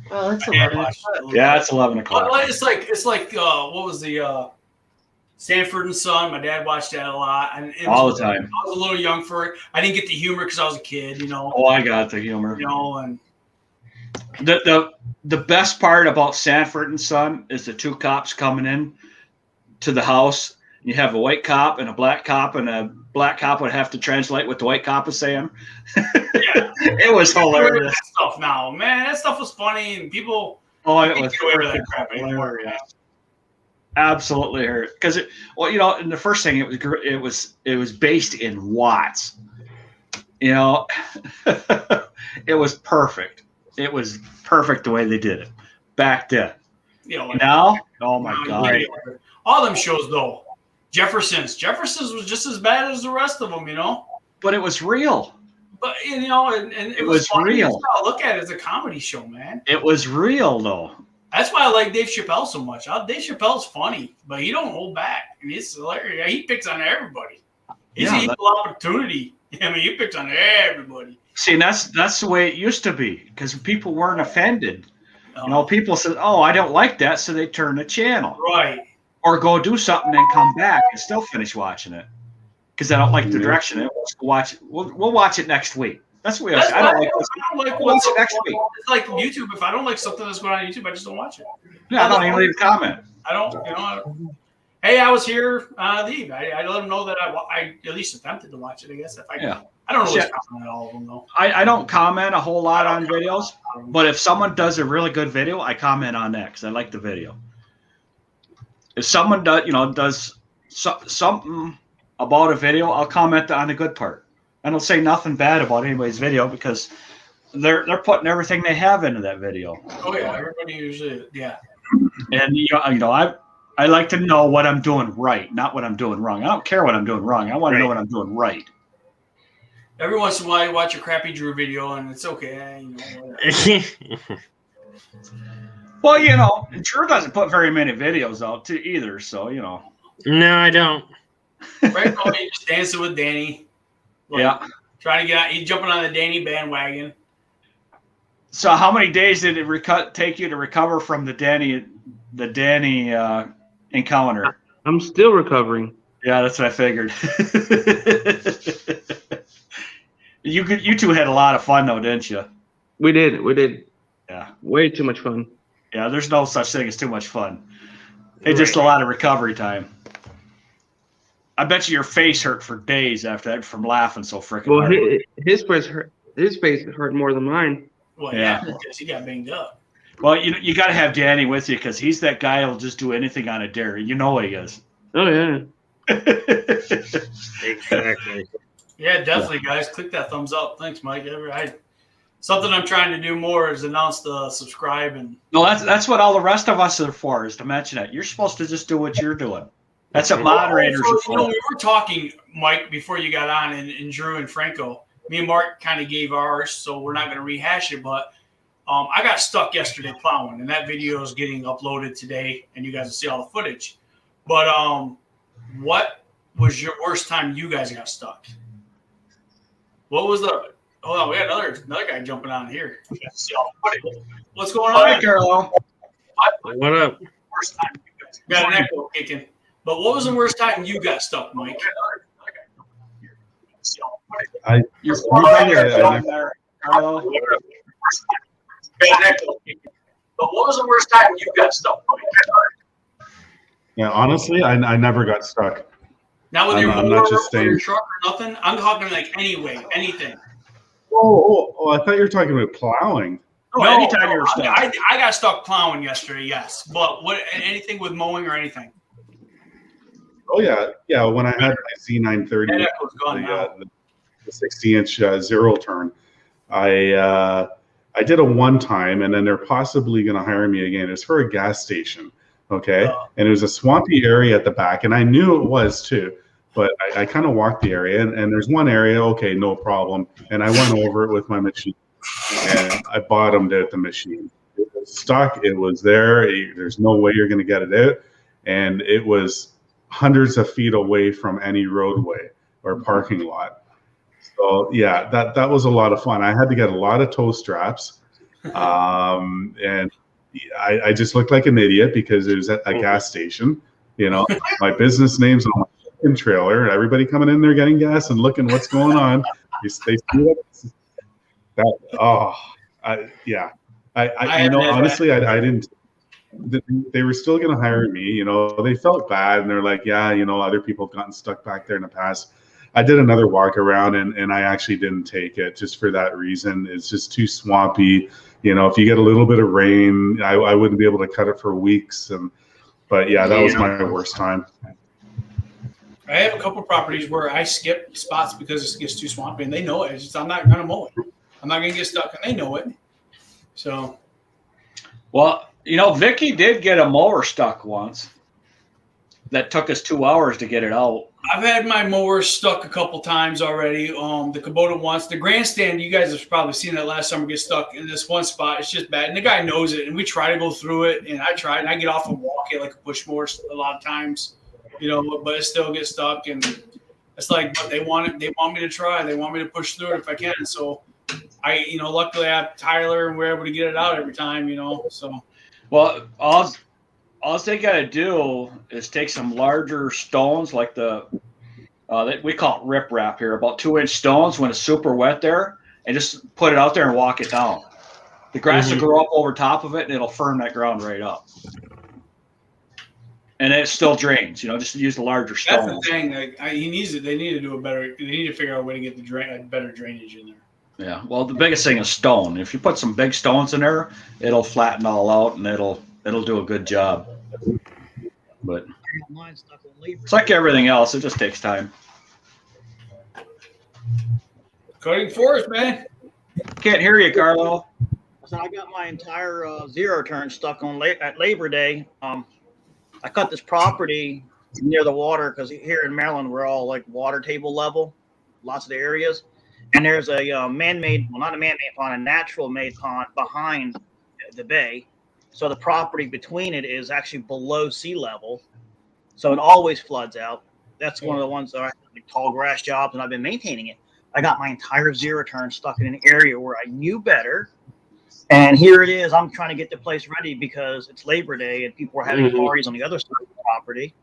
Well, it's Yeah, 11. Yeah, it's 11 o'clock. Well, it's like what was the Sanford and Son? My dad watched that a lot, and it All was, the time. I was a little young for it. I didn't get the humor because I was a kid, you know. Oh, I got the humor. You know, and The best part about Sanford and Son is the two cops coming in to the house. You have a white cop and a black cop, and a black cop would have to translate what the white cop is saying. yeah, It was hilarious. that stuff now, man. That stuff was funny, and people. Oh, it can't was get away with that crap anymore. hilarious. Absolutely hurt because and the first thing it was based in watts. You know, it was perfect. It was perfect the way they did it back then. You know, Now, oh my God. All them shows though. Jefferson's was just as bad as the rest of them, you know. But it was real. But you know, and it was funny. real. Look at it as a comedy show, man. It was real though. That's why I like Dave Chappelle so much. Dave Chappelle's funny, but he don't hold back. I mean, it's hilarious. He picks on everybody. He's an equal opportunity. I mean, he picks on everybody. See, and that's the way it used to be because people weren't offended. You know, people said, "Oh, I don't like that," so they turn the channel. Right. Or go do something and come back and still finish watching it because I don't like the direction. Let's go watch it. We'll watch it next week. That's the way I say. I don't like what's next week. It's like YouTube. If I don't like something that's going on YouTube, I just don't watch it. Yeah, I don't even leave a comment. I don't. You know. Hey, I was here. Leave. I let them know that I at least attempted to watch it. I guess if I don't always comment on all of them though. I don't comment a whole lot on videos, but if someone does a really good video, I comment on that because I like the video. If someone does something about a video, I'll comment on the good part. I don't say nothing bad about anybody's video because they're putting everything they have into that video. Oh yeah, everybody usually And I like to know what I'm doing right, not what I'm doing wrong. I don't care what I'm doing wrong. I want to know what I'm doing right. Every once in a while, you watch a crappy Drew video, and it's okay. You know, Well, Drew doesn't put very many videos out either, so No, I don't. Right now, he's just dancing with Danny. Trying to get out. He's jumping on the Danny bandwagon. So, how many days did it take you to recover from the Danny encounter? I'm still recovering. Yeah, that's what I figured. You two had a lot of fun, though, didn't you? We did. Yeah. Way too much fun. Yeah, there's no such thing as too much fun. It's just a lot of recovery time. I bet you your face hurt for days after that from laughing so freaking hard. Well, his face hurt more than mine. Well, yeah, because he got banged up. Well, you got to have Danny with you because he's that guy who'll just do anything on a dare. You know he is. Oh, yeah. Exactly. Yeah, definitely, guys. Click that thumbs up. Thanks, Mike. Something I'm trying to do more is announce the subscribe and. No, that's what all the rest of us are for, is to mention it. You're supposed to just do what you're doing. That's what moderators are for. We were talking, Mike, before you got on, and Drew and Franco. Me and Mark kind of gave ours, so we're not going to rehash it. But I got stuck yesterday plowing, and that video is getting uploaded today, and you guys will see all the footage. But what was your worst time you guys got stuck? What was the? Hold on, we got another guy jumping on here. What's going on? Hi, Carlo. What up? Worst time you guys got an echo kicking. But what was the worst time you got stuck, Mike? You're there, Carlo. But what was the worst time you got stuck? Yeah, honestly, I never got stuck. Now with I'm your not mower just or your saying. truck or nothing, I'm talking like anyway, anything. Oh, I thought you were talking about plowing. No, anytime you're stuck. I got stuck plowing yesterday, yes. But what anything with mowing or anything? Oh yeah. When I had my Z930, That echo's gone now. the 60-inch zero turn, I did a one time, and then they're possibly going to hire me again. It's for a gas station, okay? And it was a swampy area at the back, and I knew it was too. But I kind of walked the area, and there's one area, okay, no problem. And I went over it with my machine, and I bottomed out the machine. It was stuck. It was there. There's no way you're going to get it out. And it was hundreds of feet away from any roadway or parking lot. So, yeah, that was a lot of fun. I had to get a lot of toe straps. And I just looked like an idiot because it was at a gas station. You know, my business name's on my trailer. Everybody coming in there getting gas and looking what's going on. They see that. Honestly, I didn't. They were still going to hire me. You know, they felt bad, and they're like, yeah, you know, other people have gotten stuck back there in the past. I did another walk around, and I actually didn't take it just for that reason. It's just too swampy. You know, if you get a little bit of rain, I wouldn't be able to cut it for weeks. But yeah, that was my worst time. I have a couple properties where I skip spots because it gets too swampy, and they know it. It's just, I'm not going to mow it. I'm not going to get stuck, and they know it. So, well, you know, Vicky did get a mower stuck once. That took us 2 hours to get it out. I've had my mower stuck a couple times already. The Kubota once. The Grandstand, you guys have probably seen that last summer get stuck in this one spot. It's just bad. And the guy knows it, and we try to go through it, and I try, and I get off and walk it like a push mower a lot of times. You know, but it still gets stuck, and it's like, but they want it. They want me to try. They want me to push through it if I can. So luckily I have Tyler, and we're able to get it out every time. You know, so. Well, all they got to do is take some larger stones, like we call it riprap here, about 2-inch stones when it's super wet there, and just put it out there and walk it down. The grass will grow up over top of it, and it'll firm that ground right up. And it still drains, you know, just use the larger stones. That's the thing. He needs it. They need to do a better. They need to figure out a way to get better drainage in there. Yeah. Well, the biggest thing is stone. If you put some big stones in there, it'll flatten all out, and it'll do a good job. But it's like everything else. It just takes time. Cutting forest, man. Can't hear you, Carlo. So I got my entire zero turn stuck on at Labor Day. I cut this property near the water because here in Maryland, we're all like water table level, lots of the areas. And there's a man-made, well, not a man-made pond, a natural-made pond behind the bay. So the property between it is actually below sea level. So it always floods out. That's one of the ones that I have like tall grass jobs, and I've been maintaining it. I got my entire zero turn stuck in an area where I knew better. And here it is. I'm trying to get the place ready because it's Labor Day and people are having parties on the other side of the property.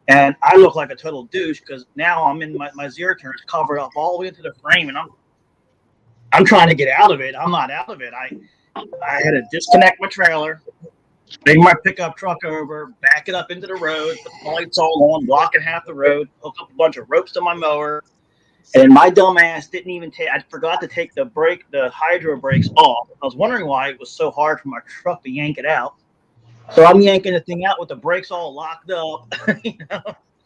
And I look like a total douche because now I'm in my zero turns covered up all the way into the frame, and I'm trying to get out of it. I'm not out of it. I had to disconnect my trailer, bring my pickup truck over, back it up into the road, put the lights all on, blocking half the road, hook up a bunch of ropes to my mower. And my dumb ass didn't even I forgot to take the hydro brakes off. I was wondering why it was so hard for my truck to yank it out. So I'm yanking the thing out with the brakes all locked up. You know?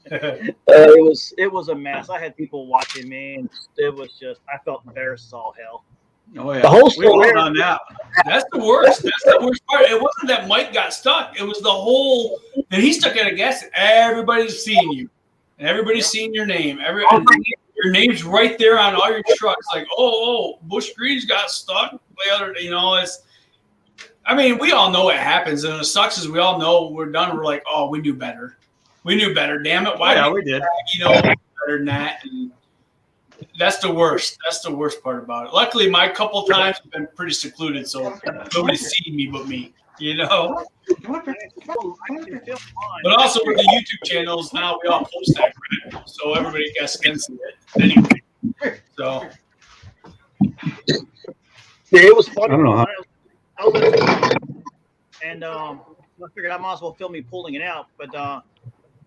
It was a mess. I had people watching me, and it was just, I felt embarrassed as all hell. Oh yeah, the whole story on that. That's the worst. That's the worst part. It wasn't that Mike got stuck. It was the whole. And he stuck at a gas. Everybody's seeing you, and everybody's seeing your name. Your name's right there on all your trucks. Like, Bush Green's got stuck. You know, I mean, we all know it happens, and it sucks as we all know we're done. We're like, oh, we knew better. We knew better. Damn it! Why? Yeah, we did. You know, better than that. And that's the worst. That's the worst part about it. Luckily, my couple times have been pretty secluded, so nobody's seen me but me. You know. But also with the YouTube channels now, we all post that crap, so everybody can see it anyway. So yeah, it was fun. I don't know how. and I figured I might as well film me pulling it out. But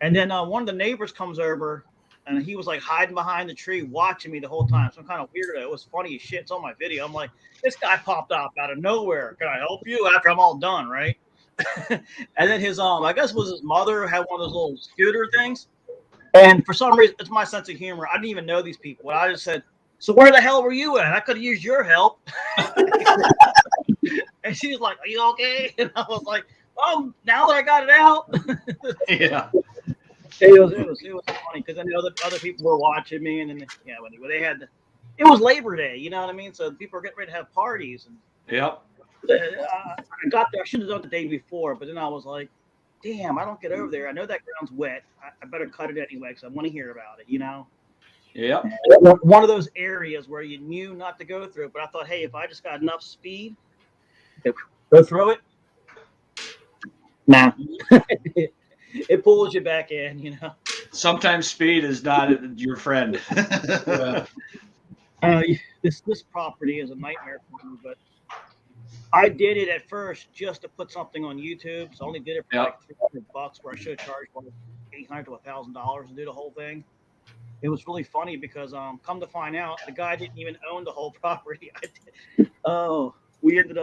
and then one of the neighbors comes over, and he was like hiding behind the tree, watching me the whole time. Some kind of weirdo. It was funny as shit. It's on my video. I'm like, this guy popped up out of nowhere. Can I help you? After I'm all done, right? And then his I guess it was his mother had one of those little scooter things. And for some reason, it's my sense of humor. I didn't even know these people. I just said, so where the hell were you at? I could have used your help. And she was like, are you okay? And I was like, oh, now that I got it out. Yeah. It was funny because then the other people were watching me. And then, when they had, it was Labor Day, you know what I mean? So people were getting ready to have parties. And Yep. I got there. I should have done it the day before. But then I was like, damn, I don't get over there. I know that ground's wet. I better cut it anyway because I want to hear about it, you know? Yep. One of those areas where you knew not to go through it, but I thought, hey, if I just got enough speed, go through it. Nah. It pulls you back in, you know? Sometimes speed is not your friend. This property is a nightmare for me, but I did it at first just to put something on YouTube. So I only did it for like $300 where I should have charged like $800 to $1,000 to do the whole thing. It was really funny because come to find out, the guy didn't even own the whole property. I ended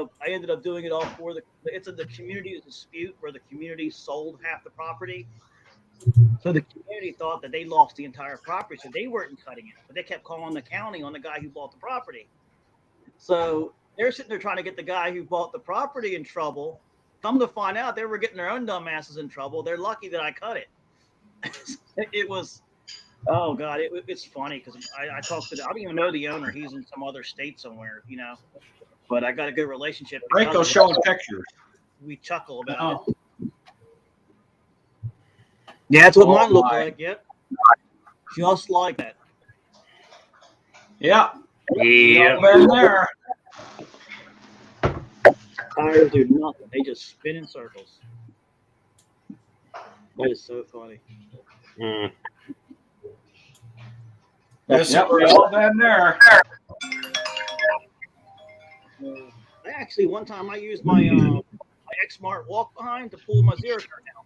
up doing it all for it's the community dispute where the community sold half the property. So the community thought that they lost the entire property, so they weren't cutting it, but they kept calling the county on the guy who bought the property. So they're sitting there trying to get the guy who bought the property in trouble. Come to find out, they were getting their own dumbasses in trouble. They're lucky that I cut it. It was, oh God, it's funny because I talked to I don't even know the owner. He's in some other state somewhere, you know. But I got a good relationship. Franco's showing pictures. We chuckle about it. Yeah, that's what mine looked like. Yep. Just like that. Yeah. Yeah. Been there. Tires do nothing. They just spin in circles. That is so funny. Mm. Yep, we're all been there. Actually, one time I used my X-Smart walk behind to pull my zero turn out.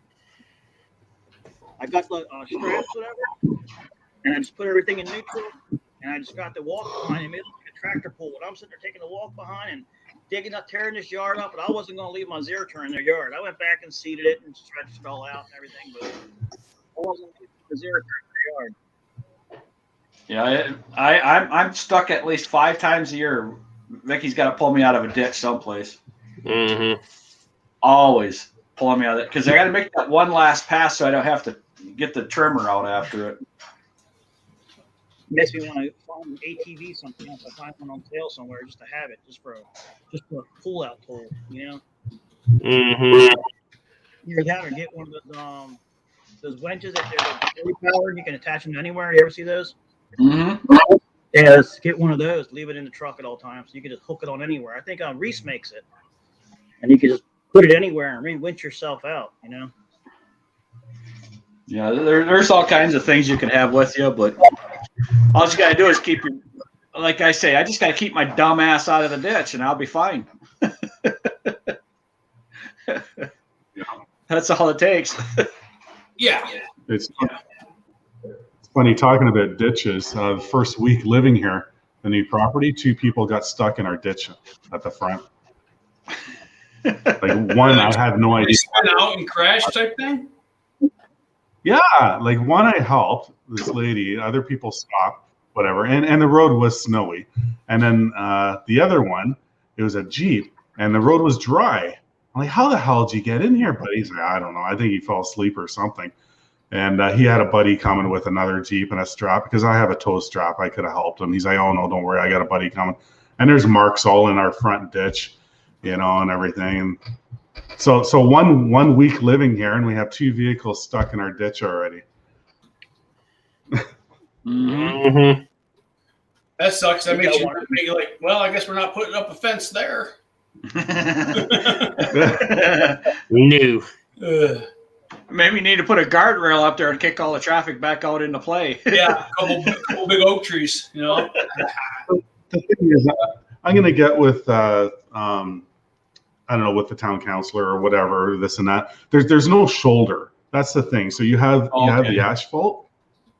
I got the straps, whatever, and I just put everything in neutral, and I just got the walk behind and made it like a tractor pull. And I'm sitting there taking the walk behind and digging up, tearing this yard up, but I wasn't going to leave my zero turn in their yard. I went back and seeded it and stretched it all out and everything, but I wasn't leaving the zero turn in their yard. Yeah, I'm stuck at least 5 times a year. Vicky's got to pull me out of a ditch someplace. Mm-hmm. Always pulling me out of it because I got to make that one last pass so I don't have to get the trimmer out after it. Makes me want to find an ATV something else. I find one on sale somewhere just to have it, just for a pull out tool, you know. Mm-hmm. Either that or get one of those wenches that they're powered. You can attach them to anywhere. You ever see those? Mm-hmm. Yeah, let's get one of those. Leave it in the truck at all times. So you can just hook it on anywhere. I think Reese makes it, and you can just put it anywhere and winch yourself out. You know. Yeah, there's all kinds of things you can have with you, but all you got to do is keep your, like I say, I just got to keep my dumb ass out of the ditch and I'll be fine. That's all it takes. Yeah. It's funny talking about ditches. The first week living here, the new property, 2 people got stuck in our ditch at the front. Like one, I have no idea. Spin out and crash type thing? Yeah, like one I helped this lady, other people stopped, whatever, and the road was snowy. And then the other one, it was a Jeep, and the road was dry. I'm like, how the hell did you get in here, buddy? He's like, I don't know. I think he fell asleep or something. And he had a buddy coming with another Jeep and a strap because I have a tow strap. I could have helped him. He's like, oh, no, don't worry. I got a buddy coming. And there's marks all in our front ditch, you know, and everything. And so one week living here, and we have 2 vehicles stuck in our ditch already. Mm-hmm. That sucks. That makes you think like, well, I guess we're not putting up a fence there. New. Maybe you need to put a guardrail up there and kick all the traffic back out into play. Yeah, a couple big oak trees, you know. The thing is, I'm going to get with I don't know, with the town councilor or whatever, this and that. There's no shoulder. That's the thing. So you have the asphalt,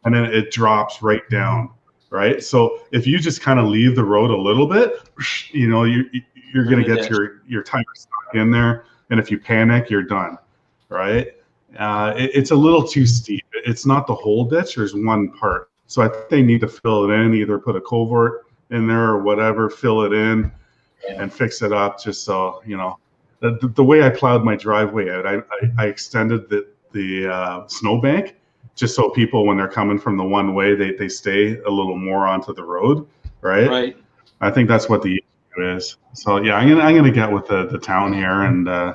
and then it drops right down, right? So if you just kind of leave the road a little bit, you know, you're going to get your tire stuck in there, and if you panic, you're done, right? It's a little too steep. It's not the whole ditch. There's one part. So I think they need to fill it in, either put a culvert in there or whatever, fill it in and fix it up, just so, you know. The way I plowed my driveway out, I extended the snowbank just so people, when they're coming from the one way, they stay a little more onto the road, right? Right. I think that's what the issue is. So yeah, I'm gonna get with the town here and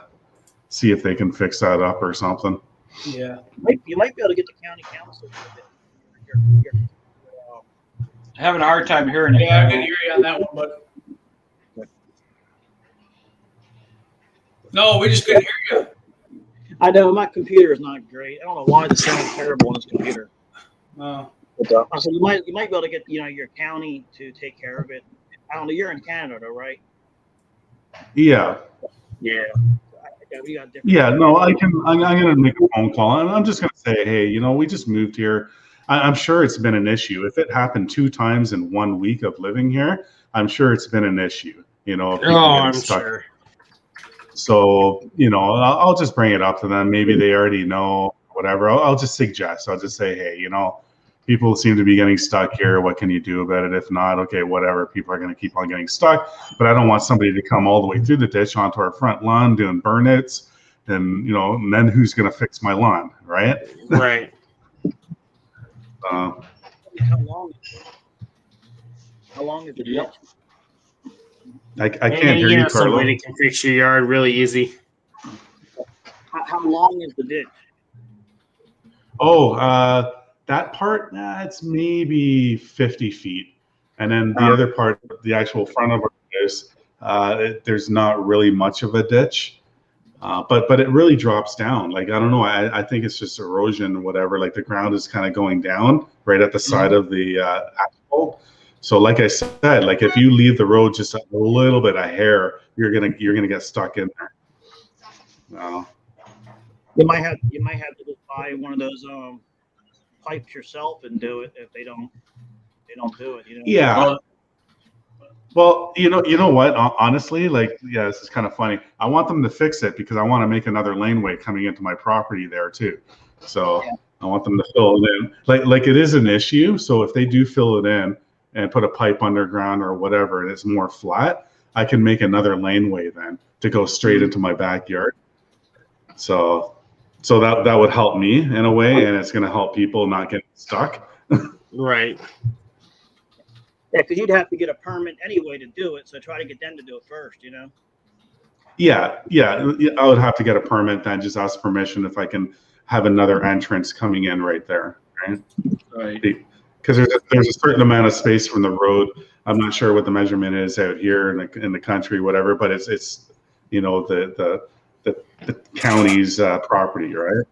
see if they can fix that up or something. Yeah, you might be able to get the county council. Having a hard time hearing it. Yeah, I can hear you on that one, but no, we just couldn't hear you. I know my computer is not great. I don't know why it sounds terrible on this computer. Oh. So you might be able to get your county to take care of it. I don't know. You're in Canada, though, right? Yeah. Yeah. Yeah. No, I'm gonna make a phone call, and I'm just gonna say, hey, you know, we just moved here. I'm sure it's been an issue. If it happened 2 times in 1 week of living here, I'm sure it's been an issue. You know. I'm sure. So, you know, I'll just bring it up to them. Maybe they already know, whatever. I'll just suggest. I'll just say, hey, you know, people seem to be getting stuck here. What can you do about it? If not, okay, whatever. People are going to keep on getting stuck. But I don't want somebody to come all the way through the ditch onto our front lawn doing burnouts. And, you know, and then who's going to fix my lawn, right? Right. How long is the ditch? I can't hear you, Carlo. Somebody can fix your yard really easy. How long is the ditch? Oh, that part, it's maybe 50 feet. And then the other part, the actual front of our house, there's not really much of a ditch. But it really drops down. Like, I don't know. I think it's just erosion or whatever. Like, the ground is kind of going down right at the side of the asphalt. So like I said, like if you leave the road just a little bit, a hair, you're gonna get stuck in there. You might have to just buy one of those pipes yourself and do it if they don't do it. You know? Yeah. Well, you know what? Honestly, like, yeah, this is kind of funny. I want them to fix it because I want to make another laneway coming into my property there too. So yeah. I want them to fill it in. Like it is an issue. So if they do fill it in and put a pipe underground or whatever, and it's more flat, I can make another laneway then to go straight into my backyard. So that would help me in a way, and it's going to help people not get stuck. Right. Yeah, because you'd have to get a permit anyway to do it, so try to get them to do it first, you know? Yeah, I would have to get a permit then, just ask permission if I can have another entrance coming in right there, right? Right. Because there's a certain amount of space from the road. I'm not sure what the measurement is out here in the country, whatever, but it's you know, the county's property, right?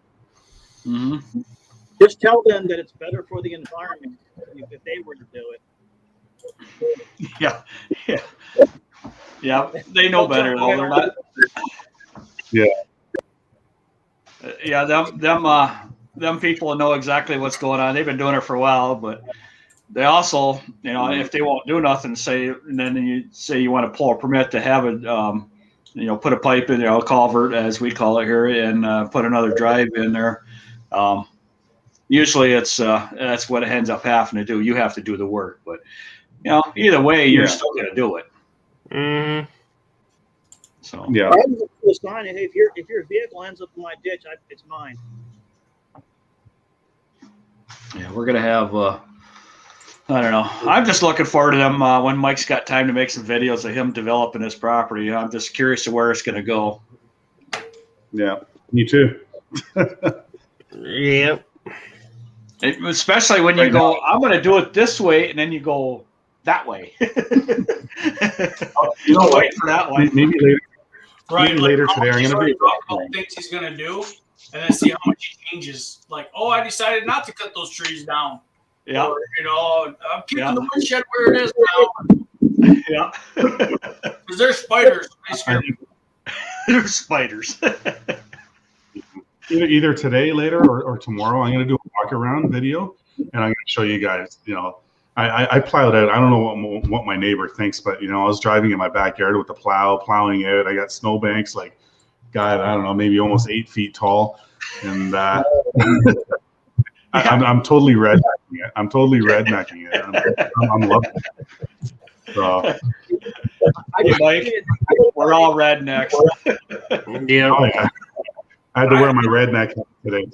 Mm-hmm. Just tell them that it's better for the environment if they were to do it. Yeah. They know better though. They're not. Yeah. Them people know exactly what's going on. They've been doing it for a while, but they also, you know, if they won't do nothing, and then you say you want to pull a permit to have it, you know, put a pipe in there, a culvert as we call it here, and put another drive in there. Usually that's what it ends up having to do. You have to do the work, but you know, either way, you're still going to do it. Mm-hmm. So yeah. I have a sign, hey, if your vehicle ends up in my ditch, it's mine. Yeah, we're gonna have. I don't know. I'm just looking forward to them when Mike's got time to make some videos of him developing his property. I'm just curious to where it's gonna go. Yeah, me too. Yep. Especially when you go, I'm gonna do it this way, and then you go that way. You know, wait for that one. Maybe later. Right, maybe later today. I'm gonna be things he's gonna do, and then see how much he changes. Like, oh, I decided not to cut those trees down. Yeah. Or, you know, I'm keeping the woodshed where it is now. Yeah. Because there's spiders. They scare me. There's spiders. Either today, later, or tomorrow, I'm going to do a walk around video, and I'm going to show you guys. You know, I plowed out. I don't know what my neighbor thinks, but you know, I was driving in my backyard with the plowing it. I got snowbanks, like, God, I don't know, maybe almost 8 feet tall, and I'm totally rednecking it. I'm totally rednecking it. I'm loving it. So, Mike, we're all rednecks. Yeah. oh yeah, I had to wear my redneck hat today.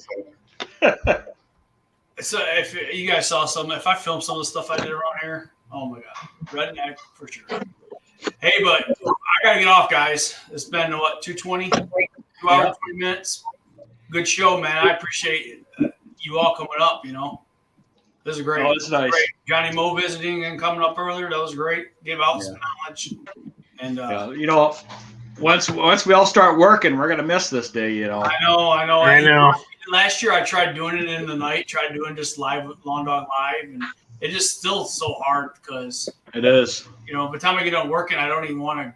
So. So if you guys saw some, if I filmed some of the stuff I did around here, oh my God, redneck for sure. Hey, but I gotta get off, guys. It's been what, 2:20, 2 hours, 20 minutes. Good show, man. I appreciate you all coming up. You know, this is great. Oh, it's nice. Great. Johnny Moe visiting and coming up earlier. That was great. Gave out some knowledge. And you know, once we all start working, we're gonna miss this day. You know. I know. Last year I tried doing it in the night. Tried doing just live with Lawn Dog Live, and it just still so hard because it is. You know, by the time I get done working, I don't even want to.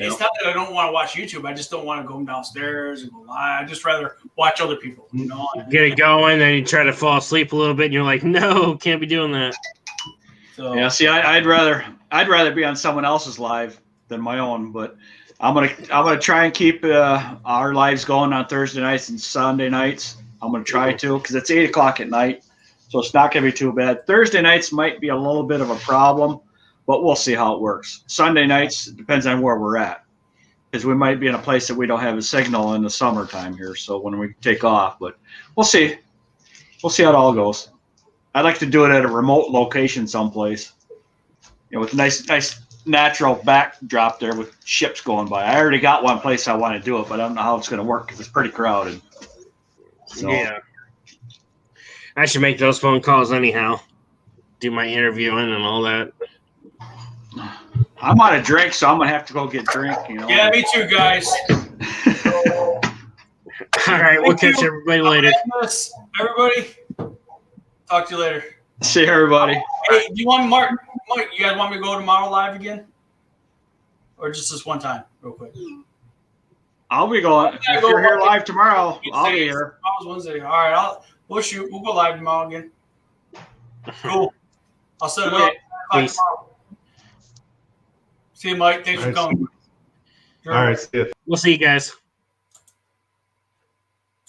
It's not that I don't want to watch YouTube. I just don't want to go downstairs and go live. I just rather watch other people. You know, get it going, then you try to fall asleep a little bit, and you're like, no, can't be doing that. So yeah, see, I'd rather be on someone else's live than my own, but I'm gonna try and keep our lives going on Thursday nights and Sunday nights. I'm gonna try to, because it's 8 o'clock at night, so it's not gonna be too bad. Thursday nights might be a little bit of a problem, but we'll see how it works. Sunday nights, it depends on where we're at, because we might be in a place that we don't have a signal in the summertime here. So when we take off, but we'll see. We'll see how it all goes. I'd like to do it at a remote location someplace, you know, with a nice natural backdrop there with ships going by. I already got one place I want to do it, but I don't know how it's going to work because it's pretty crowded. So. Yeah. I should make those phone calls anyhow. Do my interviewing and all that. I'm on a drink, so I'm going to have to go get a drink. You know? Yeah, me too, guys. All right, we'll catch everybody later. Everybody, talk to you later. See you, everybody. Hey, do you want Mark? You guys want me to go tomorrow live again, or just this one time, real quick? I'll be going. If you're here live tomorrow, I'll be here. Tomorrow's Wednesday. All right, we'll shoot. We'll go live tomorrow again. Cool. I'll set it up. Peace. See you, Mike. Thanks for coming. All right, see you. We'll see you guys.